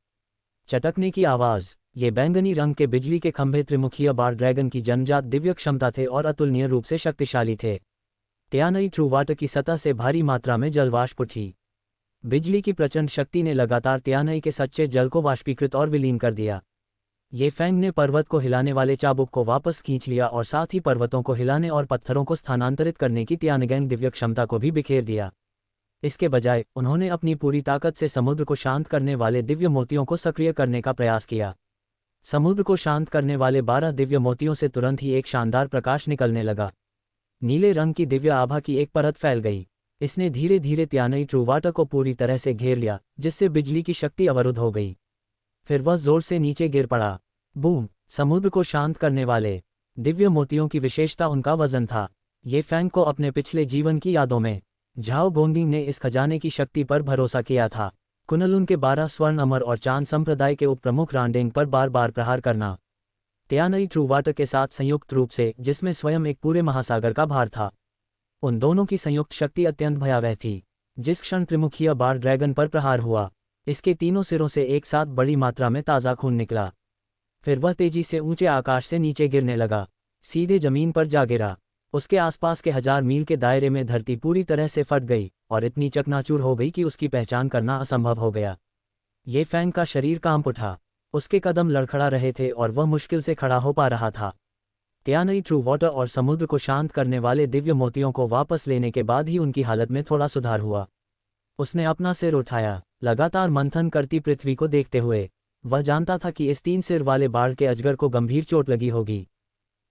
Speaker 1: चटकने की आवाज़। ये बैंगनी रंग के बिजली के खंभे त्रिमुखीय बाढ़ ड्रैगन की जन्मजात दिव्य क्षमता थे और अतुलनीय रूप से शक्तिशाली थे। तियानई ट्रू वाटर की सतह से भारी मात्रा में जलवाष्प उठी। बिजली की प्रचंड शक्ति ने लगातार तियानई के सच्चे जल को वाष्पीकृत और विलीन कर दिया। ये फैंग ने पर्वत को हिलाने वाले चाबुक को वापस खींच लिया और साथ ही पर्वतों को हिलाने और पत्थरों को स्थानांतरित करने की तियानगैंग दिव्य क्षमता को भी बिखेर दिया। इसके बजाय उन्होंने अपनी पूरी ताकत से समुद्र को शांत करने वाले दिव्य मोतियों को सक्रिय करने का प्रयास किया। समुद्र को शांत करने वाले 12 दिव्य मोतियों से तुरंत ही एक शानदार प्रकाश निकलने लगा। नीले रंग की दिव्य आभा की एक परत फैल गई। इसने धीरे धीरे तियानई ट्रू वाटर को पूरी तरह से घेर लिया, जिससे बिजली की शक्ति अवरुद्ध हो गई। फिर वह जोर से नीचे गिर पड़ा। बूम। समुद्र को शांत करने वाले दिव्य मोतियों की विशेषता उनका वजन था। ये फैंग को अपने पिछले जीवन की यादों में झाओ गोंगिंग ने इस खजाने की शक्ति पर भरोसा किया था। कुनलुन के 12 स्वर्ण अमर और चांद संप्रदाय के उपप्रमुख रांडेंग पर बार बार प्रहार करना। तियानई ट्रू वाटर के साथ संयुक्त रूप से, जिसमें स्वयं एक पूरे महासागर का भार था। उन दोनों की संयुक्त शक्ति अत्यंत भयावह थी। जिस क्षण त्रिमुखीय बाढ़ ड्रैगन पर प्रहार हुआ, इसके तीनों सिरों से एक साथ बड़ी मात्रा में ताज़ा खून निकला। फिर वह तेजी से ऊंचे आकाश से नीचे गिरने लगा, सीधे जमीन पर जा गिरा। उसके आसपास के 1000 मील के दायरे में धरती पूरी तरह से फट गई और इतनी चकनाचूर हो गई कि उसकी पहचान करना असंभव हो गया। ये फैंग का शरीर कांप उठा। उसके कदम लड़खड़ा रहे थे और वह मुश्किल से खड़ा हो पा रहा था। तियानई ट्रू वाटर और समुद्र को शांत करने वाले दिव्य मोतियों को वापस लेने के बाद ही उनकी हालत में थोड़ा सुधार हुआ। उसने अपना सिर उठाया, लगातार मंथन करती पृथ्वी को देखते हुए। वह जानता था कि इस 3 सिर वाले बाढ़ के अजगर को गंभीर चोट लगी होगी।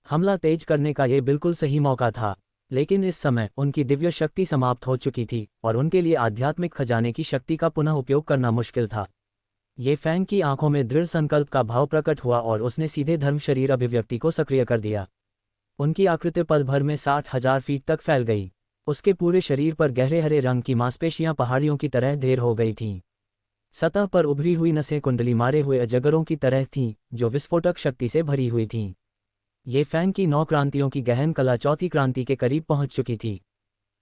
Speaker 1: हमला तेज करने का यह बिल्कुल सही मौका था, लेकिन इस समय उनकी दिव्य शक्ति समाप्त हो चुकी थी और उनके लिए आध्यात्मिक खजाने की शक्ति का पुनः उपयोग करना मुश्किल था। ये फैंग की आंखों में दृढ़ संकल्प का भाव प्रकट हुआ और उसने सीधे धर्म शरीर अभिव्यक्ति को सक्रिय कर दिया। उनकी आकृति पल भर में 60,000 फीट तक फैल गई। उसके पूरे शरीर पर गहरे हरे रंग की मांसपेशियां पहाड़ियों की तरह ढेर हो गई थीं। सतह पर उभरी हुई नसें कुंडली मारे हुए अजगरों की तरह थीं, जो विस्फोटक शक्ति से भरी हुई थीं। ये फैंग की 9 क्रांतियों की गहन कला चौथी क्रांति के करीब पहुंच चुकी थी।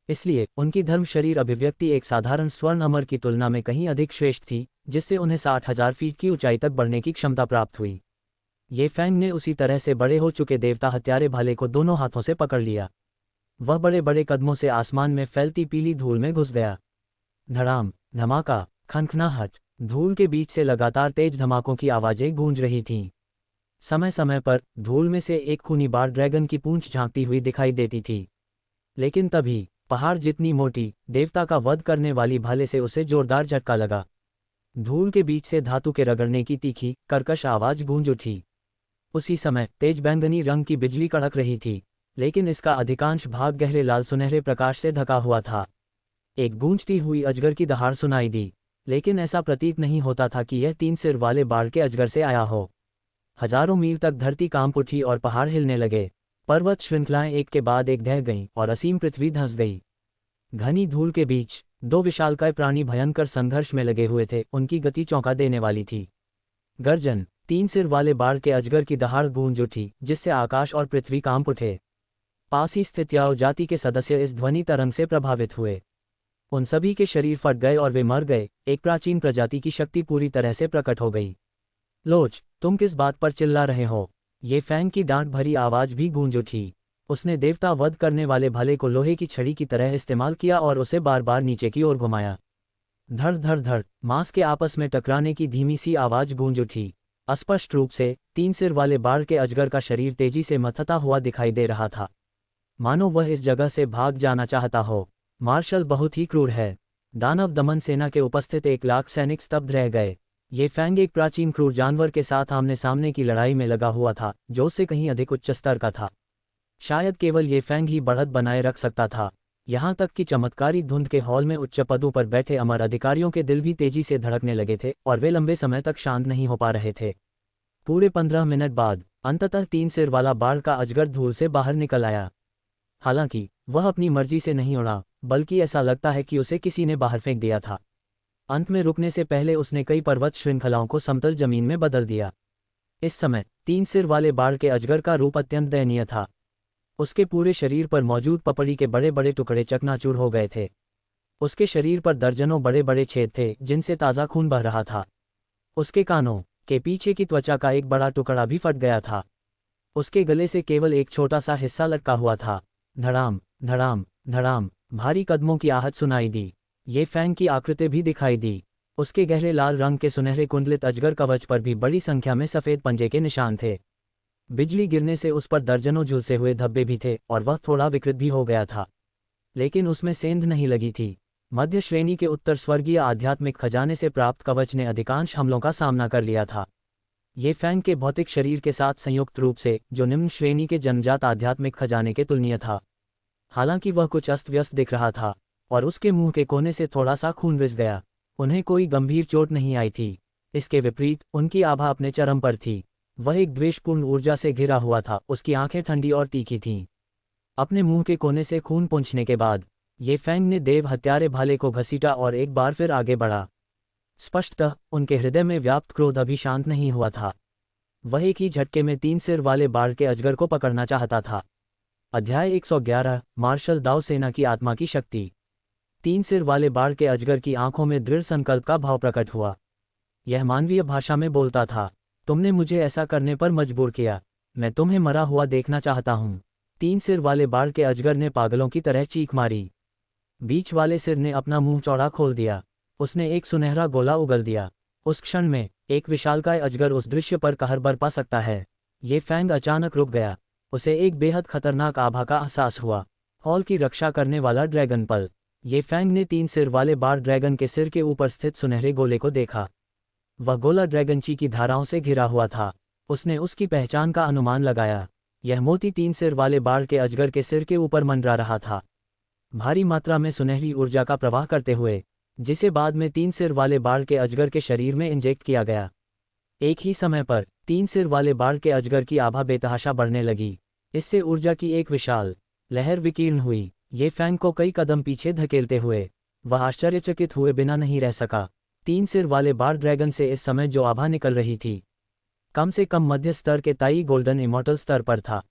Speaker 1: इसलिए उनकी धर्म शरीर अभिव्यक्ति एक साधारण स्वर्ण अमर की तुलना में कहीं अधिक श्रेष्ठ थी, जिससे उन्हें 60,000 फीट की ऊंचाई तक बढ़ने की क्षमता प्राप्त हुई। ये फैंग ने उसी तरह से बड़े हो चुके देवता हत्यारे भाले को दोनों हाथों से पकड़ लिया। वह बड़े बड़े कदमों से आसमान में फैलती पीली धूल में घुस गया। धड़ाम, धमाका, खनखनाहट, धूल के बीच से लगातार तेज धमाकों की आवाजें गूंज रही थीं। समय समय पर धूल में से एक खूनी बार ड्रैगन की पूंछ झांकती हुई दिखाई देती थी। लेकिन तभी पहाड़ जितनी मोटी देवता का वध करने वाली भाले से उसे जोरदार झटका लगा। धूल के बीच से धातु के रगड़ने की तीखी कर्कश आवाज गूंज उठी। उसी समय तेज बैंगनी रंग की बिजली कड़क रही थी, लेकिन इसका अधिकांश भाग गहरे लाल सुनहरे प्रकाश से ढका हुआ था। एक गूंजती हुई अजगर की दहाड़ सुनाई दी, लेकिन ऐसा प्रतीत नहीं होता था कि यह 3 सिर वाले बाढ़ के अजगर से आया हो। हजारों मील तक धरती कांप उठी और पहाड़ हिलने लगे। पर्वत श्रृंखलाएं एक के बाद एक ढह गईं और असीम पृथ्वी धंस गई। घनी धूल के बीच 2 विशालकाय प्राणी भयंकर संघर्ष में लगे हुए थे। उनकी गति चौंका देने वाली थी। गर्जन, 3 सिर वाले बाढ़ के अजगर की दहाड़ गूंज उठी, जिससे आकाश और पृथ्वी कांप उठे। पास ही स्थित याओ जाति के सदस्य इस ध्वनि तरंग से प्रभावित हुए। उन सभी के शरीर फट गए और वे मर गए। एक प्राचीन प्रजाति की शक्ति पूरी तरह से प्रकट हो गई। लोच, तुम किस बात पर चिल्ला रहे हो? ये फैंग की डांट भरी आवाज भी गूंज उठी। उसने देवता वध करने वाले भाले को लोहे की छड़ी की तरह इस्तेमाल किया और उसे बार बार नीचे की ओर घुमाया। धड़ धड़ धड़, मांस के आपस में टकराने की धीमी सी आवाज गूंज उठी। अस्पष्ट रूप से 3 सिर वाले बाढ़ के अजगर का शरीर तेजी से मथता हुआ दिखाई दे रहा था, मानो वह इस जगह से भाग जाना चाहता हो। मार्शल बहुत ही क्रूर है। दानव दमन सेना के उपस्थित 1 लाख सैनिक स्तब्ध रह गए। ये फैंग एक प्राचीन क्रूर जानवर के साथ आमने सामने की लड़ाई में लगा हुआ था, जो उससे कहीं अधिक उच्च स्तर का था। शायद केवल ये फैंग ही बढ़त बनाए रख सकता था। यहाँ तक कि चमत्कारी धुंध के हॉल में उच्च पदों पर बैठे अमर अधिकारियों के दिल भी तेजी से धड़कने लगे थे और वे लंबे समय तक शांत नहीं हो पा रहे थे। पूरे 15 मिनट बाद अंततः 3 सिर वाला बाढ़ का अजगर धूल से बाहर निकल आया। हालांकि वह अपनी मर्जी से नहीं उड़ा, बल्कि ऐसा लगता है कि उसे किसी ने बाहर फेंक दिया था। अंत में रुकने से पहले उसने कई पर्वत श्रृंखलाओं को समतल जमीन में बदल दिया। इस समय 3 सिर वाले बाढ़ के अजगर का रूप अत्यंत दयनीय था। उसके पूरे शरीर पर मौजूद पपड़ी के बड़े बड़े टुकड़े चकनाचूर हो गए थे। उसके शरीर पर दर्जनों बड़े बड़े छेद थे, जिनसे ताज़ा खून बह रहा था। उसके कानों के पीछे की त्वचा का एक बड़ा टुकड़ा भी फट गया था। उसके गले से केवल एक छोटा सा हिस्सा लटका हुआ था। धड़ाम धड़ाम धड़ाम, भारी कदमों की आहट सुनाई दी। ये फैंग की आकृति भी दिखाई दी। उसके गहरे लाल रंग के सुनहरे कुंडलित अजगर कवच पर भी बड़ी संख्या में सफ़ेद पंजे के निशान थे। बिजली गिरने से उस पर दर्जनों झुलसे हुए धब्बे भी थे और वह थोड़ा विकृत भी हो गया था, लेकिन उसमें सेंध नहीं लगी थी। मध्य श्रेणी के उत्तर स्वर्गीय आध्यात्मिक खजाने से प्राप्त कवच ने अधिकांश हमलों का सामना कर लिया था। ये फैंग के भौतिक शरीर के साथ संयुक्त रूप से, जो निम्न श्रेणी के जन्मजात आध्यात्मिक खजाने के तुलनीय था। हालांकि वह कुछ अस्त व्यस्त दिख रहा था और उसके मुंह के कोने से थोड़ा सा खून रिस गया। उन्हें कोई गंभीर चोट नहीं आई थी। इसके विपरीत उनकी आभा अपने चरम पर थी। वह एक द्वेषपूर्ण ऊर्जा से घिरा हुआ था। उसकी आंखें ठंडी और तीखी थीं। अपने मुंह के कोने से खून पोंछने के बाद ये फैंग ने देव हत्यारे भाले को घसीटा और एक बार फिर आगे बढ़ा। स्पष्टतः उनके हृदय में व्याप्त क्रोध अभी शांत नहीं हुआ था। वह एक ही झटके में 3 सिर वाले बाढ़ के अजगर को पकड़ना चाहता था। अध्याय 111, मार्शल दाओ सेना की आत्मा की शक्ति। 3 सिर वाले बाढ़ के अजगर की आंखों में दृढ़ संकल्प का भाव प्रकट हुआ। यह मानवीय भाषा में बोलता था, तुमने मुझे ऐसा करने पर मजबूर किया। मैं तुम्हें मरा हुआ देखना चाहता हूँ। 3 सिर वाले बाढ़ के अजगर ने पागलों की तरह चीख मारी। बीच वाले सिर ने अपना मुंह चौड़ा खोल दिया। उसने एक सुनहरा गोला उगल दिया। उस क्षण में एक विशालकाय अजगर उस दृश्य पर कहर बरपा सकता है। ये फैंग अचानक रुक गया। उसे एक बेहद खतरनाक आभा का एहसास हुआ। हॉल की रक्षा करने वाला ड्रैगन पल। ये फैंग ने 3 सिर वाले बाढ़ ड्रैगन के सिर के ऊपर स्थित सुनहरे गोले को देखा। वह गोला ड्रैगनची की धाराओं से घिरा हुआ था। उसने उसकी पहचान का अनुमान लगाया। यह मोती 3 सिर वाले बाढ़ के अजगर के सिर के ऊपर मंडरा रहा था, भारी मात्रा में सुनहरी ऊर्जा का प्रवाह करते हुए, जिसे बाद में 3 सिर वाले बाढ़ के अजगर के शरीर में इंजेक्ट किया गया। एक ही समय पर 3 सिर वाले बाढ़ के अजगर की आभा बेतहाशा बढ़ने लगी। इससे ऊर्जा की एक विशाल लहर विकीर्ण हुई। ये फैंग को कई कदम पीछे धकेलते हुए वह आश्चर्यचकित हुए बिना नहीं रह सका। 3 सिर वाले बाढ़ ड्रैगन से इस समय जो आभा निकल रही थी, कम से कम मध्य स्तर के ताई गोल्डन इमॉर्टल स्तर पर था,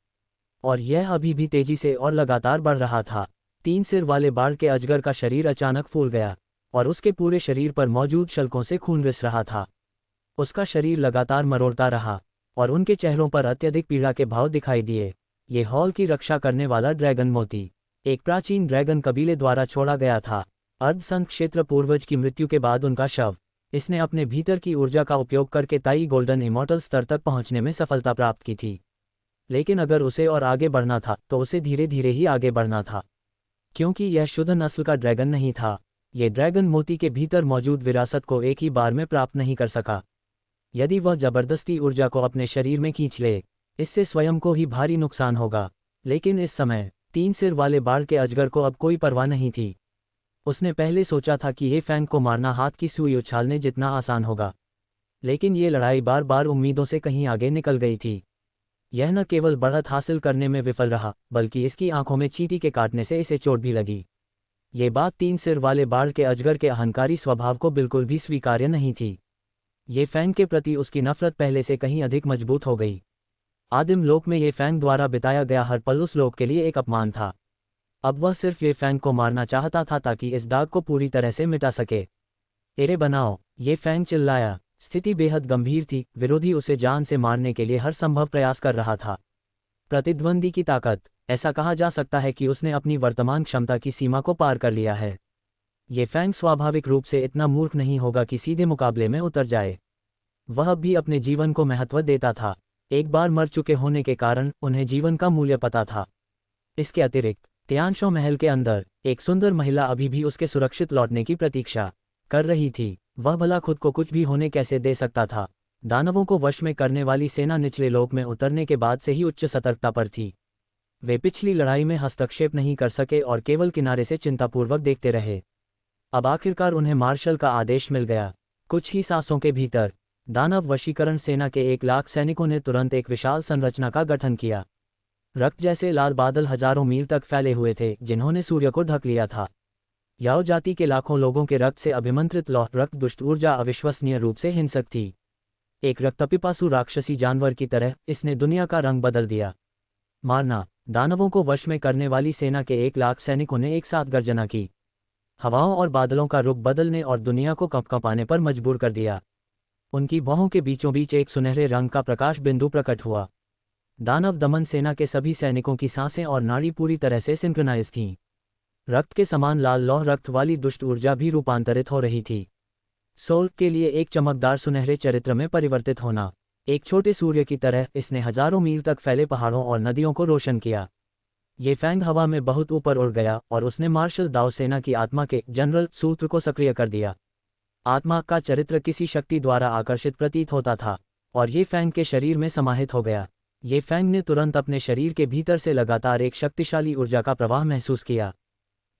Speaker 1: और यह अभी भी तेजी से और लगातार बढ़ रहा था। 3 सिर वाले बाढ़ के अजगर का शरीर अचानक फूल गया और उसके पूरे शरीर पर मौजूद शल्कों से खून रिस रहा था। उसका शरीर लगातार मरोड़ता रहा और उनके चेहरों पर अत्यधिक पीड़ा के भाव दिखाई दिए। ये हॉल की रक्षा करने वाला ड्रैगन मोती एक प्राचीन ड्रैगन कबीले द्वारा छोड़ा गया था। अर्धसंत क्षेत्र पूर्वज की मृत्यु के बाद उनका शव। इसने अपने भीतर की ऊर्जा का उपयोग करके ताई गोल्डन इमॉर्टल स्तर तक पहुंचने में सफलता प्राप्त की थी। लेकिन अगर उसे और आगे बढ़ना था तो उसे धीरे धीरे ही आगे बढ़ना था, क्योंकि यह शुद्ध नस्ल का ड्रैगन नहीं था। ये ड्रैगन मोती के भीतर मौजूद विरासत को एक ही बार में प्राप्त नहीं कर सका। यदि वह जबरदस्ती ऊर्जा को अपने शरीर में खींच ले, इससे स्वयं को ही भारी नुकसान होगा। लेकिन इस समय 3 सिर वाले बाढ़ के अजगर को अब कोई परवाह नहीं थी। उसने पहले सोचा था कि ये फैंग को मारना हाथ की सुई उछालने जितना आसान होगा, लेकिन ये लड़ाई बार बार उम्मीदों से कहीं आगे निकल गई थी। यह न केवल बढ़त हासिल करने में विफल रहा, बल्कि इसकी आंखों में चींटी के काटने से इसे चोट भी लगी। ये बात 3 सिर वाले बाढ़ के अजगर के अहंकारी स्वभाव को बिल्कुल भी स्वीकार्य नहीं थी। ये फैंग के प्रति उसकी नफरत पहले से कहीं अधिक मजबूत हो गई। आदिम लोक में ये फैंग द्वारा बिताया गया हर पल उस लोक के लिए एक अपमान था। अब वह सिर्फ ये फैंग को मारना चाहता था ताकि इस दाग को पूरी तरह से मिटा सके। एरे बनाओ, ये फैंग चिल्लाया। स्थिति बेहद गंभीर थी। विरोधी उसे जान से मारने के लिए हर संभव प्रयास कर रहा था। प्रतिद्वंदी की ताकत, ऐसा कहा जा सकता है कि उसने अपनी वर्तमान क्षमता की सीमा को पार कर लिया है। ये फैंग स्वाभाविक रूप से इतना मूर्ख नहीं होगा कि सीधे मुकाबले में उतर जाए। वह भी अपने जीवन को महत्व देता था। एक बार मर चुके होने के कारण उन्हें जीवन का मूल्य पता था। इसके अतिरिक्त तियानशो महल के अंदर एक सुंदर महिला अभी भी उसके सुरक्षित लौटने की प्रतीक्षा कर रही थी। वह भला खुद को कुछ भी होने कैसे दे सकता था। दानवों को वश में करने वाली सेना निचले लोक में उतरने के बाद से ही उच्च सतर्कता पर थी। वे पिछली लड़ाई में हस्तक्षेप नहीं कर सके और केवल किनारे से चिंतापूर्वक देखते रहे। अब आखिरकार उन्हें मार्शल का आदेश मिल गया। कुछ ही सांसों के भीतर दानव वशीकरण सेना के 1 लाख सैनिकों ने तुरंत एक विशाल संरचना का गठन किया। रक्त जैसे लाल बादल हजारों मील तक फैले हुए थे, जिन्होंने सूर्य को ढक लिया था। याओ जाति के लाखों लोगों के रक्त से अभिमंत्रित लौह रक्त दुष्ट ऊर्जा अविश्वसनीय रूप से हिंसक थी। एक रक्तपिपासु राक्षसी जानवर की तरह इसने दुनिया का रंग बदल दिया। मारना। दानवों को वश में करने वाली सेना के 1 लाख सैनिकों ने एक साथ गर्जना की। हवाओं और बादलों का रुख बदलने और दुनिया को कंपकंपाने पर मजबूर कर दिया। उनकी बाहों के बीचों बीच एक सुनहरे रंग का प्रकाश बिंदु प्रकट हुआ। दानव दमन सेना के सभी सैनिकों की सांसें और नाड़ी पूरी तरह से सिंक्रोनाइज थीं। रक्त के समान लाल लौह रक्त वाली दुष्ट ऊर्जा भी रूपांतरित हो रही थी। सोल के लिए एक चमकदार सुनहरे चरित्र में परिवर्तित होना। एक छोटे सूर्य की तरह इसने हजारों मील तक फैले पहाड़ों और नदियों को रोशन किया। ये फैंग हवा में बहुत ऊपर उड़ गया और उसने मार्शल दाओ सेना की आत्मा के जनरल सूत्र को सक्रिय कर दिया। आत्मा का चरित्र किसी शक्ति द्वारा आकर्षित प्रतीत होता था और ये फैंग के शरीर में समाहित हो गया। ये फैंग ने तुरंत अपने शरीर के भीतर से लगातार एक शक्तिशाली ऊर्जा का प्रवाह महसूस किया।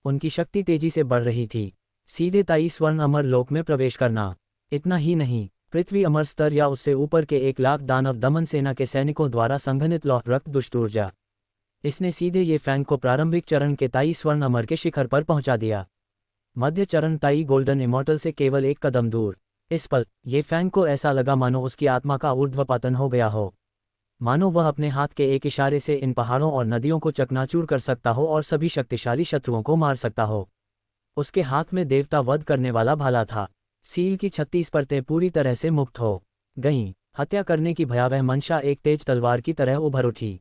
Speaker 1: उनकी शक्ति तेजी से बढ़ रही थी। सीधे ताई स्वर्ण अमर लोक में प्रवेश करना। इतना ही नहीं, पृथ्वी अमर स्तर या उससे ऊपर के 1 लाख दानव दमन सेना के सैनिकों द्वारा संघनित लौह रक्त दुष्ट ऊर्जा, इसने सीधे ये फैंग को प्रारंभिक चरण के ताई स्वर्ण अमर के शिखर पर पहुंचा दिया। मध्य चरण ताई गोल्डन इमॉर्टल से केवल 1 कदम दूर। इस पल ये फैंग को ऐसा लगा मानो उसकी आत्मा का ऊर्ध्वपातन हो गया हो। मानो वह अपने हाथ के एक इशारे से इन पहाड़ों और नदियों को चकनाचूर कर सकता हो और सभी शक्तिशाली शत्रुओं को मार सकता हो। उसके हाथ में देवता वध करने वाला भाला था। सील की 36 परतें पूरी तरह से मुक्त हो गईं। हत्या करने की भयावह मंशा एक तेज तलवार की तरह उभर उठी।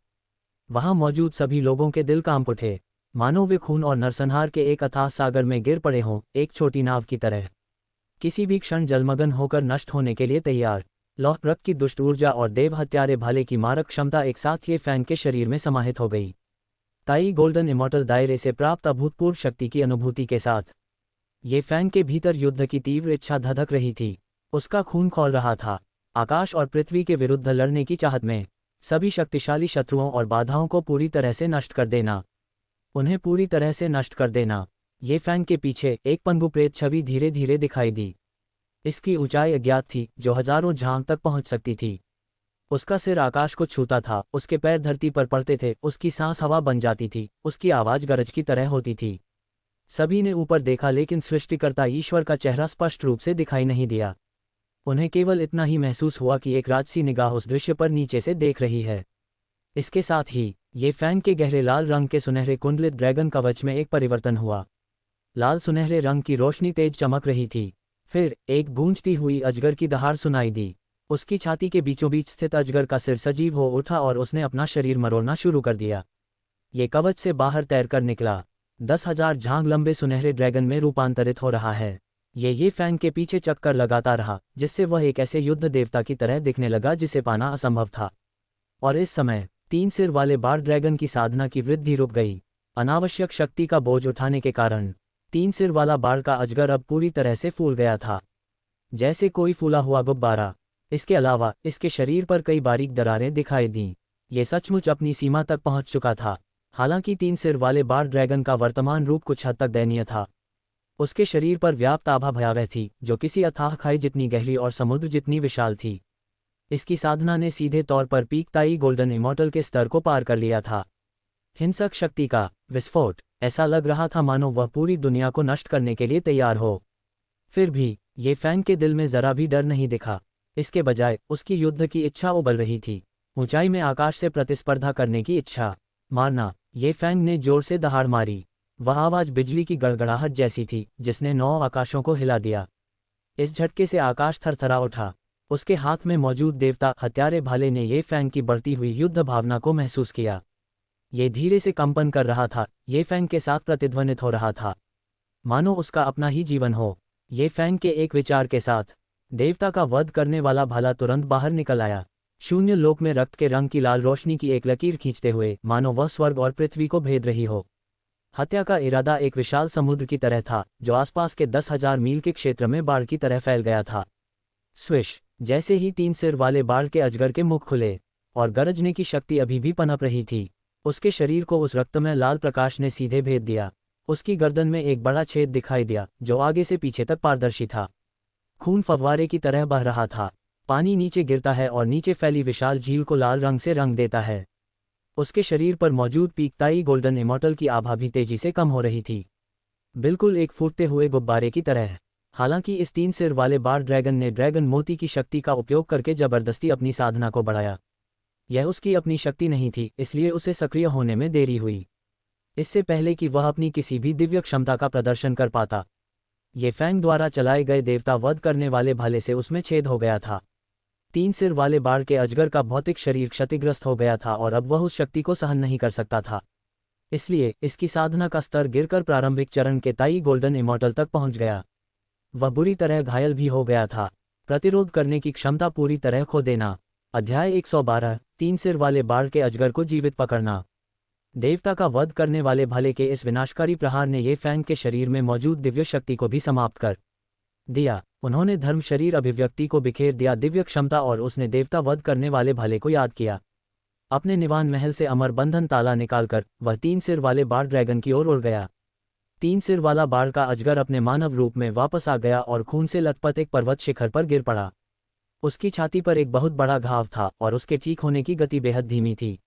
Speaker 1: वहां मौजूद सभी लोगों के दिल कांप उठे, मानो वे खून और नरसंहार के एक अथाह सागर में गिर पड़े हों, एक छोटी नाव की तरह, किसी भी क्षण जलमग्न होकर नष्ट होने के लिए तैयार। लौह रक्त की दुष्ट ऊर्जा और देव हत्यारे भाले की मारक क्षमता एक साथ ये फैंग के शरीर में समाहित हो गई। ताई गोल्डन इमॉर्टल दायरे से प्राप्त अभूतपूर्व शक्ति की अनुभूति के साथ ये फैंग के भीतर युद्ध की तीव्र इच्छा धधक रही थी। उसका खून खौल रहा था। आकाश और पृथ्वी के विरुद्ध लड़ने की चाहत में सभी शक्तिशाली शत्रुओं और बाधाओं को पूरी तरह से नष्ट कर देना, उन्हें पूरी तरह से नष्ट कर देना। ये फैंग के पीछे एक पंगु प्रेत छवि धीरे धीरे दिखाई दी। इसकी ऊंचाई अज्ञात थी, जो हजारों झांग तक पहुंच सकती थी। उसका सिर आकाश को छूता था, उसके पैर धरती पर पड़ते थे, उसकी सांस हवा बन जाती थी, उसकी आवाज गरज की तरह होती थी। सभी ने ऊपर देखा, लेकिन सृष्टिकर्ता ईश्वर का चेहरा स्पष्ट रूप से दिखाई नहीं दिया। उन्हें केवल इतना ही महसूस हुआ कि एक राजसी निगाह उस दृश्य पर नीचे से देख रही है। इसके साथ ही ये फैंग के गहरे लाल रंग के सुनहरे कुंडलित ड्रैगन कवच में एक परिवर्तन हुआ। लाल सुनहरे रंग की रोशनी तेज चमक रही थी। फिर एक गूंजती हुई अजगर की दहाड़ सुनाई दी। उसकी छाती के बीचों बीच स्थित अजगर का सिर सजीव हो उठा और उसने अपना शरीर मरोड़ना शुरू कर दिया। ये कवच से बाहर तैरकर निकला, 10,000 झांग लंबे सुनहरे ड्रैगन में रूपांतरित हो रहा है। ये फैंग के पीछे चक्कर लगाता रहा, जिससे वह एक ऐसे युद्ध देवता की तरह दिखने लगा जिसे पाना असंभव था। और इस समय 3 सिर वाले बार ड्रैगन की साधना की वृद्धि रुक गई। अनावश्यक शक्ति का बोझ उठाने के कारण 3 सिर वाला बार का अजगर अब पूरी तरह से फूल गया था, जैसे कोई फूला हुआ गुब्बारा। इसके अलावा इसके शरीर पर कई बारीक दरारें दिखाई दीं। ये सचमुच अपनी सीमा तक पहुंच चुका था। हालांकि 3 सिर वाले बार ड्रैगन का वर्तमान रूप कुछ हद तक दयनीय था। उसके शरीर पर व्याप्त आभा भयावह थी, जो किसी अथाह खाई जितनी गहरी और समुद्र जितनी विशाल थी। इसकी साधना ने सीधे तौर पर पीक ताई गोल्डन इमॉर्टल के स्तर को पार कर लिया था। हिंसक शक्ति का विस्फोट, ऐसा लग रहा था मानो वह पूरी दुनिया को नष्ट करने के लिए तैयार हो। फिर भी ये फैंग के दिल में जरा भी डर नहीं दिखा। इसके बजाय उसकी युद्ध की इच्छा उबल रही थी, ऊंचाई में आकाश से प्रतिस्पर्धा करने की इच्छा। मारना। ये फैंग ने जोर से दहाड़ मारी। वह आवाज बिजली की गड़गड़ाहट जैसी थी, जिसने 9 आकाशों को हिला दिया। इस झटके से आकाश थरथरा उठा। उसके हाथ में मौजूद देवता हत्यारे भाले ने ये फैंग की बढ़ती हुई युद्ध भावना को महसूस किया। ये धीरे से कंपन कर रहा था, ये फैंग के साथ प्रतिध्वनित हो रहा था, मानो उसका अपना ही जीवन हो। ये फैंग के एक विचार के साथ देवता का वध करने वाला भाला तुरंत बाहर निकल आया, शून्य लोक में रक्त के रंग की लाल रोशनी की एक लकीर खींचते हुए, मानो वह स्वर्ग और पृथ्वी को भेद रही हो। हत्या का इरादा एक विशाल समुद्र की तरह था, जो आसपास के 10,000 मील के क्षेत्र में बाढ़ की तरह फैल गया था। स्विश। जैसे ही 3 सिर वाले बाढ़ के अजगर के मुख खुले, और गरजने की शक्ति अभी भी पनप रही थी, उसके शरीर को उस रक्तमय लाल प्रकाश ने सीधे भेद दिया। उसकी गर्दन में एक बड़ा छेद दिखाई दिया, जो आगे से पीछे तक पारदर्शी था। खून फव्वारे की तरह बह रहा था। पानी नीचे गिरता है और नीचे फैली विशाल झील को लाल रंग से रंग देता है। उसके शरीर पर मौजूद पीकताई गोल्डन इमॉर्टल की आभा भी तेजी से कम हो रही थी, बिल्कुल एक फूटते हुए गुब्बारे की तरह। हालांकि इस 3 सिर वाले बार ड्रैगन ने ड्रैगन मोती की शक्ति का उपयोग करके जबरदस्ती अपनी साधना को बढ़ाया। यह उसकी अपनी शक्ति नहीं थी, इसलिए उसे सक्रिय होने में देरी हुई, इससे पहले कि वह अपनी किसी भी दिव्य क्षमता का प्रदर्शन कर पाता। ये फैंग द्वारा चलाए गए देवता वध करने वाले भाले से उसमें छेद हो गया था। 3 सिर वाले बाढ़ के अजगर का भौतिक शरीर क्षतिग्रस्त हो गया था और अब वह उस शक्ति को सहन नहीं कर सकता था। इसलिए इसकी साधना का स्तर गिरकर प्रारंभिक चरण के ताई गोल्डन इमॉर्टल तक पहुंच गया। वह बुरी तरह घायल भी हो गया था। प्रतिरोध करने की क्षमता पूरी तरह खो देना। अध्याय 112। 3 सिर वाले बाढ़ के अजगर को जीवित पकड़ना। देवता का वध करने वाले भाले के इस विनाशकारी प्रहार ने ये फैंग के शरीर में मौजूद दिव्य शक्ति को भी समाप्त कर दिया। उन्होंने धर्म शरीर अभिव्यक्ति को बिखेर दिया, दिव्य क्षमता, और उसने देवता वध करने वाले भाले को याद किया। अपने निवान महल से अमर बंधन ताला निकालकर वह 3 सिर वाले बाढ़ ड्रैगन की ओर उड़ गया। 3 सिर वाला बाढ़ का अजगर अपने मानव रूप में वापस आ गया और खून से लथपथ एक पर्वत शिखर पर गिर पड़ा। उसकी छाती पर एक बहुत बड़ा घाव था और उसके ठीक होने की गति बेहद धीमी थी।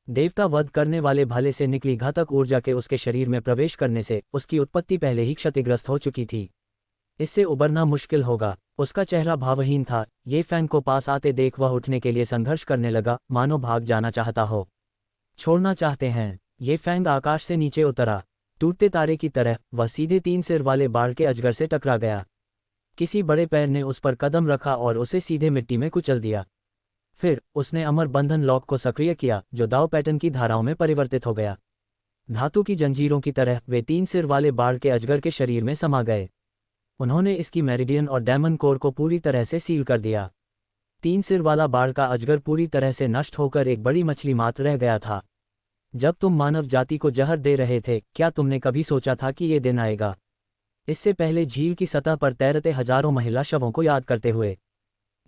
Speaker 1: देवता वध करने वाले भाले से निकली घातक ऊर्जा के उसके शरीर में प्रवेश करने से उसकी उत्पत्ति पहले ही क्षतिग्रस्त हो चुकी थी। इससे उबरना मुश्किल होगा। उसका चेहरा भावहीन था। ये फैंग को पास आते देख वह उठने के लिए संघर्ष करने लगा, मानो भाग जाना चाहता हो। छोड़ना चाहते हैं। ये फैंग आकाश से नीचे उतरा। टूटते तारे की तरह वह सीधे 3 सिर वाले बाढ़ के अजगर से टकरा गया। किसी बड़े पैर ने उस पर कदम रखा और उसे सीधे मिट्टी में कुचल दिया। फिर उसने अमर बंधन लॉक को सक्रिय किया, जो दाव पैटर्न की धाराओं में परिवर्तित हो गया। धातु की जंजीरों की तरह वे 3 सिर वाले बाढ़ के अजगर के शरीर में समा गए। उन्होंने इसकी मेरिडियन और डायमंड कोर को पूरी तरह से सील कर दिया। 3 सिर वाला बाढ़ का अजगर पूरी तरह से नष्ट होकर एक बड़ी मछली मात्र रह गया था। जब तुम मानव जाति को जहर दे रहे थे, क्या तुमने कभी सोचा था कि ये दिन आएगा? इससे पहले झील की सतह पर तैरते हजारों महिला शवों को याद करते हुए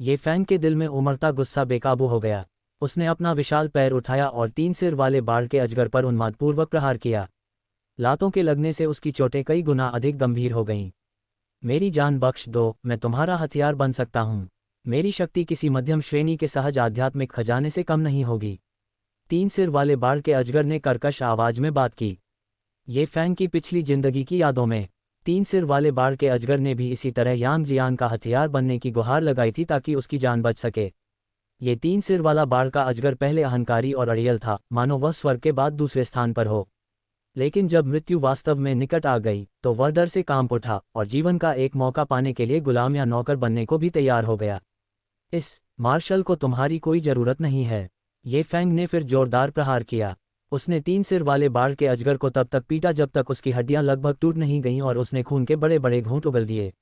Speaker 1: ये फैंग के दिल में उमड़ता गुस्सा बेकाबू हो गया। उसने अपना विशाल पैर उठाया और 3 सिर वाले बाढ़ के अजगर पर उन्मादपूर्वक प्रहार किया। लातों के लगने से उसकी चोटें कई गुना अधिक गंभीर हो गईं। मेरी जान बख्श दो, मैं तुम्हारा हथियार बन सकता हूँ। मेरी शक्ति किसी मध्यम श्रेणी के सहज आध्यात्मिक खजाने से कम नहीं होगी। 3 सिर वाले बाढ़ के अजगर ने कर्कश आवाज में बात की। ये फैंग की पिछली जिंदगी की यादों में 3 सिर वाले बाढ़ के अजगर ने भी इसी तरह यांग जियान का हथियार बनने की गुहार लगाई थी ताकि उसकी जान बच सके। ये 3 सिर वाला बाढ़ का अजगर पहले अहंकारी और अड़ियल था, मानो वह स्वर्ग के बाद दूसरे स्थान पर हो। लेकिन जब मृत्यु वास्तव में निकट आ गई तो वह डर से कांप उठा और जीवन का एक मौका पाने के लिए गुलाम या नौकर बनने को भी तैयार हो गया। इस मार्शल को तुम्हारी कोई जरूरत नहीं है। ये फैंग ने फिर जोरदार प्रहार किया। उसने 3 सिर वाले बाढ़ के अजगर को तब तक पीटा जब तक उसकी हड्डियां लगभग टूट नहीं गईं और उसने खून के बड़े बड़े घूंट उगल दिए।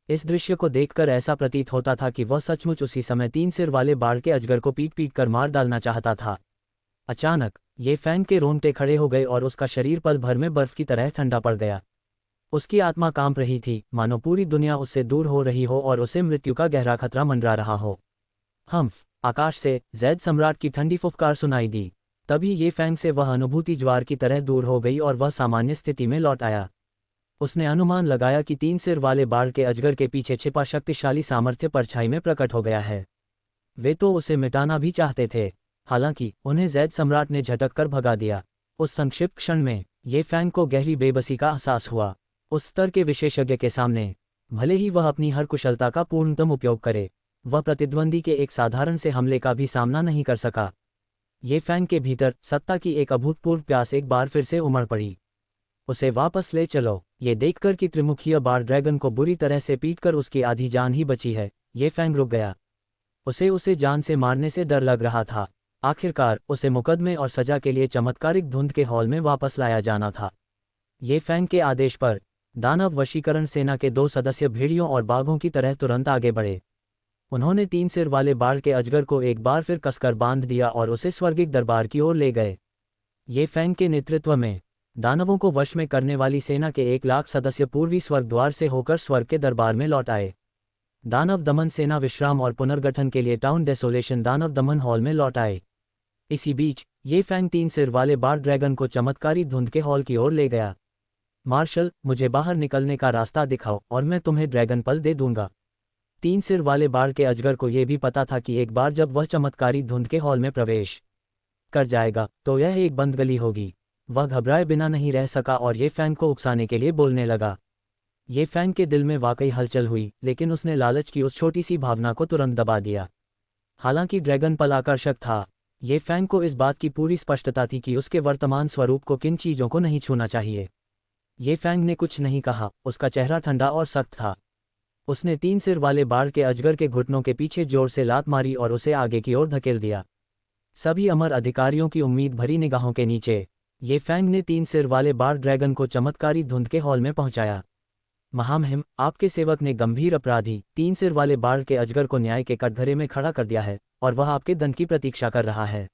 Speaker 1: इस दृश्य को देखकर ऐसा प्रतीत होता था कि वह सचमुच उसी समय 3 सिर वाले बाढ़ के अजगर को पीट पीट कर मार डालना चाहता था। अचानक ये फैंग के रोंगटे खड़े हो गए और उसका शरीर पल भर में बर्फ की तरह ठंडा पड़ गया। उसकी आत्मा कांप रही थी, मानो पूरी दुनिया उससे दूर हो रही हो और उसे मृत्यु का गहरा खतरा मंडरा रहा हो। हम्फ! आकाश से जैद सम्राट की ठंडी फुफकार सुनाई दी। तभी ये फैंग से वह अनुभूति ज्वार की तरह दूर हो गई और वह सामान्य स्थिति में लौट आया। उसने अनुमान लगाया कि 3 सिर वाले बाढ़ के अजगर के पीछे छिपा शक्तिशाली सामर्थ्य परछाई में प्रकट हो गया है। वे तो उसे मिटाना भी चाहते थे, हालांकि उन्हें जैद सम्राट ने झटक कर भगा दिया। उस संक्षिप्त क्षण में ये फैंग को गहरी बेबसी का एहसास हुआ। उस स्तर के विशेषज्ञ के सामने भले ही वह अपनी हर कुशलता का पूर्णतम उपयोग करे, वह प्रतिद्वंदी के एक साधारण से हमले का भी सामना नहीं कर सका। ये फैंग के भीतर सत्ता की एक अभूतपूर्व प्यास एक बार फिर से उमड़ पड़ी। उसे वापस ले चलो। ये देखकर कि त्रिमुखीय बार ड्रैगन को बुरी तरह से पीटकर उसकी आधी जान ही बची है, ये फैंग रुक गया। उसे जान से मारने से डर लग रहा था। आखिरकार उसे मुकदमे और सजा के लिए चमत्कारिक धुंध के हॉल में वापस लाया जाना था। ये फैंग के आदेश पर दानव वशीकरण सेना के 2 सदस्य भेड़ियों और बाघों की तरह तुरंत आगे बढ़े। उन्होंने 3 सिर वाले बाढ़ के अजगर को एक बार फिर कसकर बांध दिया और उसे स्वर्गिक दरबार की ओर ले गए। ये फैंग के नेतृत्व में दानवों को वश में करने वाली सेना के 1 लाख सदस्य पूर्वी स्वर्ग द्वार से होकर स्वर्ग के दरबार में लौट आए। दानव दमन सेना विश्राम और पुनर्गठन के लिए टाउन डेसोलेशन दानव दमन हॉल में लौट आए। इसी बीच ये फैंग 3 सिर वाले बाढ़ ड्रैगन को चमत्कारी धुंध के हॉल की ओर ले गया। मार्शल, मुझे बाहर निकलने का रास्ता दिखाओ और मैं तुम्हें ड्रैगन पल दे दूंगा। 3 सिर वाले बाढ़ के अजगर को यह भी पता था कि एक बार जब वह चमत्कारी धुंध के हॉल में प्रवेश कर जाएगा तो यह एक बंद गली होगी। वह घबराए बिना नहीं रह सका और ये फैंग को उकसाने के लिए बोलने लगा। ये फैंग के दिल में वाकई हलचल हुई, लेकिन उसने लालच की उस छोटी सी भावना को तुरंत दबा दिया। हालांकि ड्रैगन पल आकर्षक था, ये फैंग को इस बात की पूरी स्पष्टता थी कि उसके वर्तमान स्वरूप को किन चीज़ों को नहीं छूना चाहिए। ये फैंग ने कुछ नहीं कहा, उसका चेहरा ठंडा और सख्त था। उसने 3 सिर वाले बाढ़ के अजगर के घुटनों के पीछे जोर से लात मारी और उसे आगे की ओर धकेल दिया। सभी अमर अधिकारियों की उम्मीद भरी निगाहों के नीचे ये फैंग ने 3 सिर वाले बाढ़ ड्रैगन को चमत्कारी धुंध के हॉल में पहुंचाया। महामहिम, आपके सेवक ने गंभीर अपराधी 3 सिर वाले बाढ़ के अजगर को न्याय के कटघरे में खड़ा कर दिया है और वह आपके दंड की प्रतीक्षा कर रहा है।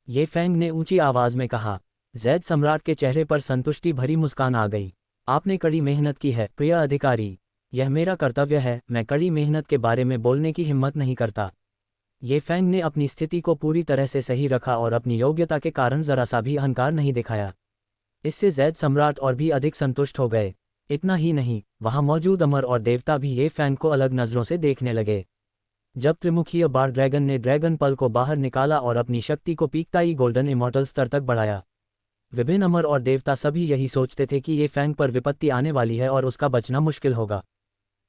Speaker 1: ये फैंग ने ऊंची आवाज में कहा। जैद सम्राट के चेहरे पर संतुष्टि भरी मुस्कान आ गई। आपने कड़ी मेहनत की है प्रिय अधिकारी, यह मेरा कर्तव्य है, मैं कड़ी मेहनत के बारे में बोलने की हिम्मत नहीं करता। ये फैंग ने अपनी स्थिति को पूरी तरह से सही रखा और अपनी योग्यता के कारण जरा सा भी अहंकार नहीं दिखाया। इससे जैद सम्राट और भी अधिक संतुष्ट हो गए। इतना ही नहीं, वहां मौजूद अमर और देवता भी ये फैंग को अलग नजरों से देखने लगे। जब त्रिमुखीय बार ड्रैगन ने ड्रैगन पल को बाहर निकाला और अपनी शक्ति को पीकताई गोल्डन इमॉर्टल स्तर तक बढ़ाया, विभिन्न अमर और देवता सभी यही सोचते थे कि ये फैंग पर विपत्ति आने वाली है और उसका बचना मुश्किल होगा।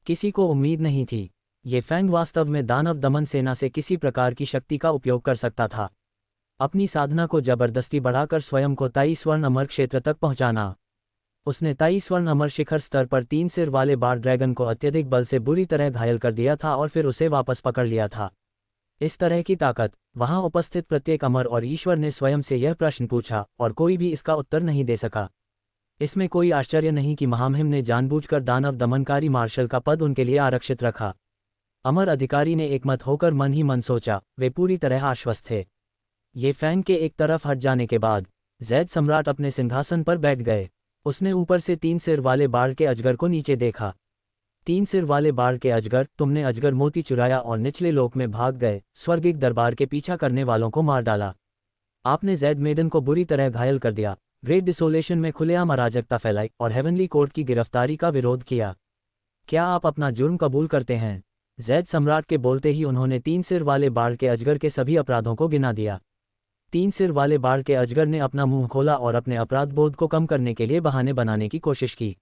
Speaker 1: किसी को उम्मीद नहीं थी ये फैंग वास्तव में दानव दमन सेना से किसी प्रकार की शक्ति का उपयोग कर सकता था। अपनी साधना को जबरदस्ती बढ़ाकर स्वयं को 23 स्वर्ण अमर क्षेत्र तक पहुंचाना। उसने 23 स्वर्ण अमर शिखर स्तर पर 3 सिर वाले बार ड्रैगन को अत्यधिक बल से बुरी तरह घायल कर दिया था और फिर उसे वापस पकड़ लिया था। इस तरह की ताकत वहां उपस्थित प्रत्येक अमर और ईश्वर ने स्वयं से यह प्रश्न पूछा और कोई भी इसका उत्तर नहीं दे सका। इसमें कोई आश्चर्य नहीं कि महामहिम ने जानबूझकर दानव दमनकारी मार्शल का पद उनके लिए आरक्षित रखा। अमर अधिकारी ने एकमत होकर मन ही मन सोचा, वे पूरी तरह आश्वस्त थे। ये फैंग के एक तरफ हट जाने के बाद जैद सम्राट अपने सिंहासन पर बैठ गए। उसने ऊपर से 3 सिर वाले बाढ़ के अजगर को नीचे देखा। 3 सिर वाले बाढ़ के अजगर, तुमने अजगर मोती चुराया और निचले लोक में भाग गए, स्वर्गिक दरबार के पीछा करने वालों को मार डाला। आपने जैद मेडन को बुरी तरह घायल कर दिया, ग्रेट डिसोलेशन में खुलेआम अराजकता फैलाई और हेवनली कोर्ट की गिरफ्तारी का विरोध किया। क्या आप अपना जुर्म कबूल करते हैं? जैद सम्राट के बोलते ही उन्होंने 3 सिर वाले बाढ़ के अजगर के सभी अपराधों को गिना दिया। 3 सिर वाले बाढ़ के अजगर ने अपना मुंह खोला और अपने अपराध बोध को कम करने के लिए बहाने बनाने की कोशिश की,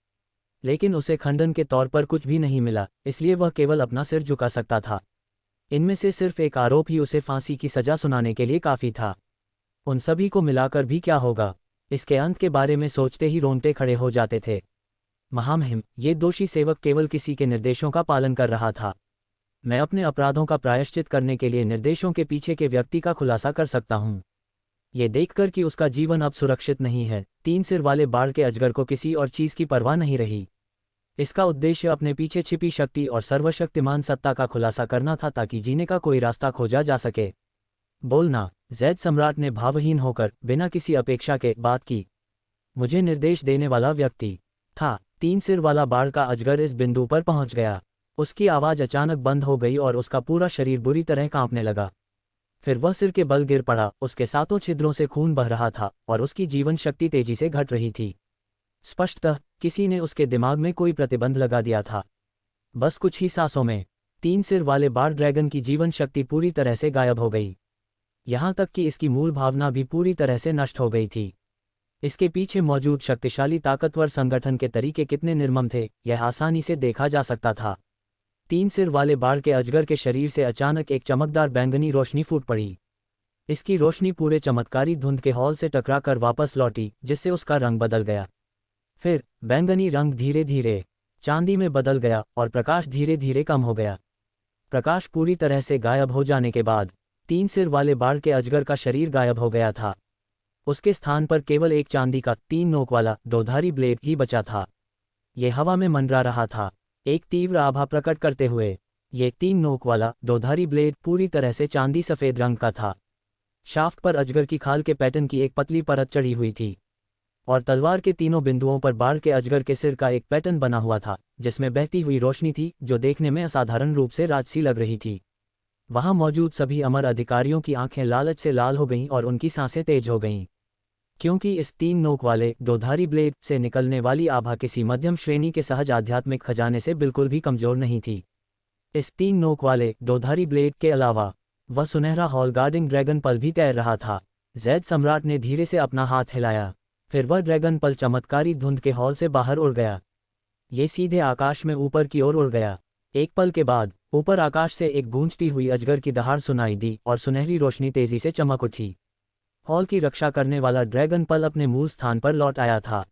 Speaker 1: लेकिन उसे खंडन के तौर पर कुछ भी नहीं मिला, इसलिए वह केवल अपना सिर झुका सकता था। इनमें से सिर्फ एक आरोप ही उसे फांसी की सजा सुनाने के लिए काफ़ी था। उन सभी को मिलाकर भी क्या होगा, इसके अंत के बारे में सोचते ही रोंगटे खड़े हो जाते थे। महामहिम, ये दोषी सेवक केवल किसी के निर्देशों का पालन कर रहा था। मैं अपने अपराधों का प्रायश्चित करने के लिए निर्देशों के पीछे के व्यक्ति का खुलासा कर सकता हूँ। ये देखकर कि उसका जीवन अब सुरक्षित नहीं है, 3 सिर वाले बाढ़ के अजगर को किसी और चीज़ की परवाह नहीं रही। इसका उद्देश्य अपने पीछे छिपी शक्ति और सर्वशक्तिमान सत्ता का खुलासा करना था ताकि जीने का कोई रास्ता खोजा जा सके। बोलना, जैद सम्राट ने भावहीन होकर बिना किसी अपेक्षा के बात की। मुझे निर्देश देने वाला व्यक्ति था। 3 सिर वाला बाढ़ का अजगर इस बिंदु पर पहुंच गया। उसकी आवाज़ अचानक बंद हो गई और उसका पूरा शरीर बुरी तरह कांपने लगा। फिर वह सिर के बल गिर पड़ा, उसके सातों छिद्रों से खून बह रहा था और उसकी जीवन शक्ति तेजी से घट रही थी। स्पष्टतः किसी ने उसके दिमाग में कोई प्रतिबंध लगा दिया था। बस कुछ ही सांसों में 3 सिर वाले बाढ़ ड्रैगन की जीवन शक्ति पूरी तरह से गायब हो गई। यहाँ तक कि इसकी मूल भावना भी पूरी तरह से नष्ट हो गई थी। इसके पीछे मौजूद शक्तिशाली ताकतवर संगठन के तरीके कितने निर्मम थे, यह आसानी से देखा जा सकता था। 3 सिर वाले बाढ़ के अजगर के शरीर से अचानक एक चमकदार बैंगनी रोशनी फूट पड़ी। इसकी रोशनी पूरे चमत्कारी धुंध के हॉल से टकराकर वापस लौटी, जिससे उसका रंग बदल गया। फिर बैंगनी रंग धीरे धीरे चांदी में बदल गया और प्रकाश धीरे धीरे कम हो गया। प्रकाश पूरी तरह से गायब हो जाने के बाद 3 सिर वाले बाढ़ के अजगर का शरीर गायब हो गया था। उसके स्थान पर केवल एक चांदी का 3 नोक वाला दोधारी ब्लेड ही बचा था। ये हवा में मंडरा रहा था, एक तीव्र आभा प्रकट करते हुए। ये 3 नोक वाला दोधारी ब्लेड पूरी तरह से चांदी सफ़ेद रंग का था। शाफ्ट पर अजगर की खाल के पैटर्न की एक पतली परत चढ़ी हुई थी और तलवार के तीनों बिंदुओं पर बाढ़ के अजगर के सिर का एक पैटर्न बना हुआ था, जिसमें बहती हुई रोशनी थी जो देखने में असाधारण रूप से राजसी लग रही थी। वहां मौजूद सभी अमर अधिकारियों की आंखें लालच से लाल हो गईं और उनकी सांसें तेज हो गईं, क्योंकि इस 3 नोक वाले दोधारी ब्लेड से निकलने वाली आभा किसी मध्यम श्रेणी के सहज आध्यात्मिक खजाने से बिल्कुल भी कमजोर नहीं थी। इस 3 नोक वाले दोधारी ब्लेड के अलावा वह सुनहरा हॉल गार्डिंग ड्रैगन पल भी तैर रहा था। जैद सम्राट ने धीरे से अपना हाथ हिलाया, फिर वह ड्रैगन पल चमत्कारी धुंध के हॉल से बाहर उड़ गया। ये सीधे आकाश में ऊपर की ओर उड़ गया। एक पल के बाद ऊपर आकाश से एक गूंजती हुई अजगर की दहाड़ सुनाई दी और सुनहरी रोशनी तेजी से चमक उठी। हॉल की रक्षा करने वाला ड्रैगन पल अपने मूल स्थान पर लौट आया था।